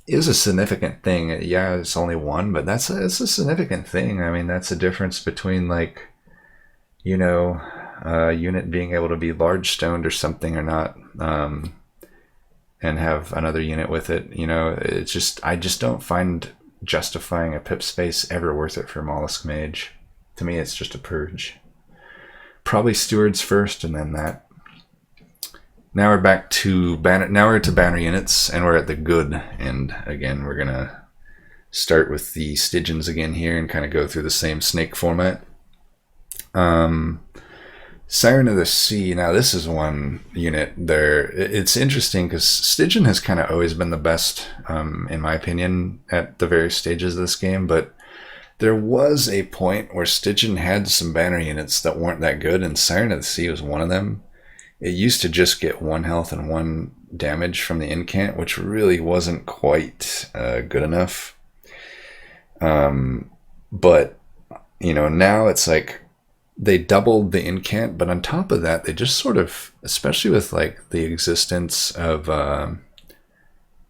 is a significant thing. Yeah, it's only 1, but it's a significant thing. I mean, that's a difference between like, a unit being able to be large stoned or something or not, and have another unit with it. I just don't find justifying a pip space ever worth it for Mollusk Mage. To me, it's just a purge. Probably Stewards first, and then that. Now we're back to banner. Now we're to banner units, and we're at the good end again. We're gonna start with the Stygians again here, and kind of go through the same snake format. Siren of the Sea. Now this is one unit there. It's interesting because Stygian has kind of always been the best, in my opinion, at the various stages of this game, but there was a point where Stygian had some banner units that weren't that good, and Siren of the Sea was one of them. It used to just get 1 health and 1 damage from the incant, which really wasn't quite good enough. But, now it's like they doubled the incant, but on top of that, they just sort of, especially with like the existence of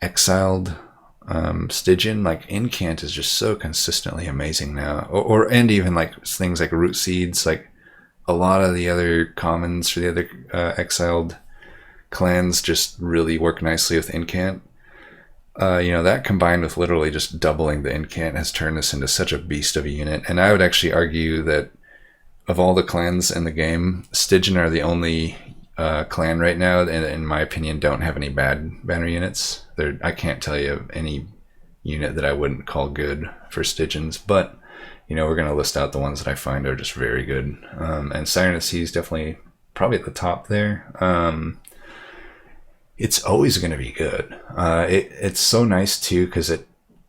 exiled Stygian, like incant is just so consistently amazing now. And even like things like Rootseeds, like a lot of the other commons for the other exiled clans just really work nicely with incant. That combined with literally just doubling the incant has turned this into such a beast of a unit. And I would actually argue that of all the clans in the game, Stygian are the only clan right now, and in my opinion, don't have any bad banner units. I can't tell you any unit that I wouldn't call good for Stygians, but we're going to list out the ones that I find are just very good. And Siren of the Sea is definitely probably at the top there. It's always going to be good. It's so nice too because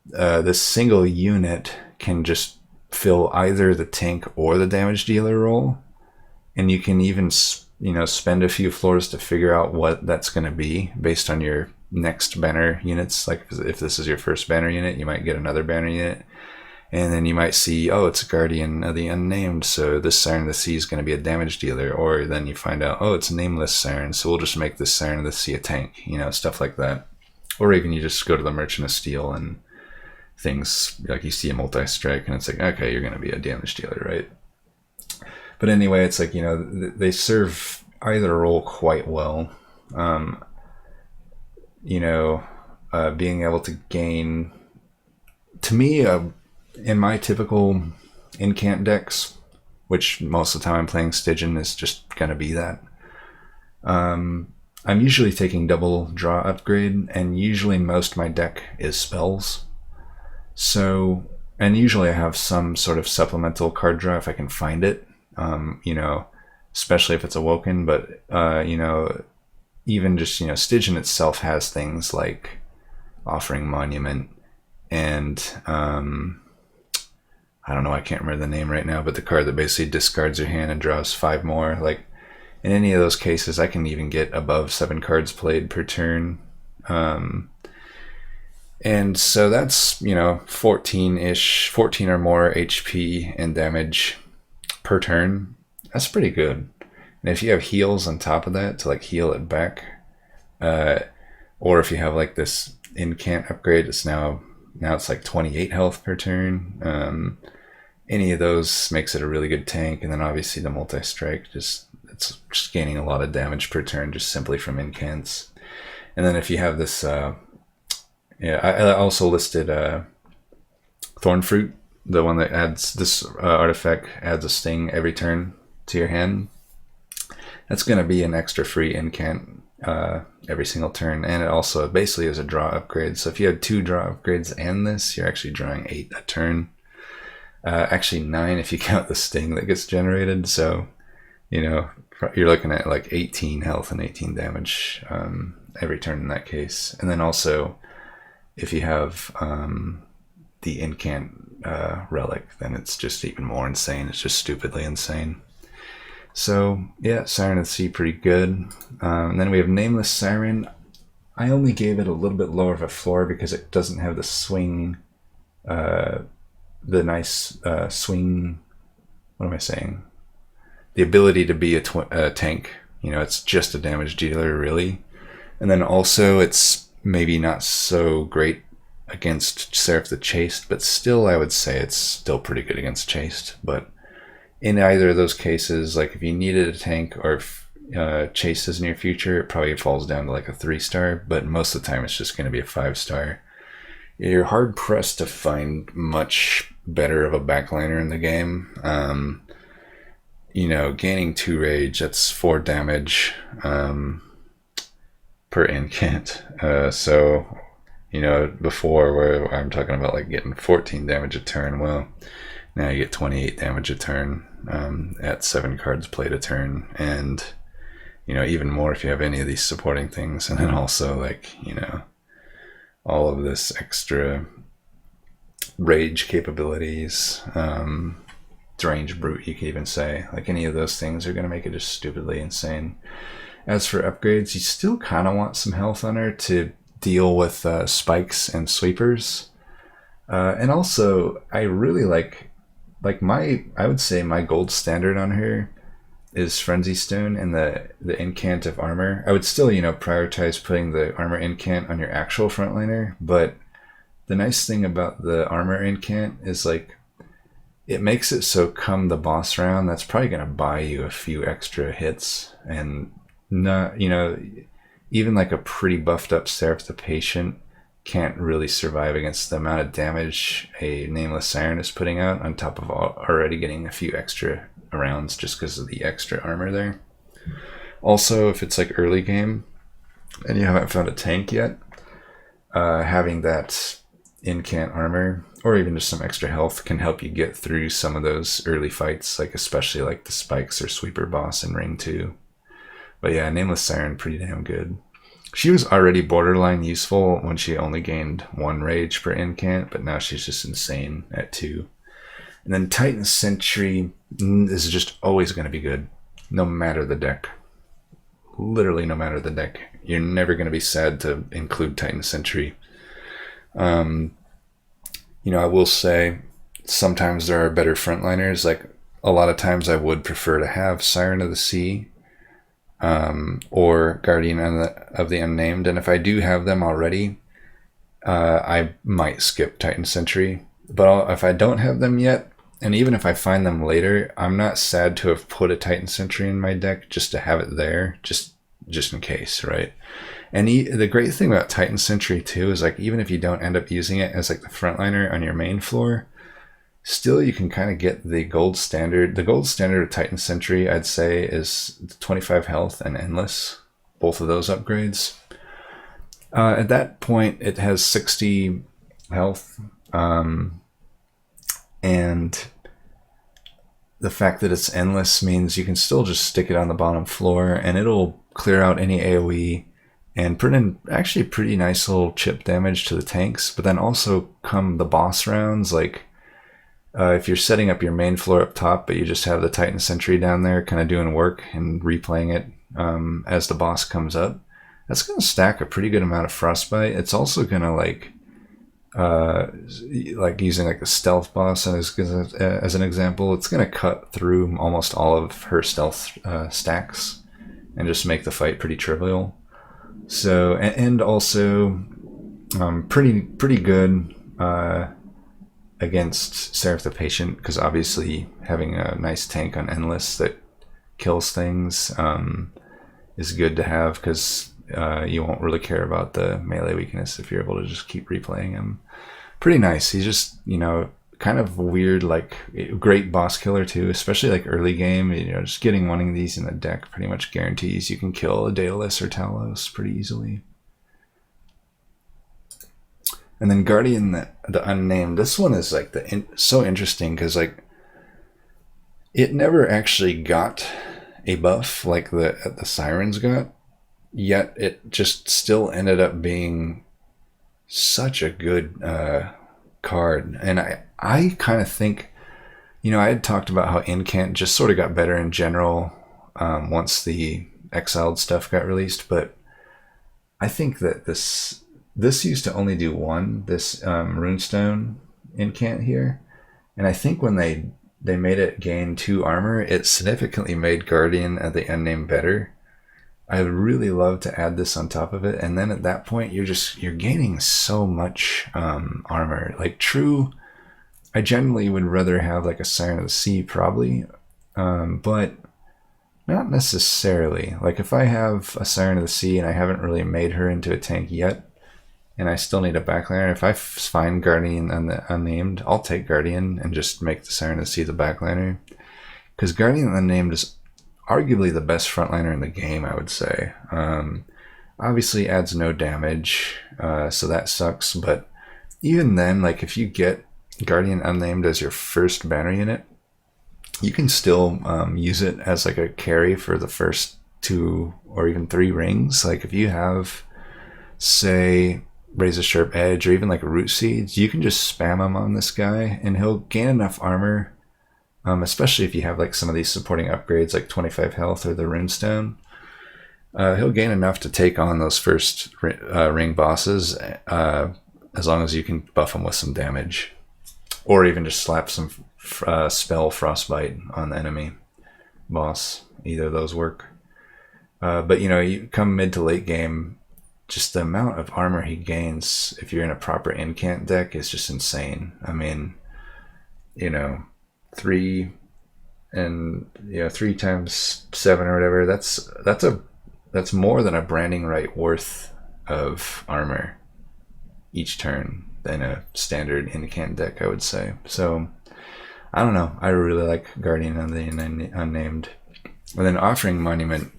this single unit can just fill either the tank or the damage dealer role, and you can even spend a few floors to figure out what that's going to be based on your next banner units. Like if this is your first banner unit, you might get another banner unit, and then you might see, oh, it's a Guardian of the Unnamed, so this Siren of the Sea is going to be a damage dealer. Or then you find out, oh, it's a Nameless Siren, so we'll just make this Siren of the Sea a tank, stuff like that. Or even you just go to the Merchant of Steel and things like you see a multi-strike and it's like, okay, you're going to be a damage dealer, right? But anyway, it's like, they serve either role quite well. Being able to gain, to me, in my typical incant decks, which most of the time I'm playing Stygian, is just going to be that. I'm usually taking double draw upgrade, and usually most of my deck is spells. So, and usually I have some sort of supplemental card draw if I can find it, especially if it's awoken, but, even just, Stygian itself has things like Offering Monument and I don't know, I can't remember the name right now, but the card that basically discards your hand and draws 5 more. Like, in any of those cases, I can even get above 7 cards played per turn. And so that's, 14-ish, 14 or more HP and damage per turn. That's pretty good. And if you have heals on top of that to like heal it back, or if you have like this incant upgrade, it's now it's like 28 health per turn. Any of those makes it a really good tank. And then obviously the multi-strike, it's just gaining a lot of damage per turn just simply from incants. And then if you have this, I also listed Thorn Fruit, the one that adds this artifact adds a sting every turn to your hand. That's going to be an extra free incant every single turn, and it also basically is a draw upgrade. So if you have 2 draw upgrades and this, you're actually drawing 8 a turn. Actually 9 if you count the sting that gets generated. So, you're looking at like 18 health and 18 damage every turn in that case. And then also, if you have the incant relic, then it's just even more insane. It's just stupidly insane. So yeah, Siren of the Sea, pretty good. And then we have Nameless Siren. I only gave it a little bit lower of a floor because it doesn't have the swing, the nice swing. What am I saying? The ability to be a tank. It's just a damage dealer, really. And then also, it's maybe not so great against Seraph the Chaste, but still, I would say it's still pretty good against Chaste. But in either of those cases, like if you needed a tank or if Chaste is in your future, it probably falls down to like a 3-star, but most of the time it's just going to be a 5-star. You're hard pressed to find much better of a backliner in the game. Gaining 2 rage, that's 4 damage per incant. So, before where I'm talking about like getting 14 damage a turn, well, now you get 28 damage a turn at 7 cards played a turn, and even more if you have any of these supporting things. And then also like all of this extra rage capabilities, Deranged Brute, you can even say. Like any of those things are going to make it just stupidly insane. As for upgrades, you still kind of want some health on her to deal with spikes and sweepers. And also, I really like I would say my gold standard on her is Frenzy Stone and the incant of armor. I would still, prioritize putting the armor incant on your actual frontliner, but the nice thing about the armor incant is like it makes it so come the boss round, that's probably going to buy you a few extra hits, and not, even like a pretty buffed up Seraph the Patient can't really survive against the amount of damage a Nameless Siren is putting out, on top of already getting a few extra rounds just because of the extra armor there. Also, if it's like early game and you haven't found a tank yet, having that incant armor or even just some extra health can help you get through some of those early fights, like especially like the spikes or sweeper boss in Ring 2. But yeah, Nameless Siren, pretty damn good. She was already borderline useful when she only gained 1 rage per incant, but now she's just insane at 2. And then Titan Sentry is just always going to be good, no matter the deck. Literally no matter the deck. You're never going to be sad to include Titan Sentry. I will say sometimes there are better frontliners. Like a lot of times I would prefer to have Siren of the Sea or Guardian of the Unnamed. And if I do have them already, I might skip Titan Sentry. But if I don't have them yet, and even if I find them later, I'm not sad to have put a Titan Sentry in my deck just to have it there, just in case, right? And the great thing about Titan Sentry too is like even if you don't end up using it as like the frontliner on your main floor, still you can kind of get the gold standard. The gold standard of Titan Sentry, I'd say, is 25 health and Endless, both of those upgrades. At that point, it has 60 health, and the fact that it's Endless means you can still just stick it on the bottom floor and it'll clear out any AoE and put in actually pretty nice little chip damage to the tanks. But then also come the boss rounds, like If you're setting up your main floor up top, but you just have the Titan Sentry down there kind of doing work and replaying it as the boss comes up, that's going to stack a pretty good amount of Frostbite. It's also going to like using like a stealth boss as an example, it's going to cut through almost all of her stealth stacks and just make the fight pretty trivial. So, and also pretty good against Seraph the Patient, because obviously having a nice tank on Endless that kills things is good to have, because you won't really care about the melee weakness if you're able to just keep replaying him. Pretty nice. He's just, you know, kind of weird, like great boss killer too, especially like early game. You know, just getting one of these in the deck pretty much guarantees you can kill a Daedalus or Talos pretty easily. And then Guardian, the Unnamed. This one is like so interesting because like it never actually got a buff like the Sirens got, yet it just still ended up being such a good card. And I kind of think, you know, I had talked about how Incant just sort of got better in general once the Exiled stuff got released, but I think that this used to only do one, this Runestone Incant here, and I think when they made it gain 2 armor, it significantly made Guardian of the Unnamed better. I would really love to add this on top of it, and then at that point you're gaining so much armor. Like true, I generally would rather have like a Siren of the Sea probably, but not necessarily. Like if I have a Siren of the Sea and I haven't really made her into a tank yet, and I still need a backliner, if I find Guardian on the Unnamed, I'll take Guardian and just make the Siren of the Sea the backliner, because Guardian Unnamed is arguably the best frontliner in the game, I would say. Obviously adds no damage, so that sucks, but even then, like if you get Guardian Unnamed as your first banner unit, you can still use it as like a carry for the first 2 or even 3 rings. Like if you have, say, Razorsharp Edge or even like Rootseeds, you can just spam him on this guy and he'll gain enough armor, especially if you have like some of these supporting upgrades like 25 health or the Runestone. He'll gain enough to take on those first ring bosses, as long as you can buff him with some damage, or even just slap some spell Frostbite on the enemy boss. Either of those work. But you know, you come mid to late game, just the amount of armor he gains if you're in a proper Incant deck is just insane. I mean, you know, 3 times 7 or whatever, that's more than a Brainding Rite worth of armor each turn than a standard Incant deck, I would say. So I don't know, I really like Guardian of the Unnamed. And then Offering Monument,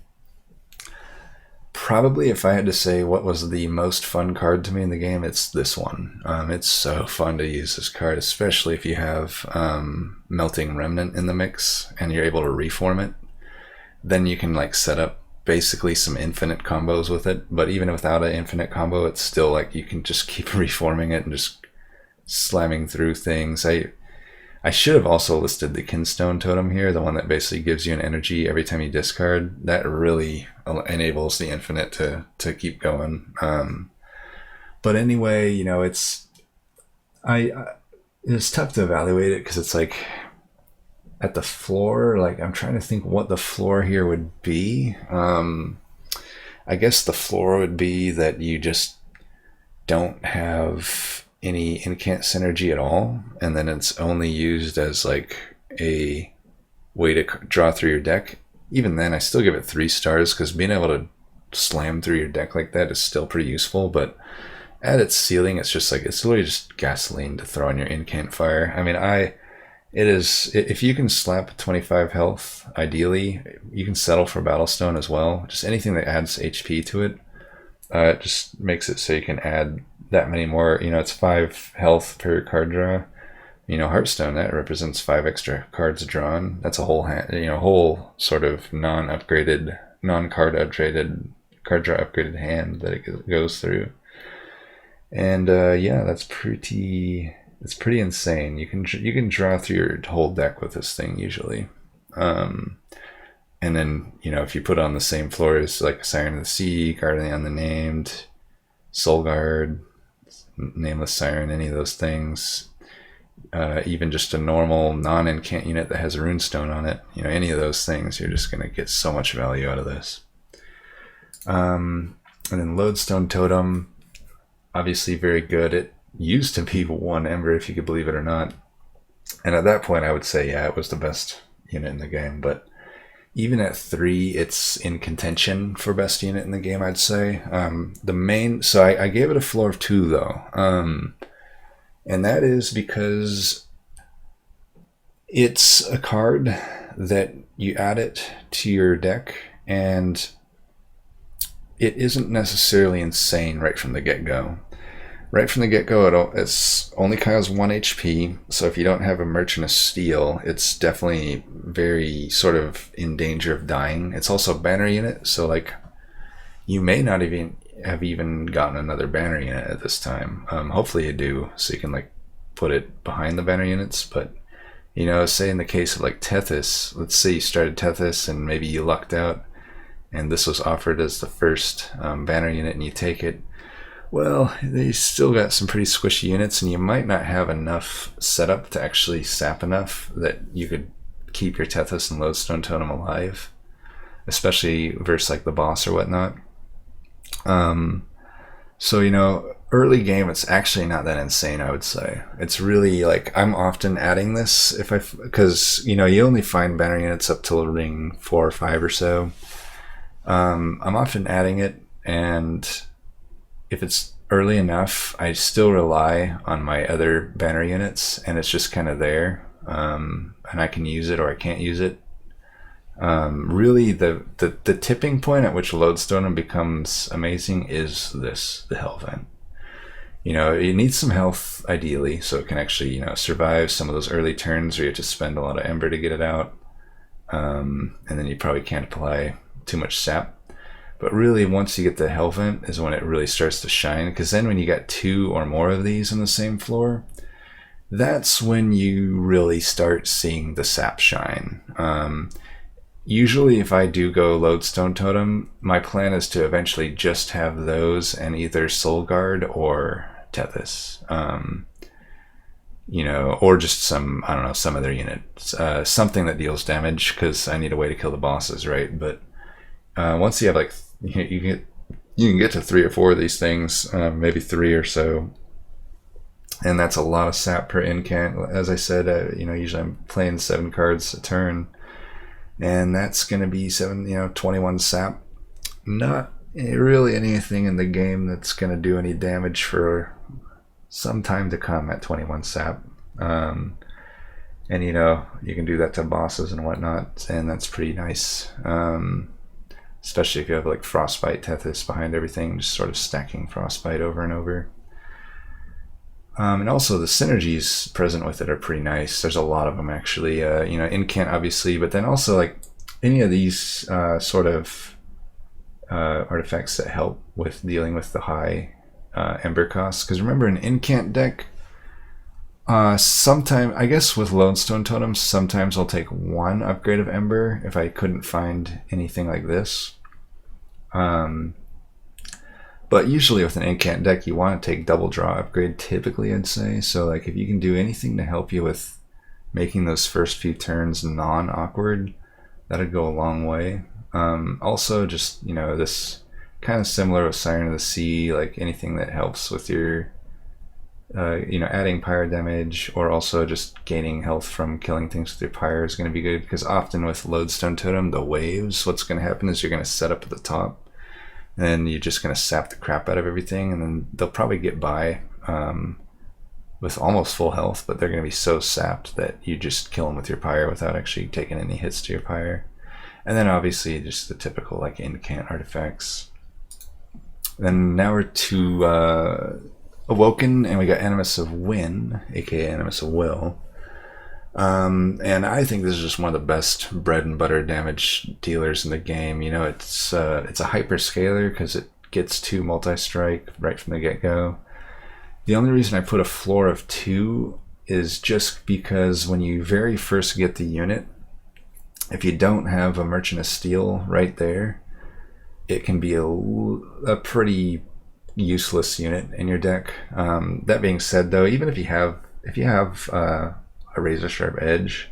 probably if I had to say what was the most fun card to me in the game, it's this one. It's so fun to use this card, especially if you have Melting Remnant in the mix and you're able to reform it. Then you can like set up basically some infinite combos with it, but even without an infinite combo, it's still like you can just keep reforming it and just slamming through things. I should have also listed the Lodestone Totem here, the one that basically gives you an energy every time you discard. That really enables the infinite to keep going. But anyway, you know, it's tough to evaluate it because it's like at the floor, like I'm trying to think what the floor here would be. I guess the floor would be that you just don't have any Incant synergy at all, and then it's only used as like a way to draw through your deck. Even then, I still give it 3 stars because being able to slam through your deck like that is still pretty useful. But at its ceiling, it's just like it's literally just gasoline to throw on your Incant fire. I mean, it is, if you can slap 25 health, ideally you can settle for Battlestone as well. Just anything that adds HP to it. It just makes it so you can add that many more. You know, it's 5 health per card draw. You know, Hearthstone, that represents 5 extra cards drawn. That's a whole hand, you know, whole sort of non-upgraded, non-card upgraded, card draw upgraded hand that it goes through. And yeah, that's It's pretty insane. You can draw through your whole deck with this thing usually. And then, you know, if you put it on the same floor as like Siren of the Sea, Guardian on the Named, Soul Guard, Nameless Siren, any of those things, even just a normal non-incant unit that has a runestone on it, you know, any of those things, you're just going to get so much value out of this. And then Lodestone Totem, obviously very good. It used to be 1 Ember, if you could believe it or not. And at that point, I would say, yeah, it was the best unit in the game, but even at 3, it's in contention for best unit in the game, I'd say. So I gave it a floor of 2, though. And that is because it's a card that you add it to your deck, and it isn't necessarily insane right from the get-go. Right from the get-go, it's only has 1 HP, so if you don't have a Merchant of Steel, it's definitely very sort of in danger of dying. It's also a banner unit, so like you may not even have gotten another banner unit at this time. Hopefully you do, so you can like put it behind the banner units. But you know, say in the case of like Tethys, let's say you started Tethys and maybe you lucked out, and this was offered as the first banner unit, and you take it. Well, they still got some pretty squishy units, and you might not have enough setup to actually sap enough that you could keep your Tethys and Lodestone Totem alive, especially versus like the boss or whatnot. So, you know, early game, it's actually not that insane, I would say. It's really like, I'm often adding this because, you know, you only find banner units up till ring 4 or 5 or so. I'm often adding it, and if it's early enough, I still rely on my other banner units, and it's just kind of there, and I can use it or I can't use it. Really, the tipping point at which Lodestone becomes amazing is the Hell Vent. You know, it needs some health ideally, so it can actually, you know, survive some of those early turns where you have to spend a lot of Ember to get it out, and then you probably can't apply too much sap. But really, once you get the Hell Vent is when it really starts to shine, because then when you got 2 or more of these on the same floor, that's when you really start seeing the sap shine. Usually if I do go Lodestone Totem, my plan is to eventually just have those and either Soul Guard or Tethys. You know, or just some, I don't know, some other unit. Something that deals damage, because I need a way to kill the bosses, right? But once you have like, you can get to 3 or 4 of these things, maybe 3 or so. And that's a lot of sap per incant. As I said, you know, usually I'm playing 7 cards a turn. And that's going to be 21 sap. Not really anything in the game that's going to do any damage for some time to come at 21 sap. And you know, you can do that to bosses and whatnot, and that's pretty nice. Especially if you have like Frostbite Tethys behind everything, just sort of stacking Frostbite over and over. And also the synergies present with it are pretty nice. There's a lot of them actually. You know, incant obviously, but then also like any of these sort of artifacts that help with dealing with the high Ember costs. Because remember, an incant deck, sometimes, I guess with Lodestone Totems, sometimes I'll take 1 upgrade of Ember if I couldn't find anything like this. But usually with an incant deck, you want to take double draw upgrade, typically I'd say. So like if you can do anything to help you with making those first few turns non-awkward, that'd go a long way. Also just, you know, this kind of similar with Siren of the Sea, like anything that helps with your, you know, adding pyre damage, or also just gaining health from killing things with your pyre is going to be good, because often with Lodestone Totem, the waves, what's going to happen is you're going to set up at the top, and you're just going to sap the crap out of everything, and then they'll probably get by with almost full health, but they're going to be so sapped that you just kill them with your pyre without actually taking any hits to your pyre. And then obviously just the typical like incant artifacts. Then now we're to Awoken, and we got Animus of Win, aka Animus of Will. And I think this is just one of the best bread and butter damage dealers in the game. You know, it's a hyper scaler because it gets 2 multi-strike right from the get-go. The only reason I put a floor of 2 is just because when you very first get the unit, if you don't have a Merchant of Steel right there, it can be a pretty useless unit in your deck. That being said, though, even if you have a Razorsharp Edge,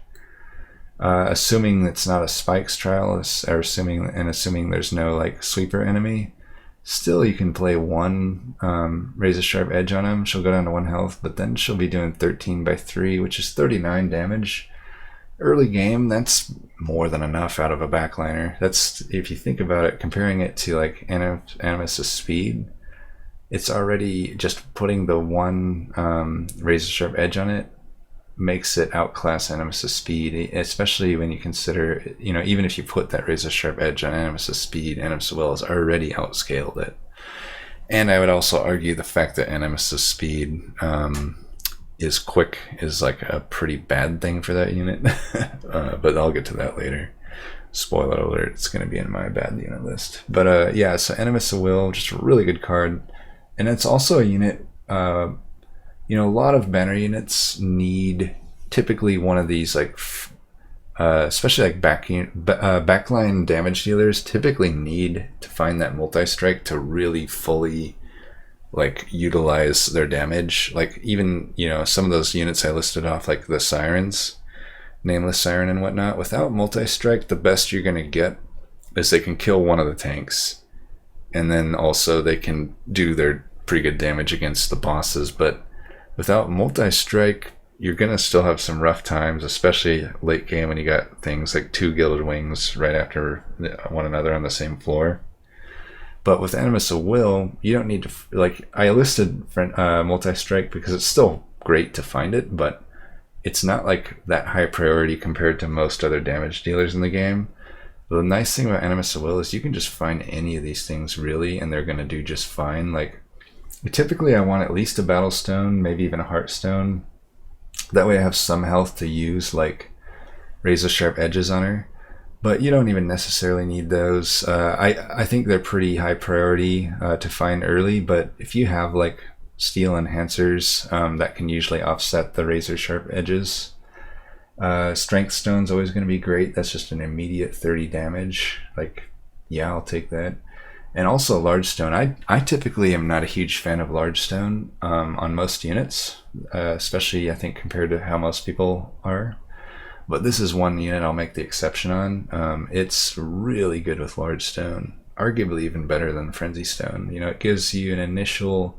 assuming it's not a Spikes Trial, or assuming there's no like sweeper enemy, still you can play one Razorsharp Edge on him. She'll go down to 1 health, but then she'll be doing 13 by 3, which is 39 damage. Early game, that's more than enough out of a backliner. That's, if you think about it, comparing it to like Animus' speed, it's already just putting the one Razorsharp Edge on it makes it outclass Animus' speed, especially when you consider, even if you put that Razorsharp Edge on Animus' speed, Animus' Will has already outscaled it. And I would also argue the fact that Animus' speed is quick is like a pretty bad thing for that unit. But I'll get to that later. Spoiler alert, it's going to be in my bad unit list. But yeah, so Animus' Will, just a really good card. And it's also a unit, a lot of banner units need typically one of these, like, especially like backline damage dealers typically need to find that multi-strike to really fully like utilize their damage. Like even, some of those units I listed off, like the Sirens, Nameless Siren and whatnot, without multi-strike, the best you're going to get is they can kill one of the tanks. And then also they can do their pretty good damage against the bosses. But without multi-strike, you're going to still have some rough times, especially late game when you got things like 2 Gilded Wings right after one another on the same floor. But with Animus of Will, you don't need to, like, I listed multi-strike because it's still great to find it, but it's not like that high priority compared to most other damage dealers in the game. The nice thing about Animus of Will is you can just find any of these things really, and they're going to do just fine. Like, typically I want at least a Battle Stone, maybe even a Heart Stone. That way I have some health to use like Razorsharp Edges on her. But you don't even necessarily need those. I think they're pretty high priority to find early, but if you have like Steel Enhancers, that can usually offset the Razorsharp Edges. Strength Stone's always going to be great. That's just an immediate 30 damage. Like, yeah, I'll take that. And also Large Stone. I typically am not a huge fan of Large Stone on most units, especially I think compared to how most people are. But this is one unit I'll make the exception on. It's really good with Large Stone, arguably even better than Frenzied Stone. It gives you an initial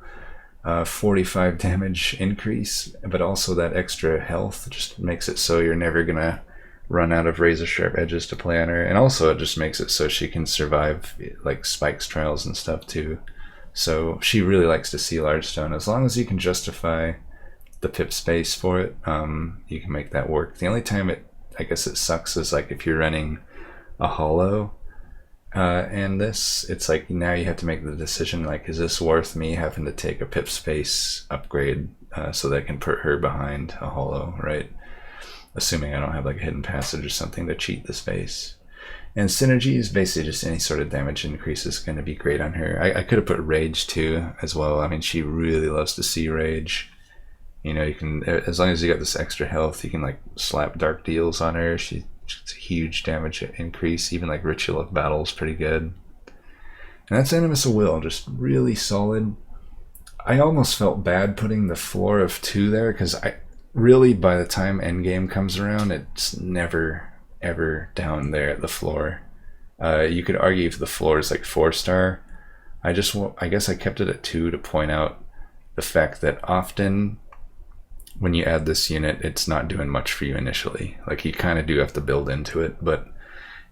45 damage increase, but also that extra health just makes it so you're never gonna run out of Razorsharp Edges to play on her. And also it just makes it so she can survive like Spikes trials and stuff too. So she really likes to see Large Stone. As long as you can justify the pip space for it, you can make that work. The only time I guess it sucks is like if you're running a hollow and it's like now you have to make the decision, like, is this worth me having to take a pip space upgrade so that I can put her behind a hollow, right? Assuming I don't have like a hidden passage or something to cheat the space. And synergy is basically just any sort of damage increase is going to be great on her. I could have put Rage too as well. I mean, she really loves to see Rage. You can, as long as you got this extra health, you can like slap Dark Deals on her. She's a huge damage increase. Even like Ritual of Battle is pretty good. And that's Animus of Will, just really solid. I almost felt bad putting the floor of 2 there because really by the time endgame comes around, it's never ever down there at the floor. You could argue if the floor is like 4-star. I guess I kept it at 2 to point out the fact that often when you add this unit, it's not doing much for you initially. Like, you kind of do have to build into it, but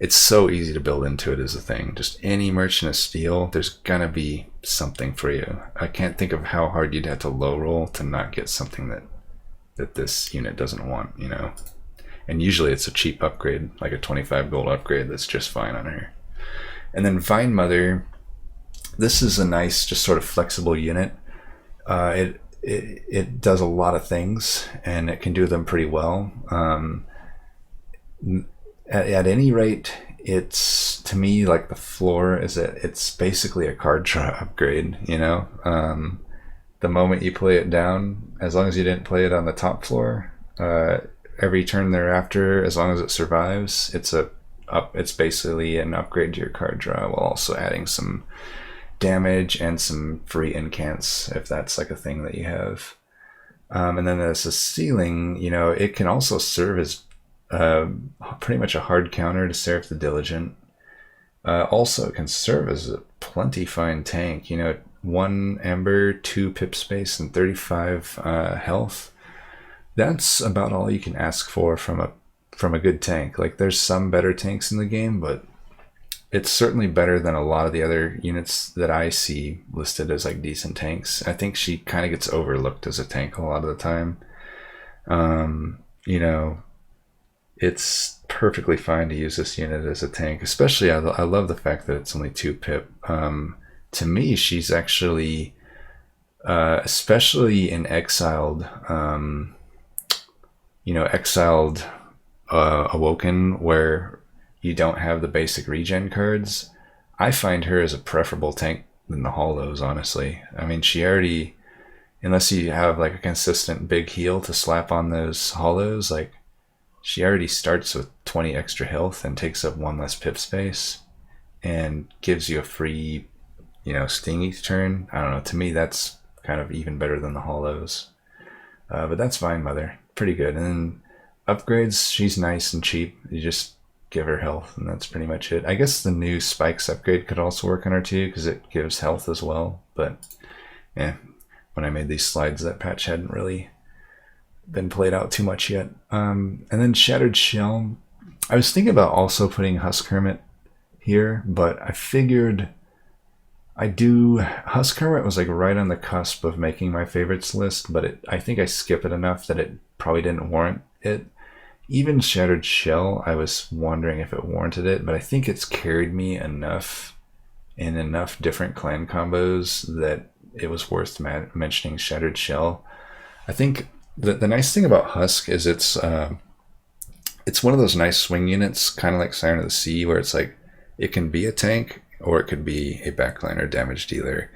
it's so easy to build into it as a thing. Just any Merchant of Steel, there's gonna be something for you. I can't think of how hard you'd have to low roll to not get something that this unit doesn't want, And usually it's a cheap upgrade, like a 25 gold upgrade that's just fine on her. And then Vine Mother, this is a nice, just sort of flexible unit. It does a lot of things, and it can do them pretty well. At any rate, it's, to me, like the floor is it's basically a card draw upgrade, the moment you play it down, as long as you didn't play it on the top floor, every turn thereafter, as long as it survives, it's basically an upgrade to your card draw, while also adding some damage and some free incants if that's like a thing that you have. And then as a ceiling, you know, it can also serve as pretty much a hard counter to Seraph the Diligent. Also, it can serve as a plenty fine tank. You know, 1 Ember, 2 pip space, and 35 health. That's about all you can ask for from a good tank. Like, there's some better tanks in the game, but it's certainly better than a lot of the other units that I see listed as like decent tanks. I think she kind of gets overlooked as a tank a lot of the time. You know, it's perfectly fine to use this unit as a tank, especially I love the fact that it's only 2 pip. To me, she's actually, especially in Exiled, you know, Exiled Awoken, where you don't have the basic regen cards, I find her as a preferable tank than the Hollows, honestly. I mean, she already, unless you have like a consistent big heal to slap on those Hollows, like, she already starts with 20 extra health and takes up 1 less pip space and gives you a free, you know, sting each turn. I don't know, to me that's kind of even better than the Hollows. But that's fine, Mother. Pretty good. And then upgrades, she's nice and cheap. You just give her health, and that's pretty much it. I guess the new Spikes upgrade could also work on her too, because it gives health as well. But yeah, when I made these slides, that patch hadn't really been played out too much yet. And then Shattered Shell, I was thinking about also putting Husk Hermit here, but I figured Husk Hermit was like right on the cusp of making my favorites list, but I think I skip it enough that it probably didn't warrant it. Even Shattered Shell, I was wondering if it warranted it, but I think it's carried me enough in enough different clan combos that it was worth mentioning Shattered Shell. I think the nice thing about Husk is it's one of those nice swing units, kind of like Siren of the Sea, where it's like it can be a tank or it could be a backliner damage dealer.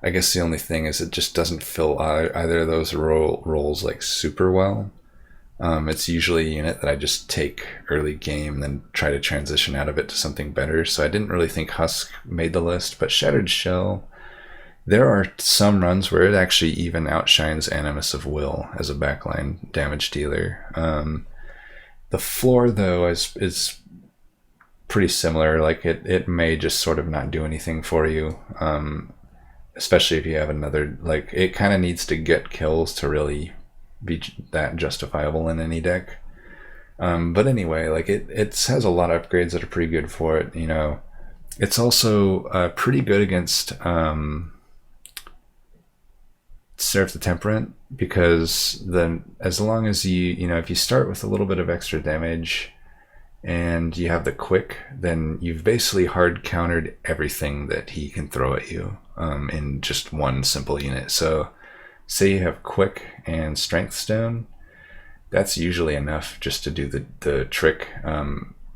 I guess the only thing is it just doesn't fill either of those roles like super well. It's usually a unit that I just take early game and then try to transition out of it to something better. So I didn't really think Husk made the list, but Shattered Shell, there are some runs where it actually even outshines Animus of Will as a backline damage dealer. The floor, though, is pretty similar. Like, it may just sort of not do anything for you, especially if you have another, like, it kind of needs to get kills to really be that justifiable in any deck. But anyway, like, it has a lot of upgrades that are pretty good for it. You know, it's also pretty good against Seraph the Temperate, because then as long as you know, if you start with a little bit of extra damage and you have the quick, then you've basically hard countered everything that he can throw at you in just one simple unit. So say you have quick and strength stone, that's usually enough just to do the trick.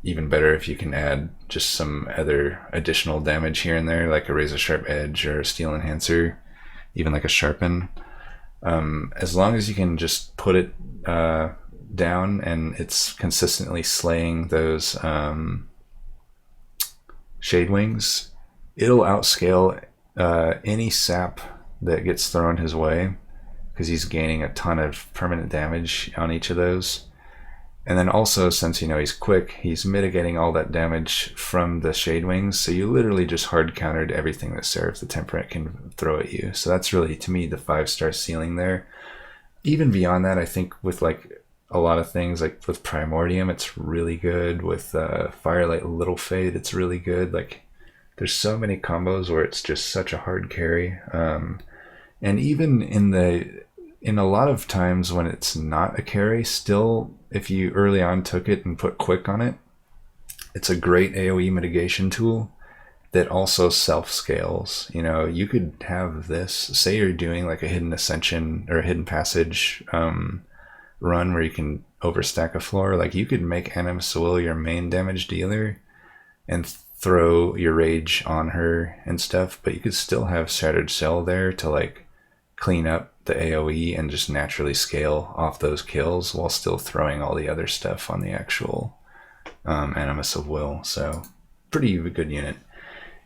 Even better if you can add just some other additional damage here and there, like a Razorsharp Edge or a Steel Enhancer, even like a Sharpen. As long as you can just put it down and it's consistently slaying those Shade Wings, it'll outscale any sap that gets thrown his way, because he's gaining a ton of permanent damage on each of those. And then also, since you know he's quick, he's mitigating all that damage from the Shade Wings, so you literally just hard countered everything that Seraph the Temperate can throw at you. So that's really, to me, the 5-star ceiling there. Even beyond that, I think with like a lot of things, like with Primordium, it's really good. With Firelight Little Fade, it's really good. Like, there's so many combos where it's just such a hard carry. And even in a lot of times when it's not a carry, still, if you early on took it and put quick on it, it's a great AoE mitigation tool that also self-scales. You know, you could have this, say you're doing like a Hidden Ascension or a Hidden Passage run where you can overstack a floor. Like, you could make Animus of Will your main damage dealer and throw your Rage on her and stuff, but you could still have Shattered Shell there to like clean up the AoE and just naturally scale off those kills while still throwing all the other stuff on the actual Animus of Will. So pretty good unit.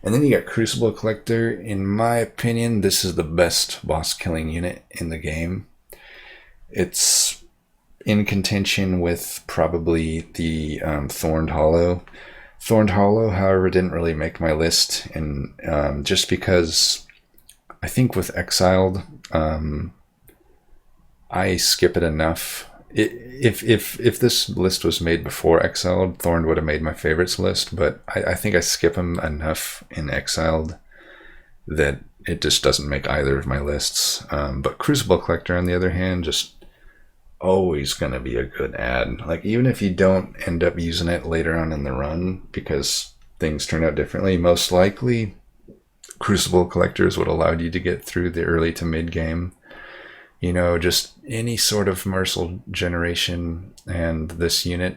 And then you got Crucible Collector. In my opinion, this is the best boss killing unit in the game. It's in contention with probably the Thorned Hollow. Thorned Hollow, however, didn't really make my list, and just because I think with Exiled, I skip it enough. If this list was made before Exiled, Thorn would have made my favorites list, but I think I skip him enough in Exiled that it just doesn't make either of my lists. But Crucible Collector, on the other hand, just always going to be a good add. Like, even if you don't end up using it later on in the run because things turn out differently, most likely Crucible Collectors would allow you to get through the early to mid game. You know, just any sort of Mercil generation, and this unit,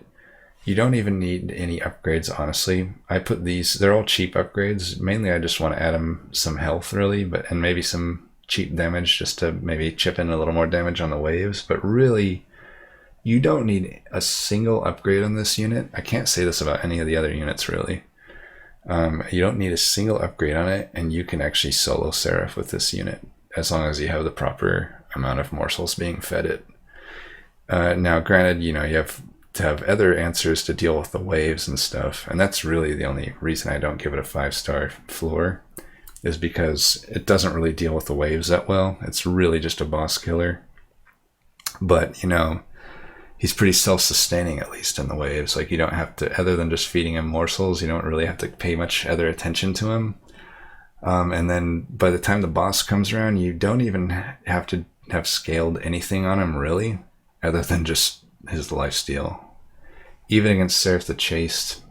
you don't even need any upgrades, honestly. I put these, they're all cheap upgrades. Mainly I just want to add them some health, really, and maybe some cheap damage just to maybe chip in a little more damage on the waves. But really, you don't need a single upgrade on this unit. I can't say this about any of the other units, really. You don't need a single upgrade on it, and you can actually solo Seraph with this unit, as long as you have the proper amount of morsels being fed it. Now, granted, you know, you have to have other answers to deal with the waves and stuff, and that's really the only reason I don't give it a 5-star floor, is because it doesn't really deal with the waves that well. It's really just a boss killer. But, you know, he's pretty self-sustaining, at least in the waves. Like, you don't have to, other than just feeding him morsels, you don't really have to pay much other attention to him. And then by the time the boss comes around, you don't even have to have scaled anything on him, really, other than just his lifesteal. Even against Seraph the Chaste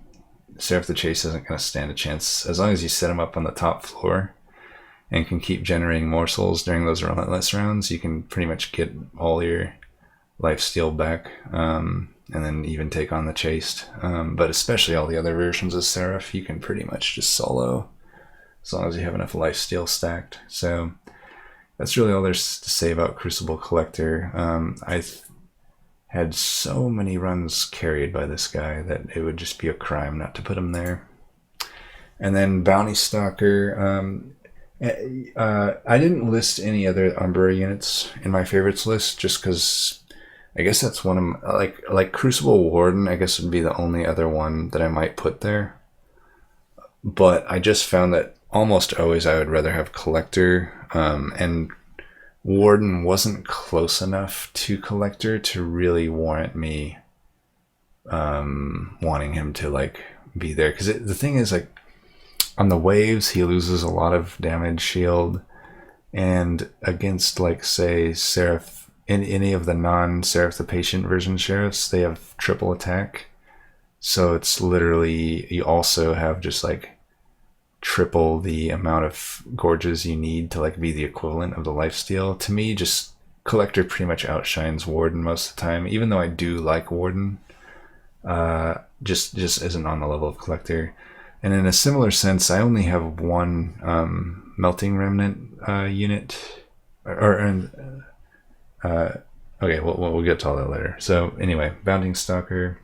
isn't going to stand a chance. As long as you set him up on the top floor and can keep generating morsels during those relentless rounds, you can pretty much get all your lifesteal back, and then even take on the Chaste. But especially all the other versions of Seraph, you can pretty much just solo, as long as you have enough lifesteal stacked. So that's really all there's to say about Crucible Collector. I've had so many runs carried by this guy that it would just be a crime not to put him there. And then Bounty Stalker. I didn't list any other Umbra units in my favorites list, just because I guess that's one of my, like Crucible Warden, I guess would be the only other one that I might put there. But I just found that almost always I would rather have Collector, and Warden wasn't close enough to Collector to really warrant me wanting him to like be there. Because the thing is, like, on the waves he loses a lot of damage shield, and against, like, say Seraph, in any of the non-Seraph the Patient version sheriffs, they have triple attack. So it's literally, you also have just like triple the amount of gorges you need to like be the equivalent of the lifesteal. To me, just Collector pretty much outshines Warden most of the time, even though I do like Warden. Just isn't on the level of Collector. And in a similar sense, I only have one Melting Remnant unit. Okay, we'll get to all that later. So anyway, Bounty Stalker.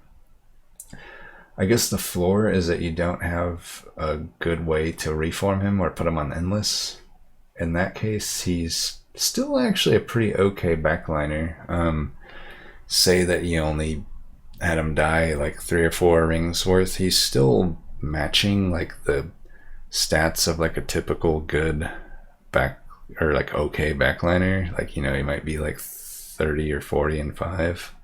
I guess the floor is that you don't have a good way to reform him or put him on Endless. In that case, he's still actually a pretty okay backliner. Say that you only had him die like 3 or 4 rings worth, he's still matching like the stats of like a typical good back, or like okay backliner. Like, you know, he might be like 30 or 40 and 5.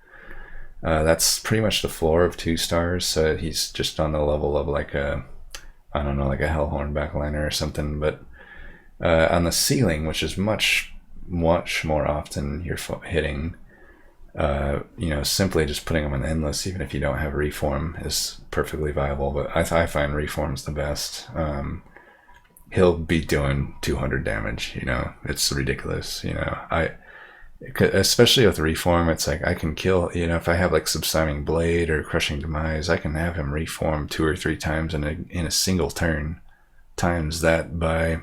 That's pretty much the floor of 2 stars, so he's just on the level of like a, I don't know, like a Hellhorned backliner or something. But on the ceiling, which is much more often you're hitting, you know, simply just putting him on Endless, even if you don't have Reform, is perfectly viable. But I find Reform's the best. He'll be doing 200 damage, you know, it's ridiculous, you know. Especially with Reform, it's like I can kill, you know, if I have like Subsiming Blade or Crushing Demise, I can have him reform 2 or 3 times in a single turn, times that by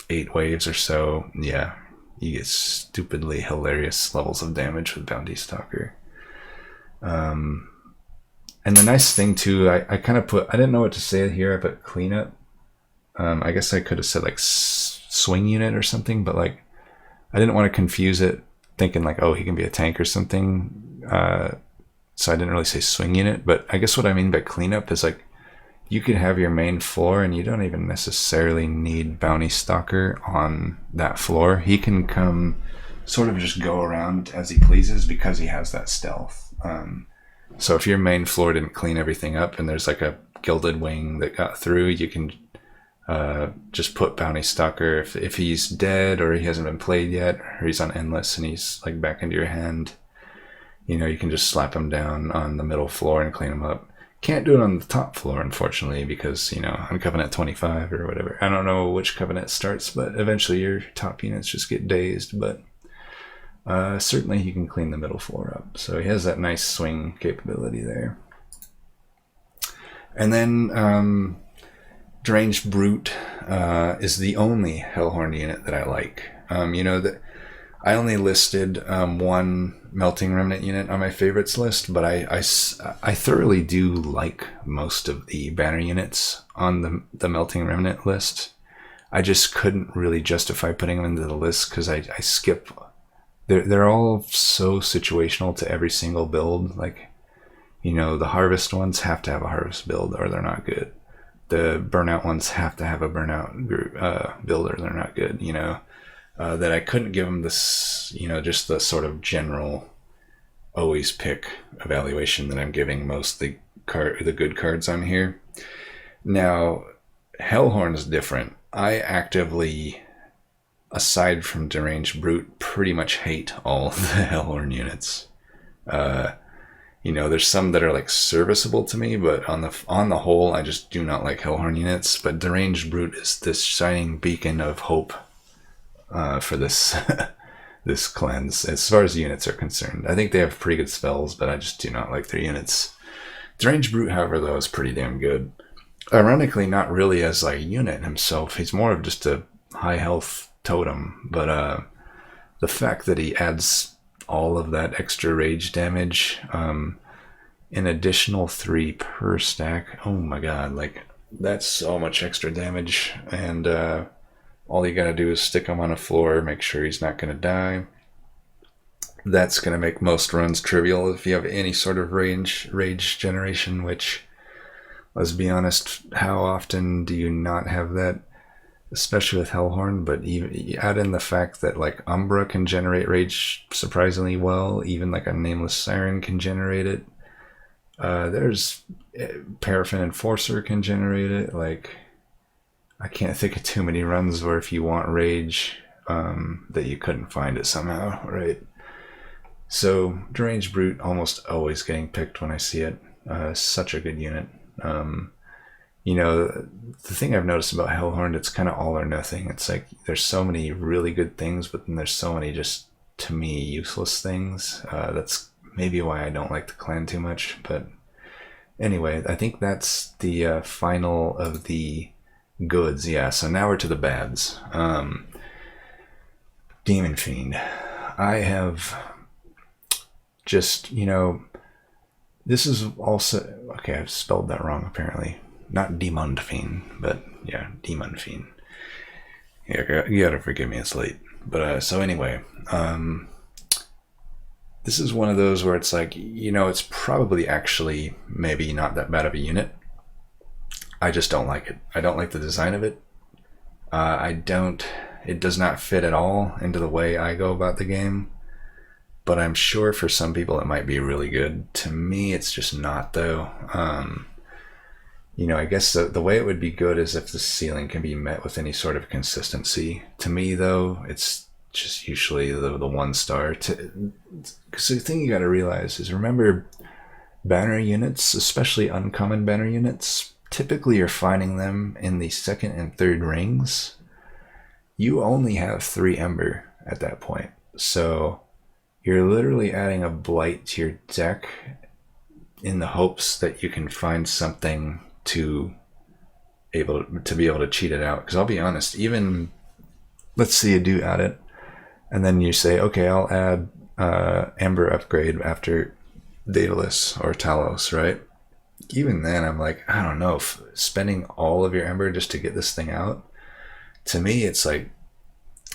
8 waves or so. Yeah, you get stupidly hilarious levels of damage with Bounty Stalker. And the nice thing too, I kind of I didn't know what to say here, I put cleanup. I guess I could have said like swing unit or something, but like I didn't want to confuse it, thinking like, oh, he can be a tank or something. So I didn't really say swing unit, but I guess what I mean by cleanup is like you could have your main floor and you don't even necessarily need Bounty Stalker on that floor. He can come sort of just go around as he pleases because he has that stealth. So if your main floor didn't clean everything up and there's like a gilded wing that got through, you can just put Bounty Stalker if he's dead or he hasn't been played yet, or he's on endless and he's like back into your hand. You know, you can just slap him down on the middle floor and clean him up. Can't do it on the top floor, unfortunately, because, you know, on Covenant 25 or whatever. I don't know which Covenant starts, but eventually your top units just get dazed. But certainly he can clean the middle floor up. So he has that nice swing capability there. And then Deranged Brute is the only Hellhorned unit that I like. You know, that I only listed one Melting Remnant unit on my favorites list, but I thoroughly do like most of the banner units on the Melting Remnant list. I just couldn't really justify putting them into the list because I skip. They're all so situational to every single build. Like, you know, the Harvest ones have to have a Harvest build or they're not good. The Burnout ones have to have a Burnout build or they're not good, you know. That I couldn't give them this, you know, just the sort of general always pick evaluation that I'm giving most the good cards on here. Now, Hellhorn is different. I actively, aside from Deranged Brute, pretty much hate all the Hellhorn units. You know, there's some that are like serviceable to me, but on the whole, I just do not like Hellhorn units. But Deranged Brute is this shining beacon of hope for this this cleanse as far as units are concerned. I think they have pretty good spells, but I just do not like their units. Deranged Brute, however, though, is pretty damn good. Ironically, not really as a unit himself. He's more of just a high health totem, but the fact that he adds all of that extra rage damage, an additional 3 per stack, oh my god, like that's so much extra damage. And all you gotta do is stick him on a floor, make sure he's not gonna die. That's gonna make most runs trivial if you have any sort of rage generation, which, let's be honest, how often do you not have that? Especially with Hellhorn, but even add in the fact that like Umbra can generate rage surprisingly well, even like a Nameless Siren can generate it. There's Paraffin Enforcer can generate it. Like, I can't think of too many runs where if you want rage, that you couldn't find it somehow, right? So Deranged Brute almost always getting picked when I see it. Such a good unit. You know, the thing I've noticed about Hellhorned, it's kind of all or nothing. It's like there's so many really good things, but then there's so many just, to me, useless things. That's maybe why I don't like the clan too much. But anyway, I think that's the final of the goods. Yeah, so now we're to the bads. Demon Fiend. I have just, you know, this is also, okay, I've spelled that wrong apparently. Not Demon Fiend, but yeah, Demon Fiend. Yeah, you gotta forgive me, it's late. But so anyway, this is one of those where it's like, you know, it's probably actually maybe not that bad of a unit. I just don't like it. I don't like the design of it. It does not fit at all into the way I go about the game. But I'm sure for some people it might be really good. To me, it's just not, though. You know, I guess the way it would be good is if the ceiling can be met with any sort of consistency. To me, though, it's just usually the 1 star. Because the thing you got to realize is, remember, banner units, especially uncommon banner units, typically you're finding them in the 2nd and 3rd rings. You only have 3 Ember at that point. So you're literally adding a blight to your deck in the hopes that you can find something to be able to cheat it out. Because I'll be honest, even let's say you do add it And then you say, okay, I'll add Ember upgrade after Daedalus or Talos, right? Even then, I'm like, I don't know, spending all of your Ember just to get this thing out, to me, it's like,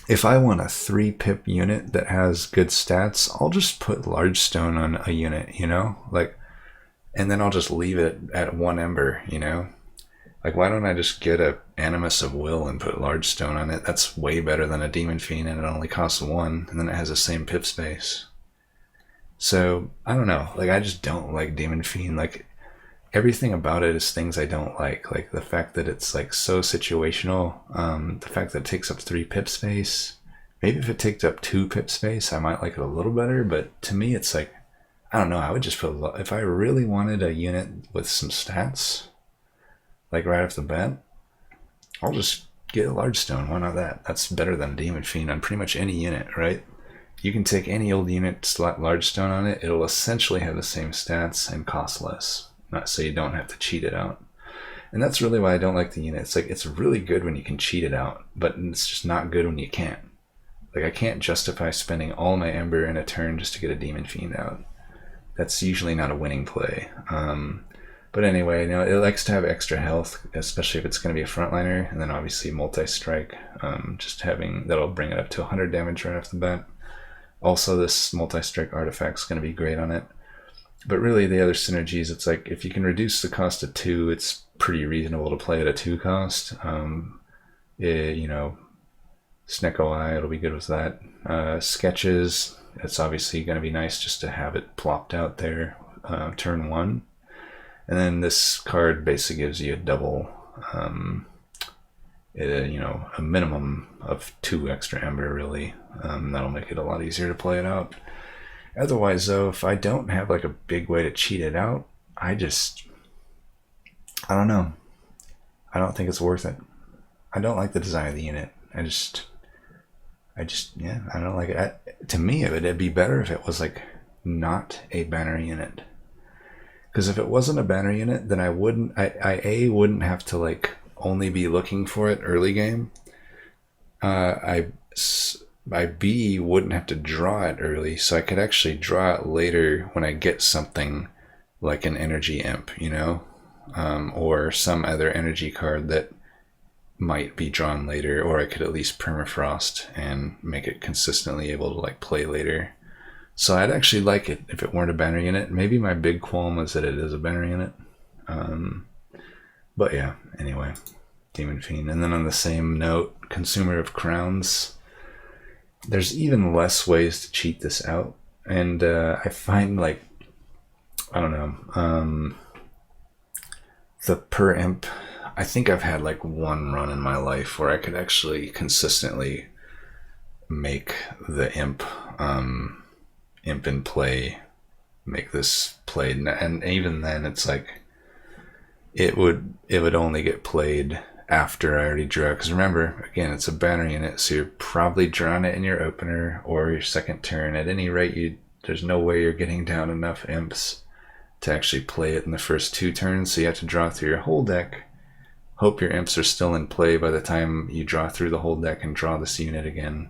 if I want a 3-pip unit that has good stats, I'll just put Lodestone on a unit, you know? Like, and then I'll just leave it at 1 Ember, you know? Like, why don't I just get a Animus of Will and put Lodestone on it? That's way better than a Demon Fiend, and it only costs 1, and then it has the same pip space. So, I don't know. Like, I just don't like Demon Fiend. Like, everything about it is things I don't like. Like, the fact that it's, like, so situational. The fact that it takes up 3 pip space. Maybe if it takes up 2 pip space, I might like it a little better. But to me, it's like, I don't know. I would just put, if I really wanted a unit with some stats, like right off the bat, I'll just get a Lodestone. Why not that? That's better than Demon Fiend on pretty much any unit, right? You can take any old unit, slap Lodestone on it. It'll essentially have the same stats and cost less. Not so you don't have to cheat it out. And that's really why I don't like the unit. It's like, it's really good when you can cheat it out, but it's just not good when you can't. Like, I can't justify spending all my Ember in a turn just to get a Demon Fiend out. That's usually not a winning play. But anyway, you know, it likes to have extra health, especially if it's going to be a frontliner, and then obviously multi-strike, just having, that'll bring it up to 100 damage right off the bat. Also, this multi-strike artifact's going to be great on it. But really, the other synergies, it's like, if you can reduce the cost to 2, it's pretty reasonable to play at a 2 cost. You know, Snecko Eye, it'll be good with that. Sketches, it's obviously going to be nice just to have it plopped out there turn 1. And then this card basically gives you a double, you know, a minimum of 2 extra Ember, really. That'll make it a lot easier to play it out. Otherwise, though, if I don't have like a big way to cheat it out, I don't know. I don't think it's worth it. I don't like the design of the unit. Yeah, I don't like it. To me, it'd be better if it was like not a banner unit. Because if it wasn't a banner unit, then I wouldn't have to like only be looking for it early game. I B wouldn't have to draw it early, so I could actually draw it later when I get something like an energy imp, you know, or some other energy card that might be drawn later, or I could at least permafrost and make it consistently able to like play later. So I'd actually like it if it weren't a banner unit. Maybe my big qualm is that it is a banner unit. But yeah, anyway, Demon Fiend. And then on the same note, Consumer of Crowns. There's even less ways to cheat this out. And I find, like, I don't know, the per imp, I think I've had like one run in my life where I could actually consistently make the imp in play, make this played, and even then it's like it would only get played after I already drew, because remember, again, it's a banner unit, so you're probably drawing it in your opener or your second turn. At any rate, there's no way you're getting down enough imps to actually play it in the first 2 turns, so you have to draw through your whole deck, hope your imps are still in play by the time you draw through the whole deck and draw this unit again.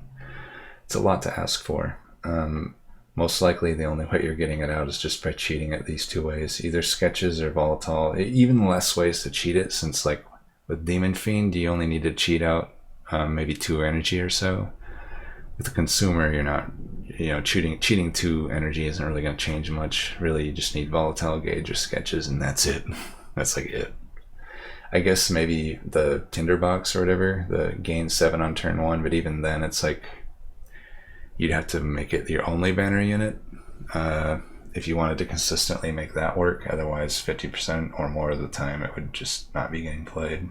It's a lot to ask for. Most likely the only way you're getting it out is just by cheating it these 2 ways, either sketches or volatile. Even less ways to cheat it, since like with Demon Fiend you only need to cheat out maybe 2 energy or so. With the Consumer, you're not, you know, cheating 2 energy isn't really going to change much. Really, you just need volatile gauge or sketches, and that's it. That's like it. I guess maybe the Tinderbox or whatever, the gain 7 on turn 1, but even then it's like you'd have to make it your only banner unit if you wanted to consistently make that work. Otherwise, 50% or more of the time it would just not be getting played.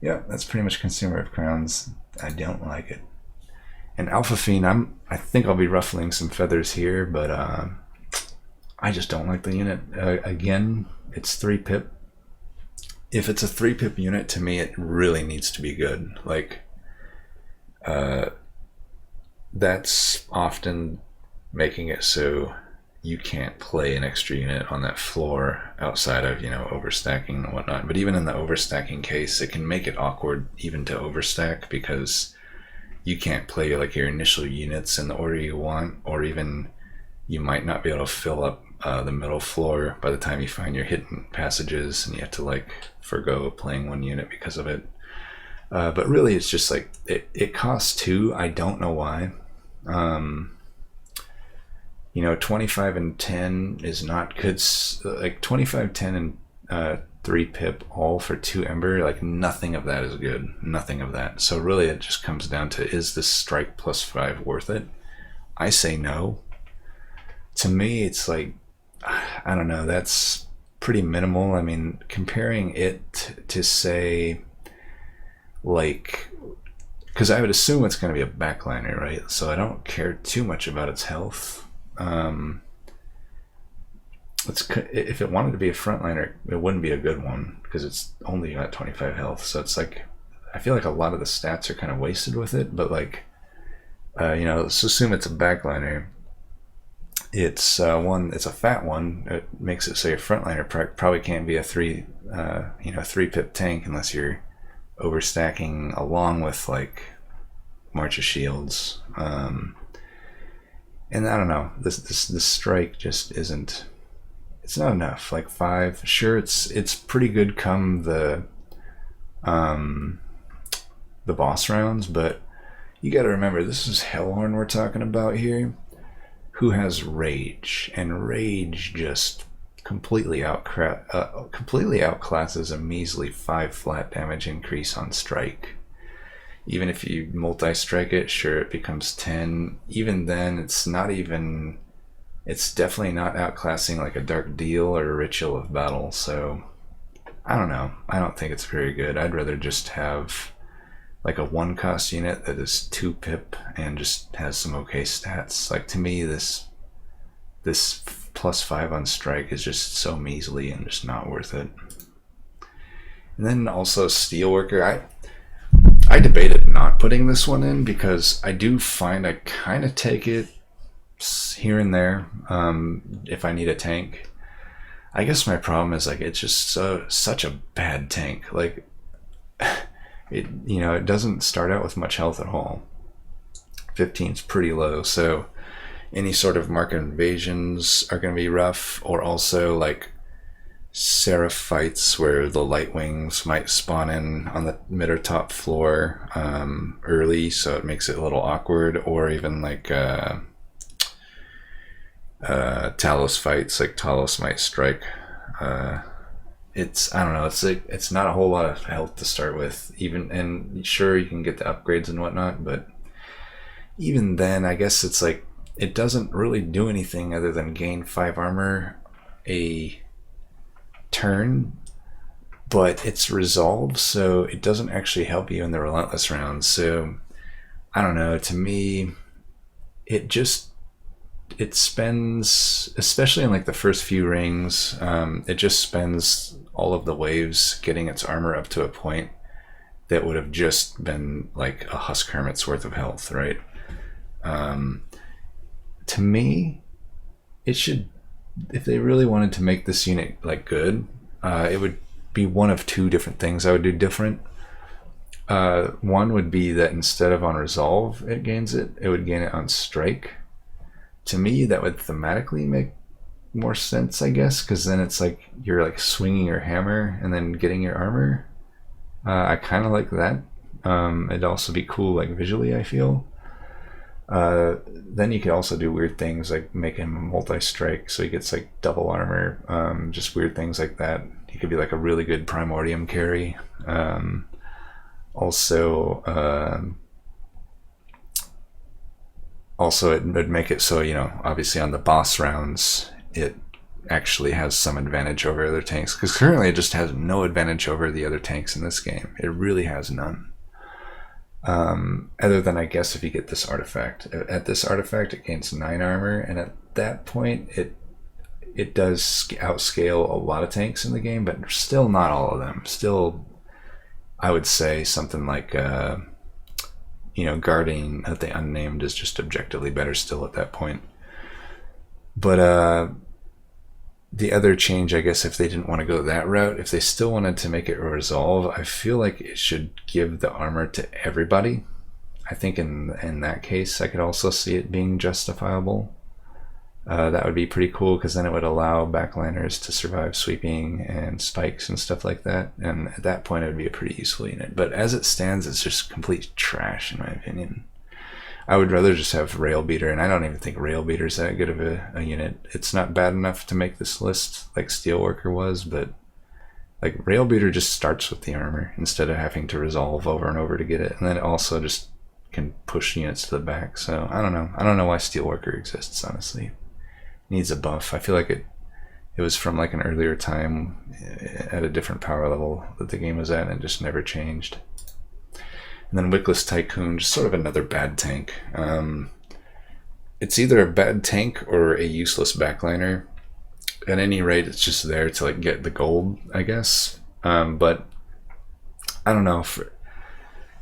Yeah, that's pretty much Consumer of Crowns. I don't like it. And Alpha Fiend, I think I'll be ruffling some feathers here, but I just don't like the unit. Again, it's 3 pip. If it's a 3 pip unit, to me it really needs to be good. Like, that's often making it so you can't play an extra unit on that floor outside of, you know, overstacking and whatnot. But even in the overstacking case, it can make it awkward even to overstack, because you can't play like your initial units in the order you want, or even you might not be able to fill up the middle floor by the time you find your hidden passages, and you have to like forgo playing one unit because of it. But really, it's just like it costs 2. I don't know why. 25 and 10 is not good. Like 25, 10, and 3 pip all for 2 ember. Like nothing of that is good. Nothing of that. So really, it just comes down to, is this strike +5 worth it? I say no. To me, it's like, I don't know. That's pretty minimal. I mean, comparing it to say, like, because I would assume it's going to be a backliner, right? So I don't care too much about its health. If it wanted to be a frontliner, it wouldn't be a good one because it's only got 25 health. So it's like, I feel like a lot of the stats are kind of wasted with it. But like, let's assume it's a backliner. It's it's a fat one. It makes it so your frontliner probably can't be a 3 pip tank unless you're overstacking along with like March of Shields. And I don't know, this strike just isn't, it's not enough. Like 5, sure, it's pretty good come the boss rounds, but you got to remember, this is Hellhorn we're talking about here, who has Rage, and Rage just completely outclasses a measly 5 flat damage increase on strike. Even if you multi-strike it, sure, it becomes 10. Even then, it's definitely not outclassing like a Dark Deal or a Ritual of Battle. So I don't know. I don't think it's very good. I'd rather just have like a 1-cost unit that is 2 pip and just has some okay stats. Like, to me, this +5 on strike is just so measly and just not worth it. And then also Steelworker, I debated not putting this one in because I do find I kind of take it here and there if I need a tank. I guess my problem is like, it's just such a bad tank. Like, it doesn't start out with much health at all. 15 is pretty low, so any sort of market invasions are going to be rough, or also like Seraph fights where the light wings might spawn in on the mid or top floor early, so it makes it a little awkward, or even like Talos fights, like Talos might strike. I don't know, it's not a whole lot of health to start with, and sure, you can get the upgrades and whatnot, but even then, I guess it's like, it doesn't really do anything other than gain 5 armor a turn, but it's resolved, so it doesn't actually help you in the relentless rounds. So I don't know, to me, it spends, especially in like the first few rings, it just spends all of the waves getting its armor up to a point that would have just been like a Husk Hermit's worth of health, right? To me, it should, if they really wanted to make this unit like good, it would be one of 2 different things I would do different. One would be that instead of on resolve it gains it would gain it on strike. To me, that would thematically make more sense, I guess, because then it's like you're like swinging your hammer and then getting your armor. I kind of like that. It'd also be cool like visually, I feel. Then you could also do weird things like make him multi-strike so he gets like double armor, just weird things like that. He could be like a really good Primordium carry. Also it would make it so, obviously on the boss rounds it actually has some advantage over other tanks, because currently it just has no advantage over the other tanks in this game. It really has none. Other than, I guess, if you get this artifact. At this artifact, it gains 9 armor, and at that point, it does outscale a lot of tanks in the game, but still not all of them. Still, I would say something like, guarding at the Unnamed is just objectively better still at that point. But the other change, I guess, if they didn't want to go that route, if they still wanted to make it resolve, I feel like it should give the armor to everybody. I think in that case, I could also see it being justifiable. That would be pretty cool, because then it would allow backliners to survive sweeping and spikes and stuff like that. And at that point, it would be a pretty useful unit. But as it stands, it's just complete trash, in my opinion. I would rather just have Rail Beater, and I don't even think Rail Beater is that good of a unit. It's not bad enough to make this list like Steelworker was, but like Rail Beater just starts with the armor instead of having to resolve over and over to get it. And then it also just can push units to the back. So I don't know. I don't know why Steelworker exists, honestly. Needs a buff. I feel like it was from like an earlier time at a different power level that the game was at, and it just never changed. And then Wickless Tycoon, just sort of another bad tank. It's either a bad tank or a useless backliner. At any rate, it's just there to like get the gold, I guess. But I don't know.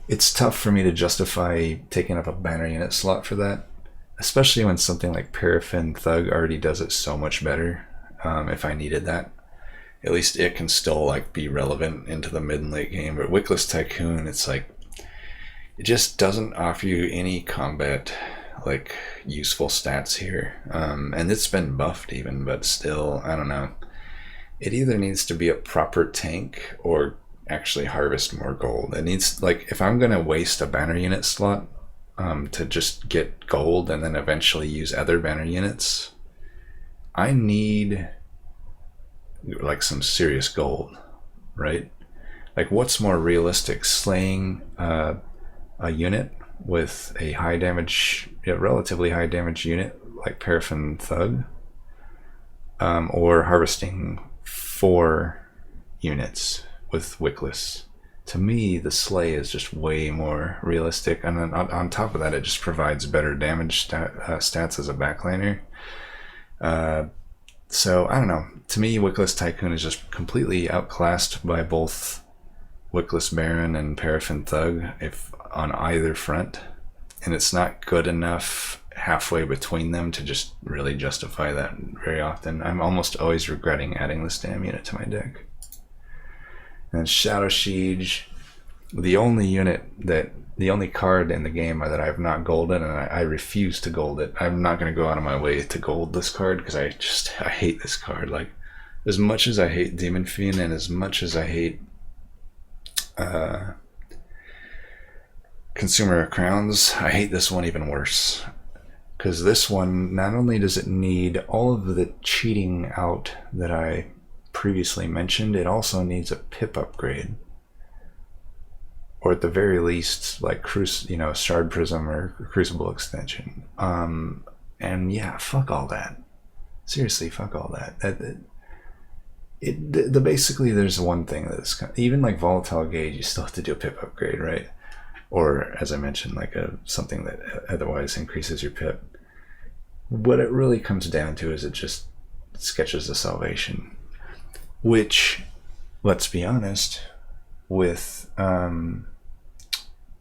It's tough for me to justify taking up a banner unit slot for that. Especially when something like Paraffin Thug already does it so much better. If I needed that, at least it can still like be relevant into the mid and late game. But Wickless Tycoon, it's like it just doesn't offer you any combat like useful stats here. And it's been buffed even, but still, I don't know. It either needs to be a proper tank or actually harvest more gold. It needs, like, if I'm gonna waste a banner unit slot to just get gold and then eventually use other banner units, I need like some serious gold, right? Like, what's more realistic, slaying a unit with a high damage, relatively high damage unit like Paraffin Thug, or harvesting 4 units with Wickless? To me, the slay is just way more realistic, and then on top of that, it just provides better damage stats as a backliner. So I don't know. To me, Wickless Tycoon is just completely outclassed by both Wickless Baron and Paraffin Thug, if on either front, and it's not good enough halfway between them to just really justify that very often. I'm almost always regretting adding this damn unit to my deck. And Shadow Siege, the only card in the game that I have not golded, and I refuse to gold it. I'm not going to go out of my way to gold this card, because I hate this card. Like, as much as I hate Demon Fiend, and as much as I hate Consumer of Crowns, I hate this one even worse. Because this one, not only does it need all of the cheating out that I previously mentioned, it also needs a pip upgrade, or at the very least like Shard Prism or Crucible extension. And yeah, fuck all that. Seriously, fuck all that. Basically, there's one thing that's even like Volatile Gauge, you still have to do a pip upgrade, right? Or as I mentioned, like something that otherwise increases your pip. What it really comes down to is it just Sketches of Salvation, which, let's be honest, with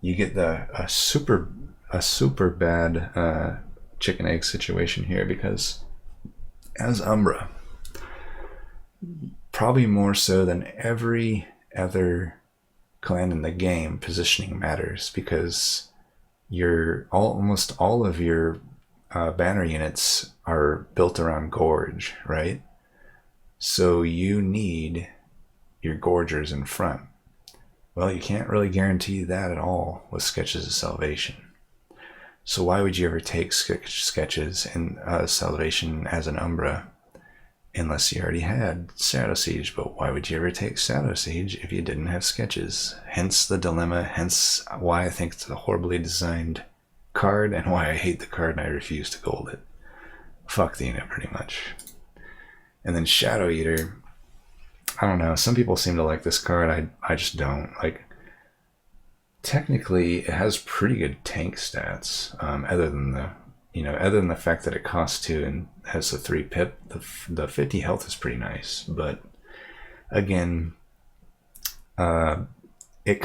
you get a super bad chicken egg situation here, because as Umbra, probably more so than every other clan in the game, positioning matters, because almost all of your banner units are built around Gorge, right? So you need your Gorgers in front. Well, you can't really guarantee that at all with Sketches of Salvation. So why would you ever take Sketches and Salvation as an Umbra unless you already had Shadow Siege? But why would you ever take Shadow Siege if you didn't have Sketches? Hence the dilemma, hence why I think it's a horribly designed card, and why I hate the card and I refuse to gold it. Fuck the unit, pretty much. And then Shadow Eater, I don't know, some people seem to like this card. I just don't. Like, technically it has pretty good tank stats, other than the fact that it costs 2 and has the 3 pip. The 50 health is pretty nice, but again, it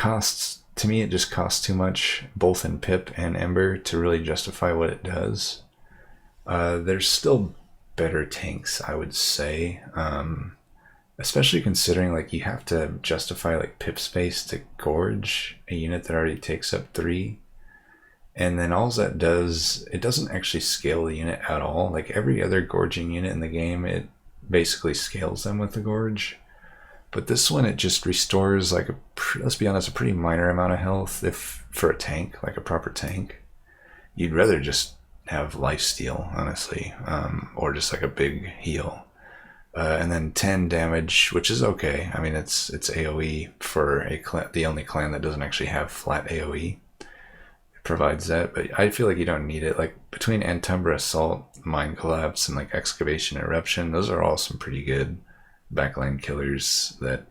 just costs too much, both in pip and ember, to really justify what it does. There's still better tanks, I would say, especially considering like you have to justify like pip space to gorge a unit that already takes up 3. And then all that does, it doesn't actually scale the unit at all. Like every other gorging unit in the game, it basically scales them with the gorge. But this one, it just restores, like, let's be honest, a pretty minor amount of health if for a tank, like a proper tank. You'd rather just have lifesteal, honestly, or just like a big heal. And then 10 damage, which is okay. I mean, it's AoE for the only clan that doesn't actually have flat AoE. It provides that, but I feel like you don't need it. Like between Antumbra Assault, Mind Collapse, and like Excavation Eruption, those are all some pretty good backline killers that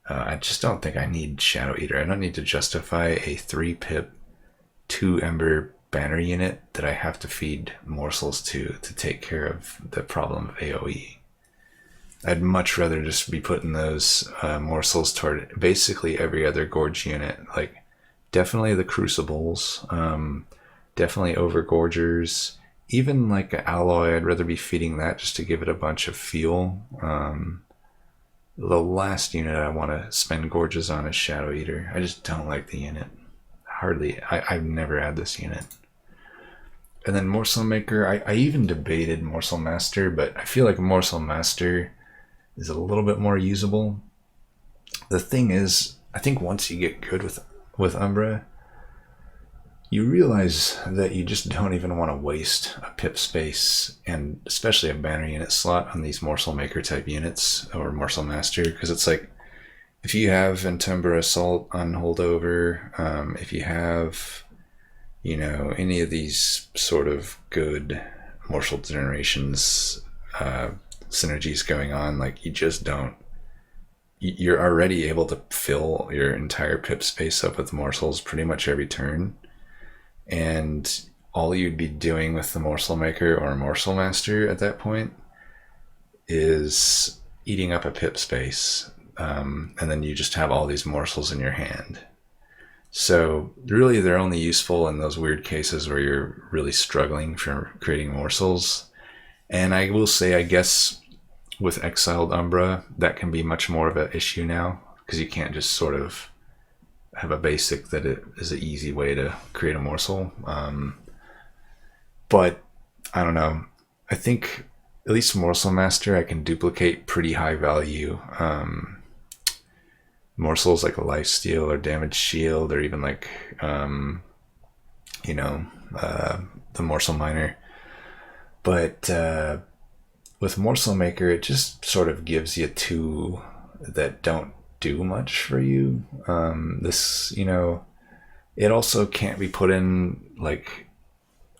I just don't think I need Shadow Eater. I don't need to justify a 3-pip, 2-ember banner unit that I have to feed morsels to take care of the problem of AoE. I'd much rather just be putting those morsels toward basically every other gorge unit. Like definitely the Crucibles, definitely Overgorgers, even like an Alloy. I'd rather be feeding that just to give it a bunch of fuel. The last unit I want to spend gorges on is Shadow Eater. I just don't like the unit. I've never had this unit. And then Morsel Maker, I even debated Morsel Master, but I feel like Morsel Master is a little bit more usable. The thing is, I think once you get good with Umbra, you realize that you just don't even want to waste a pip space, and especially a banner unit slot on these Morsel Maker type units or Morsel Master, because it's like, if you have Antumbra Assault on holdover, if you have, you know, any of these sort of good morsel generations synergies going on, like you just don't, you're already able to fill your entire pip space up with morsels pretty much every turn. And all you'd be doing with the Morsel Maker or Morsel Master at that point is eating up a pip space. And then you just have all these morsels in your hand. So really they're only useful in those weird cases where you're really struggling for creating morsels. And I will say, I guess with Exiled Umbra, that can be much more of an issue now, because you can't just sort of have a basic that it is an easy way to create a morsel. But I don't know. I think at least Morsel Master, I can duplicate pretty high value morsels like a Lifesteal or Damage Shield, or even like, the Morsel Miner. But with Morsel Maker, it just sort of gives you two that don't do much for you. It also can't be put in like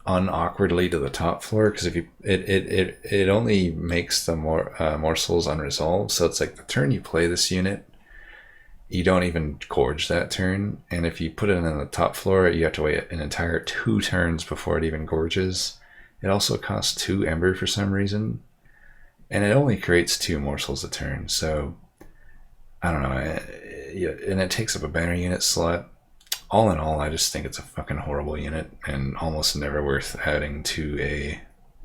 unawkwardly to the top floor, because if you it only makes the morsels unresolved. So it's like the turn you play this unit, you don't even gorge that turn, and if you put it in the top floor, you have to wait an entire 2 turns before it even gorges. It also costs 2 ember for some reason, and it only creates 2 morsels a turn. So I don't know, and it takes up a banner unit slot. All in all, I just think it's a fucking horrible unit and almost never worth adding to a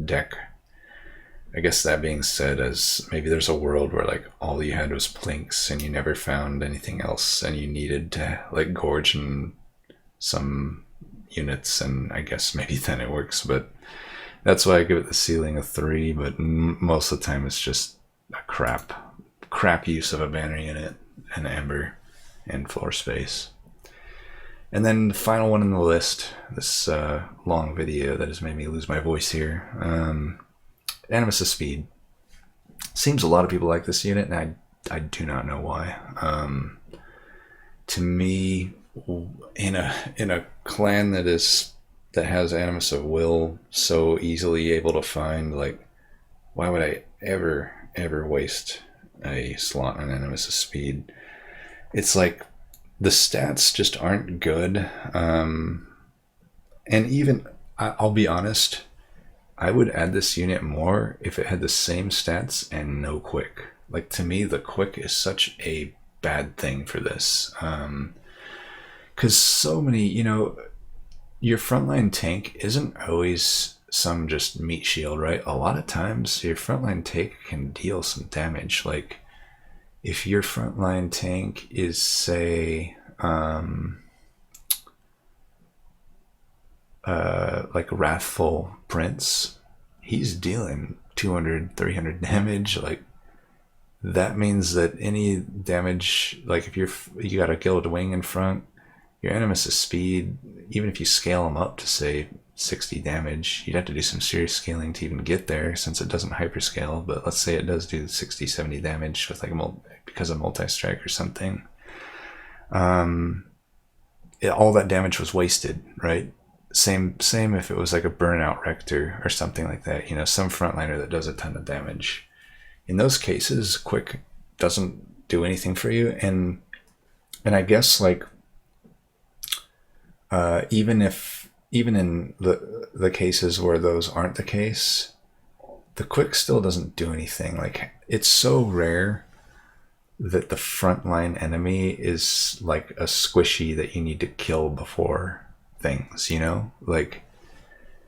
deck. I guess that being said, as maybe there's a world where like all you had was plinks and you never found anything else, and you needed to like gorge in some units, and I guess maybe then it works. But that's why I give it the ceiling of 3, but most of the time it's just a crap use of a banner unit and ember and floor space. And then the final one on the list, this long video that has made me lose my voice here, Animus of Speed. Seems a lot of people like this unit, and I do not know why. To me, in a clan that has Animus of Will so easily able to find, like, why would I ever waste a slot on Animus of Speed? It's like the stats just aren't good, and even I'll be honest, I would add this unit more if it had the same stats and no quick. Like, to me, the quick is such a bad thing for this, because so many, your frontline tank isn't always some just meat shield, right? A lot of times your frontline tank can deal some damage. Like, if your frontline tank is, say, like Wrathful Prince, he's dealing 200, 300 damage. Like, that means that any damage, like if you got a Gilded Wing in front, your Animus' speed, even if you scale them up to say 60 damage, you'd have to do some serious scaling to even get there, since it doesn't hyperscale. But let's say it does do 60, 70 damage with like because of multi-strike or something. All that damage was wasted, right? Same if it was like a Burnout Rector or something like that, you know, some frontliner that does a ton of damage. In those cases, Quick doesn't do anything for you, and I guess like even in the cases where those aren't the case, the Quick still doesn't do anything. Like, it's so rare that the frontline enemy is like a squishy that you need to kill before things, you know? Like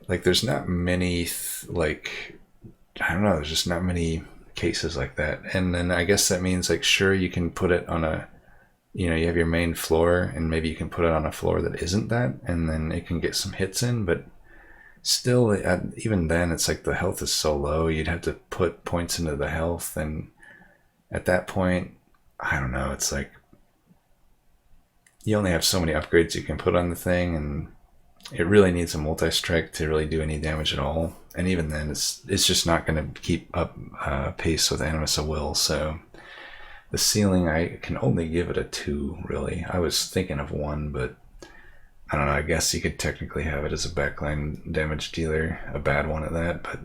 there's not many I don't know, there's just not many cases like that. And then I guess that means, like, sure, you can put it on a, you know, you have your main floor, and maybe you can put it on a floor that isn't that, and then it can get some hits in. But still, even then, it's like the health is so low, you'd have to put points into the health, and at that point, I don't know, it's like you only have so many upgrades you can put on the thing, and it really needs a multi-strike to really do any damage at all. And even then, it's just not going to keep up pace with Animus of Will. So the ceiling, I can only give it a 2, really. I was thinking of 1, but I don't know, I guess you could technically have it as a backline damage dealer, a bad one at that, but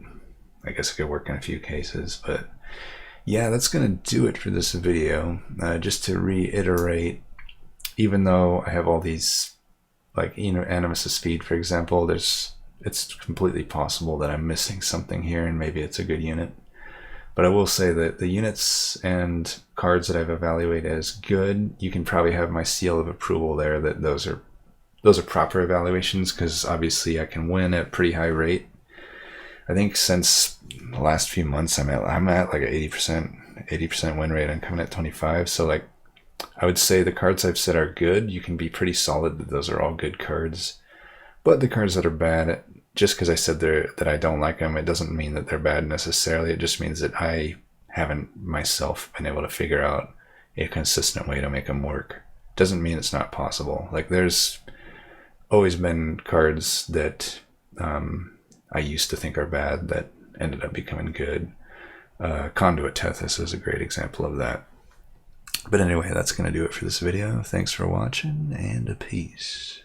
I guess it could work in a few cases. But yeah, that's going to do it for this video. Just to reiterate, even though I have all these, like, you know, Animus' speed, for example, it's completely possible that I'm missing something here, and maybe it's a good unit. But I will say that the units and cards that I've evaluated as good, you can probably have my seal of approval there that those are proper evaluations, because obviously I can win at a pretty high rate. I think since the last few months I'm at like an 80% win rate. I'm coming at 25. So like, I would say the cards I've said are good, you can be pretty solid that those are all good cards. But the cards that are bad, just because I said that I don't like them, it doesn't mean that they're bad necessarily. It just means that I haven't myself been able to figure out a consistent way to make them work. Doesn't mean it's not possible. Like, there's always been cards that I used to think are bad that ended up becoming good. Conduit Tethys is a great example of that. But anyway, that's going to do it for this video. Thanks for watching, and peace.